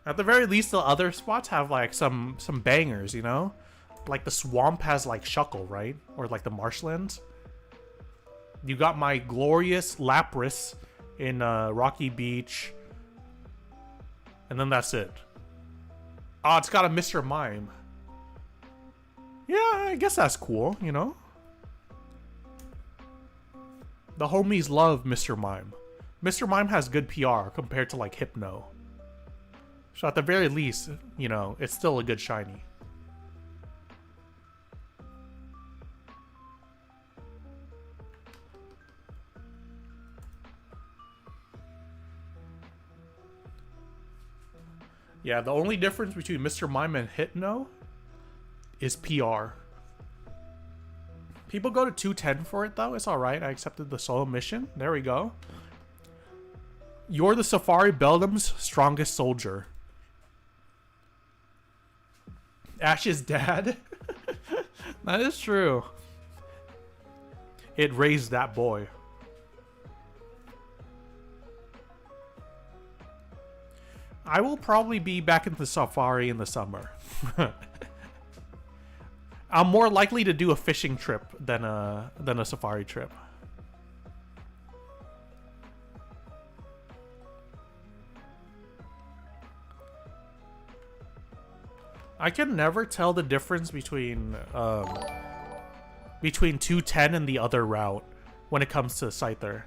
At the very least, the other spots have like some bangers, you know? Like the swamp has like Shuckle, right? Or like the marshlands. You got my glorious Lapras in Rocky Beach. And then that's it. Oh, it's got a Mr. Mime. Yeah, I guess that's cool, you know? The homies love Mr. Mime. Mr. Mime has good PR compared to like Hypno. So at the very least, you know, it's still a good shiny. Yeah, the only difference between Mr. Mime and Hypno is PR. People go to 210 for it, though. It's alright. I accepted the solo mission. There we go. You're the Safari Beldam's strongest soldier. Ash's dad? That is true. It raised that boy. I will probably be back in the Safari in the summer. I'm more likely to do a fishing trip than a safari trip. I can never tell the difference between 210 and the other route when it comes to Scyther.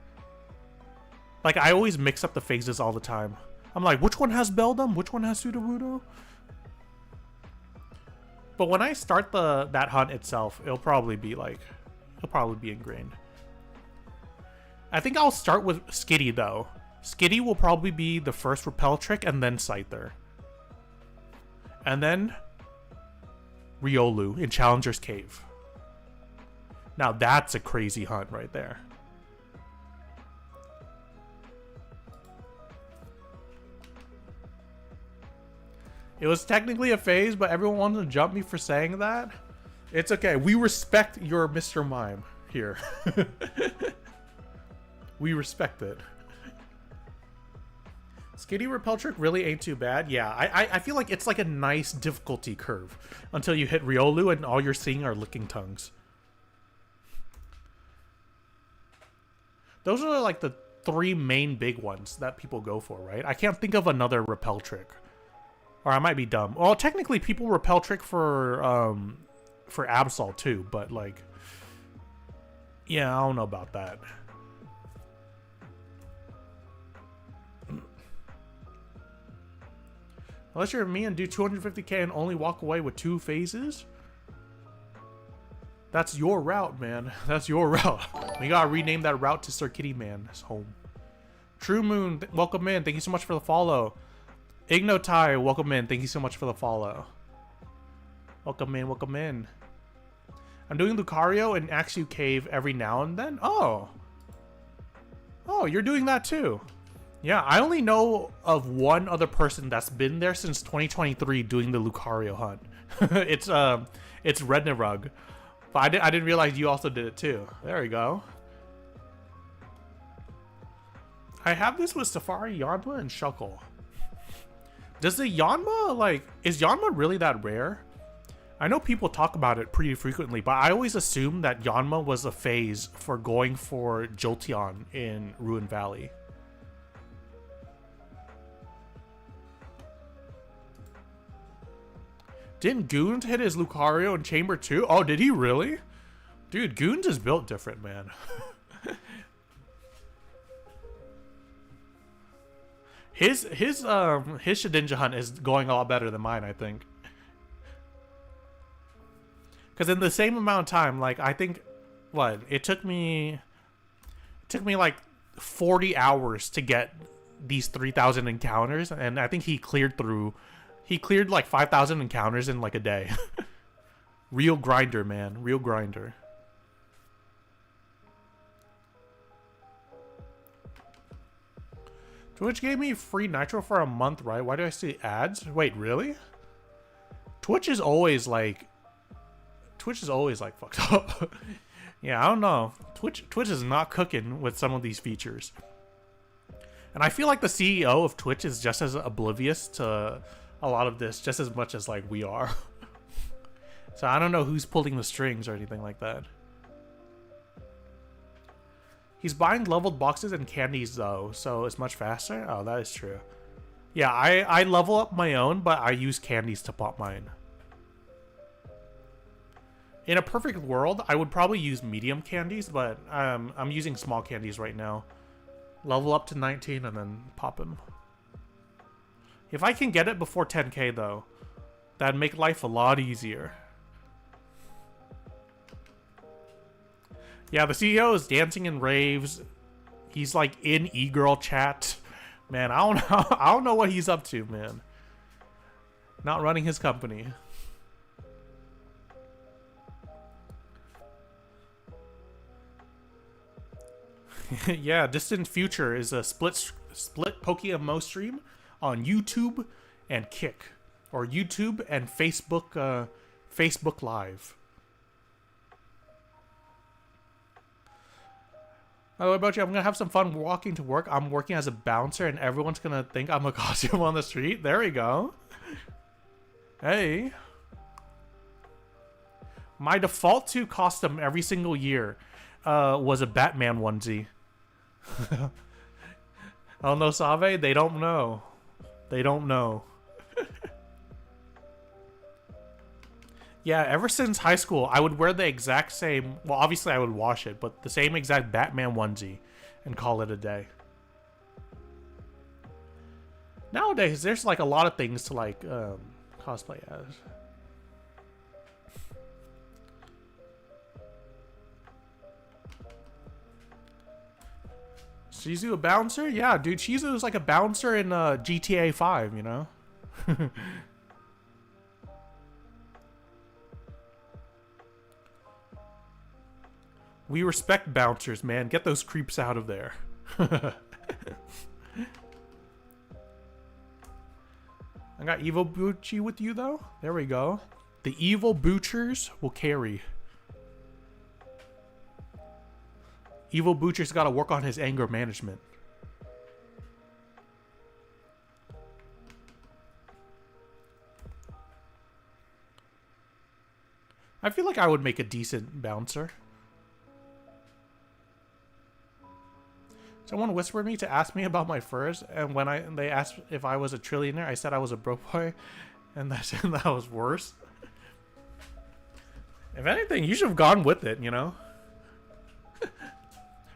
Like, I always mix up the phases all the time. I'm like, which one has Beldam? Which one has Sudowoodo? But when I start that hunt itself, it'll probably be ingrained. I think I'll start with Skitty though. Skitty will probably be the first repel trick and then Scyther. And then Riolu in Challenger's Cave. Now that's a crazy hunt right there. It was technically a phase, but everyone wanted to jump me for saying that. It's okay. We respect your Mr. Mime here. We respect it. Skitty repel trick really ain't too bad. Yeah, I feel like it's like a nice difficulty curve until you hit Riolu and all you're seeing are licking tongues. Those are like the 3 main big ones that people go for, right? I can't think of another repel trick. Or I might be dumb. Well, technically people repel trick for Absol too, but like, yeah, I don't know about that. Unless you're me and do 250k and only walk away with 2 phases? That's your route, man. That's your route. We gotta rename that route to Sir Kitty Man's home. True Moon, welcome in. Thank you so much for the follow. Ignotai, welcome in. Thank you so much for the follow. Welcome in, welcome in. I'm doing Lucario and Axew Cave every now and then. Oh. Oh, you're doing that too. Yeah, I only know of one other person that's been there since 2023 doing the Lucario hunt. It's Rednarug. But I didn't realize you also did it too. There we go. I have this with Safari, Yanma, and Shuckle. Does the Yanma, like, is Yanma really that rare? I know people talk about it pretty frequently, but I always assumed that Yanma was a phase for going for Jolteon in Ruin Valley. Didn't Goons hit his Lucario in Chamber 2? Oh, did he really? Dude, Goons is built different, man. His Shedinja hunt is going a lot better than mine, I think. Because in the same amount of time, like, I think, what, it took me like 40 hours to get these 3,000 encounters, and I think he cleared like 5,000 encounters in like a day. Real grinder, man. Real grinder. Twitch gave me free Nitro for a month, right? Why do I see ads? Wait, really? Twitch is always like fucked up. Yeah, I don't know. Twitch is not cooking with some of these features. And I feel like the CEO of Twitch is just as oblivious to a lot of this, just as much as like we are. So I don't know who's pulling the strings or anything like that. He's buying leveled boxes and candies though, so it's much faster. Oh, that is true. Yeah, I level up my own, but I use candies to pop mine. In a perfect world, I would probably use medium candies, but I'm using small candies right now. Level up to 19 and then pop him. If I can get it before 10k though, that'd make life a lot easier. Yeah, the CEO is dancing in raves. He's like in e-girl chat. Man, I don't know what he's up to, man. Not running his company. Yeah, Distant Future is a split PokeMMO stream on YouTube and Kick, or YouTube and Facebook Facebook Live. By the way, about you, I'm gonna have some fun walking to work. I'm working as a bouncer, and everyone's gonna think I'm a costume on the street. There we go. Hey. My default to costume every single year was a Batman onesie. Oh no, Save? They don't know. They don't know. Yeah, ever since high school, I would wear the exact same... Well, obviously I would wash it, but the same exact Batman onesie and call it a day. Nowadays, there's like a lot of things to like cosplay as. Shizu a bouncer? Yeah, dude, Shizu is like a bouncer in GTA 5, you know? We respect bouncers, man. Get those creeps out of there. I got Evil Boochie with you, though. There we go. The Evil Butchers will carry. Evil Butcher's got to work on his anger management. I feel like I would make a decent bouncer. Someone whispered me to ask me about my furs, and when they asked if I was a trillionaire, I said I was a broke boy, and that was worse. If anything, you should have gone with it, you know?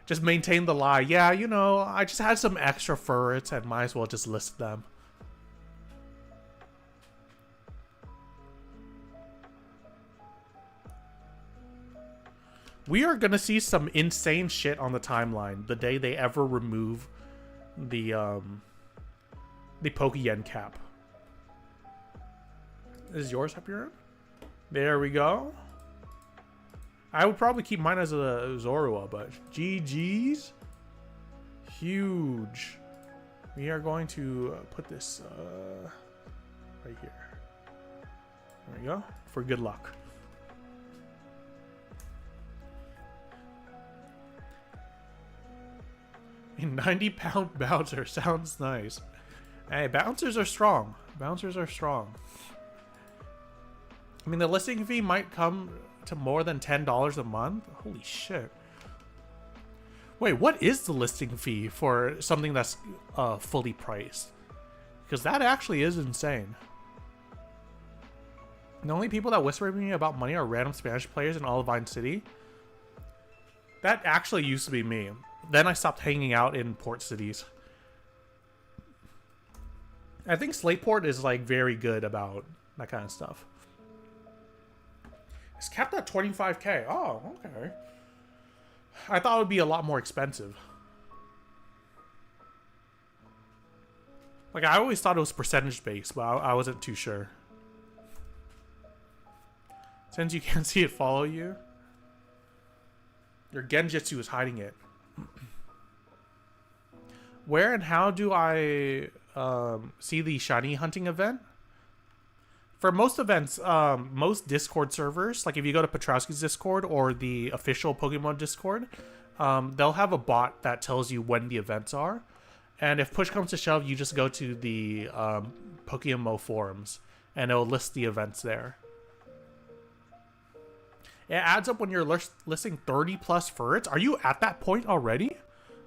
Just maintain the lie. Yeah, you know, I just had some extra furs and might as well just list them. We are gonna see some insane shit on the timeline the day they ever remove the Pokeyen cap. Is yours up your end? There we go. I would probably keep mine as a Zorua, but GG's. Huge. We are going to put this right here. There we go. For good luck. A 90-pound bouncer sounds nice. Hey, bouncers are strong. Bouncers are strong. I mean, the listing fee might come to more than $10 a month. Holy shit. Wait, what is the listing fee for something that's fully priced? Because that actually is insane. The only people that whisper to me about money are random Spanish players in Olivine City. That actually used to be me. Then I stopped hanging out in port cities. I think Slateport is like very good about that kind of stuff. It's capped at 25k. Oh, okay. I thought it would be a lot more expensive. Like, I always thought it was percentage based, but I wasn't too sure. Since you can't see it follow you, your Genjutsu is hiding it. Where and how do I see the shiny hunting event? For most events, most Discord servers, like if you go to Petrowski's Discord or the official Pokemon Discord, they'll have a bot that tells you when the events are. And if push comes to shove, you just go to the PokeMMO forums and it'll list the events there. It adds up when you're listing 30 plus furs. Are you at that point already?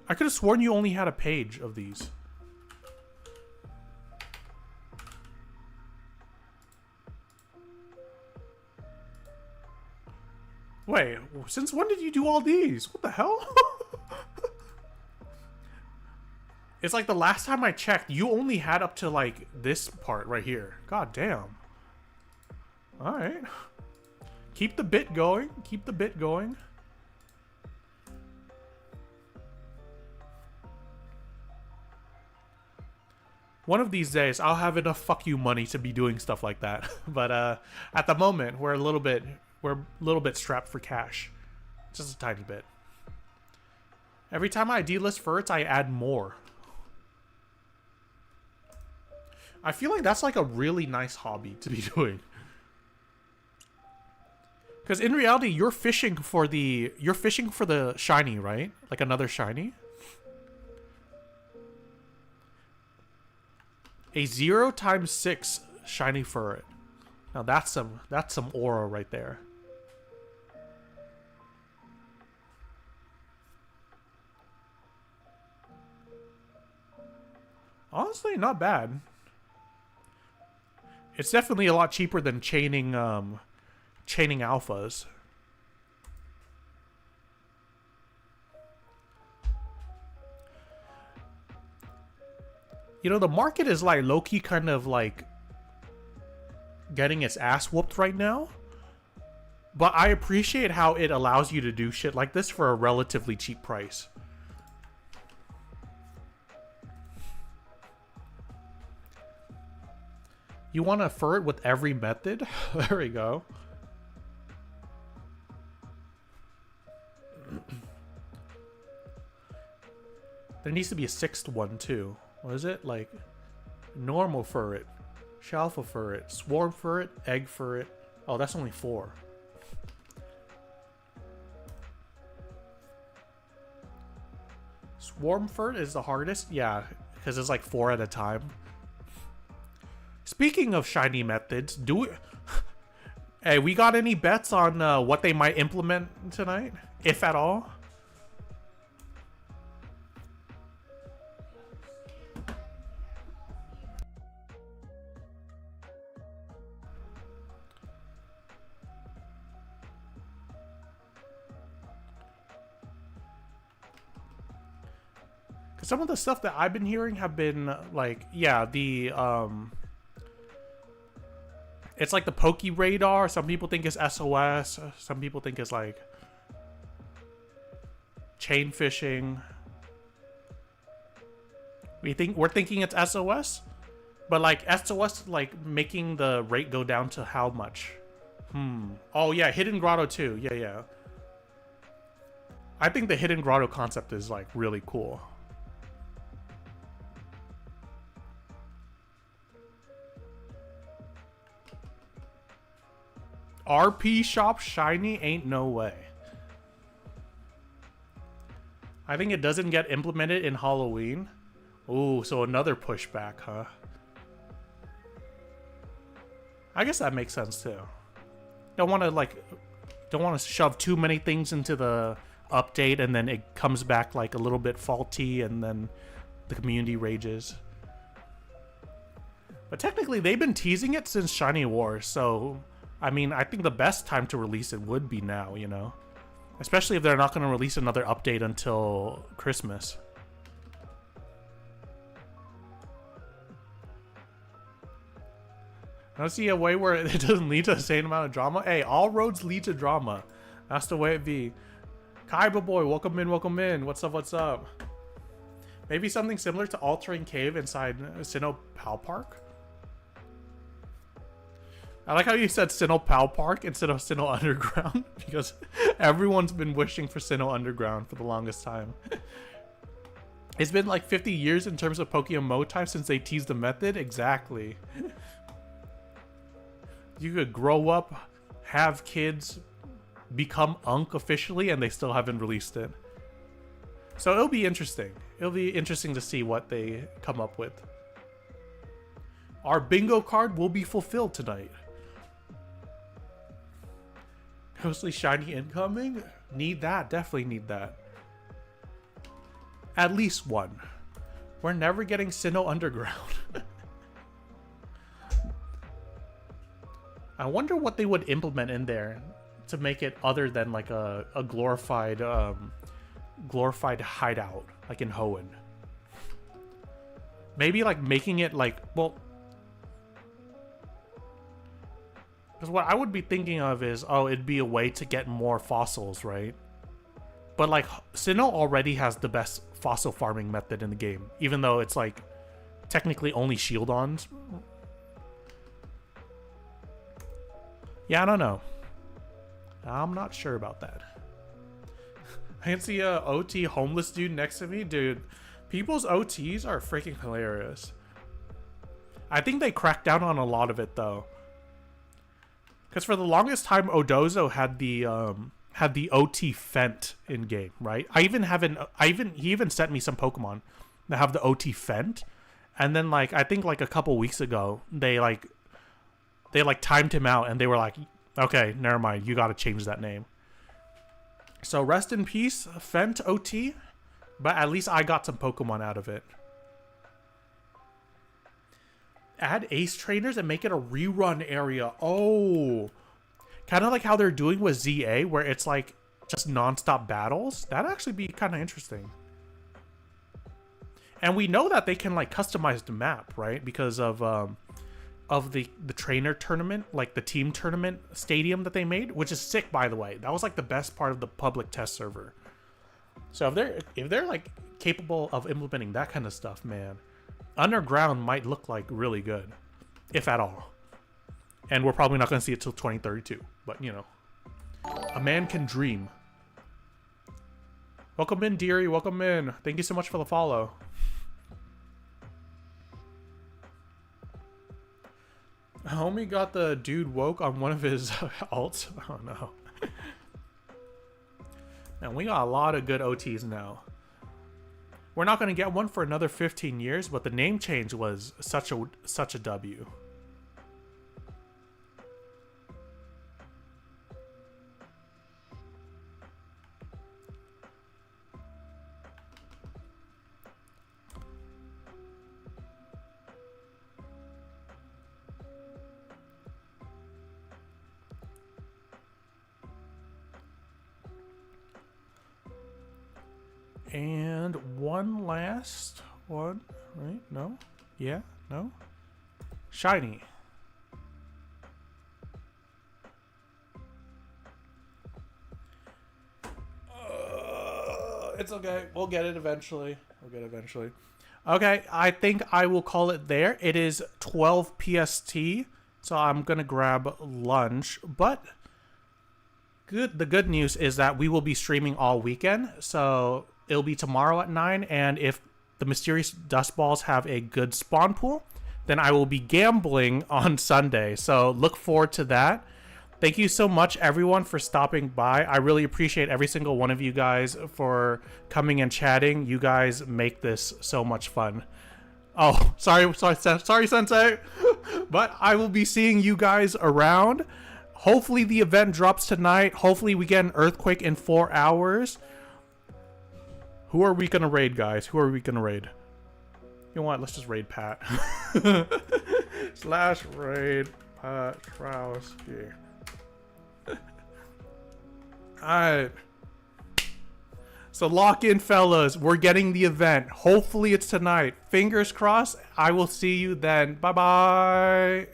I could have sworn you only had a page of these. Wait, since when did you do all these? What the hell? It's like the last time I checked, you only had up to like this part right here. God damn. Alright. Keep the bit going. Keep the bit going. One of these days, I'll have enough fuck you money to be doing stuff like that. But at the moment, we're a little bit strapped for cash, just a tiny bit. Every time I delist ferrets, I add more. I feel like that's like a really nice hobby to be doing. Because in reality, you're fishing for the shiny, right? Like another shiny. A 0 times 6 shiny ferret. Now that's some aura right there. Honestly, not bad. It's definitely a lot cheaper than chaining alphas. You know, the market is like low-key kind of like getting its ass whooped right now. But I appreciate how it allows you to do shit like this for a relatively cheap price. You want to ferret with every method? There we go. There needs to be a 6th one too. What is it? Like normal ferret, shalfa ferret, swarm ferret, egg ferret. Oh, that's only 4. Swarm ferret is the hardest? Yeah, because it's like 4 at a time. Speaking of shiny methods, hey, we got any bets on what they might implement tonight, if at all? Some of the stuff that I've been hearing have been like, yeah, it's like the Poke Radar. Some people think it's SOS. Some people think it's like chain fishing. We're thinking it's SOS, but like SOS, like making the rate go down to how much? Oh yeah, Hidden Grotto too. Yeah. I think the Hidden Grotto concept is like really cool. RP shop shiny? Ain't no way. I think it doesn't get implemented in Halloween. Ooh, so another pushback, huh? I guess that makes sense too. Don't want to shove too many things into the update and then it comes back like a little bit faulty and then the community rages. But technically they've been teasing it since Shiny Wars, so I mean, I think the best time to release it would be now, you know? Especially if they're not going to release another update until Christmas. I don't see a way where it doesn't lead to the same amount of drama. Hey, all roads lead to drama. That's the way it be. Kaiba boy, welcome in. What's up? Maybe something similar to Altering Cave inside Sinnoh Pal Park? I like how you said Sinnoh Pal Park instead of Sinnoh Underground, because everyone's been wishing for Sinnoh Underground for the longest time. It's been like 50 years in terms of PokeMMO time since they teased the method. Exactly. You could grow up, have kids, become Unk officially, and they still haven't released it. So it'll be interesting. It'll be interesting to see what they come up with. Our bingo card will be fulfilled tonight. Ghostly shiny incoming? Need that. Definitely need that. At least one. We're never getting Sinnoh Underground. I wonder what they would implement in there to make it other than like a glorified hideout like in Hoenn. Maybe like making it like, well, because what I would be thinking of is, oh, it'd be a way to get more fossils, right? But like Sinnoh already has the best fossil farming method in the game, even though it's like technically only shield-ons. Yeah, I don't know. I'm not sure about that. I can see a OT homeless dude next to me. Dude, people's OTs are freaking hilarious. I think they cracked down on a lot of it, though. Because for the longest time, Odozo had the OT Fent in game, right? He even sent me some Pokemon that have the OT Fent, and then like I think like a couple weeks ago they timed him out and they were like, okay, never mind, you got to change that name. So rest in peace, Fent OT, but at least I got some Pokemon out of it. Add ace trainers and make it a rerun area. Oh, kind of like how they're doing with ZA, where it's like just non-stop battles. That'd actually be kind of interesting. And we know that they can like customize the map, right? Because of the trainer tournament, like the team tournament stadium that they made, which is sick, by the way. That was like the best part of the public test server. So if they're like capable of implementing that kind of stuff, man, Underground might look like really good, if at all. And we're probably not going to see it till 2032, but you know, a man can dream. Welcome in, dearie. Welcome in. Thank you so much for the follow. Homie got the dude woke on one of his alts. Oh no. And we got a lot of good OTs now. We're not going to get one for another 15 years, but the name change was such a W. And one last one, right? No? Yeah? No? Shiny. It's okay. We'll get it eventually. Okay, I think I will call it there. It is 12 PST, so I'm going to grab lunch. But the good news is that we will be streaming all weekend, so it'll be tomorrow at 9, and if the mysterious dust balls have a good spawn pool, then I will be gambling on Sunday. So look forward to that. Thank you so much, everyone, for stopping by. I really appreciate every single one of you guys for coming and chatting. You guys make this so much fun. Oh, sorry, Sensei. But I will be seeing you guys around. Hopefully the event drops tonight. Hopefully we get an earthquake in 4 hours. Who are we gonna raid, guys? Who are we gonna raid? You know what? Let's just raid Pat. / raid Patrowski. Alright. So lock in, fellas. We're getting the event. Hopefully it's tonight. Fingers crossed. I will see you then. Bye-bye.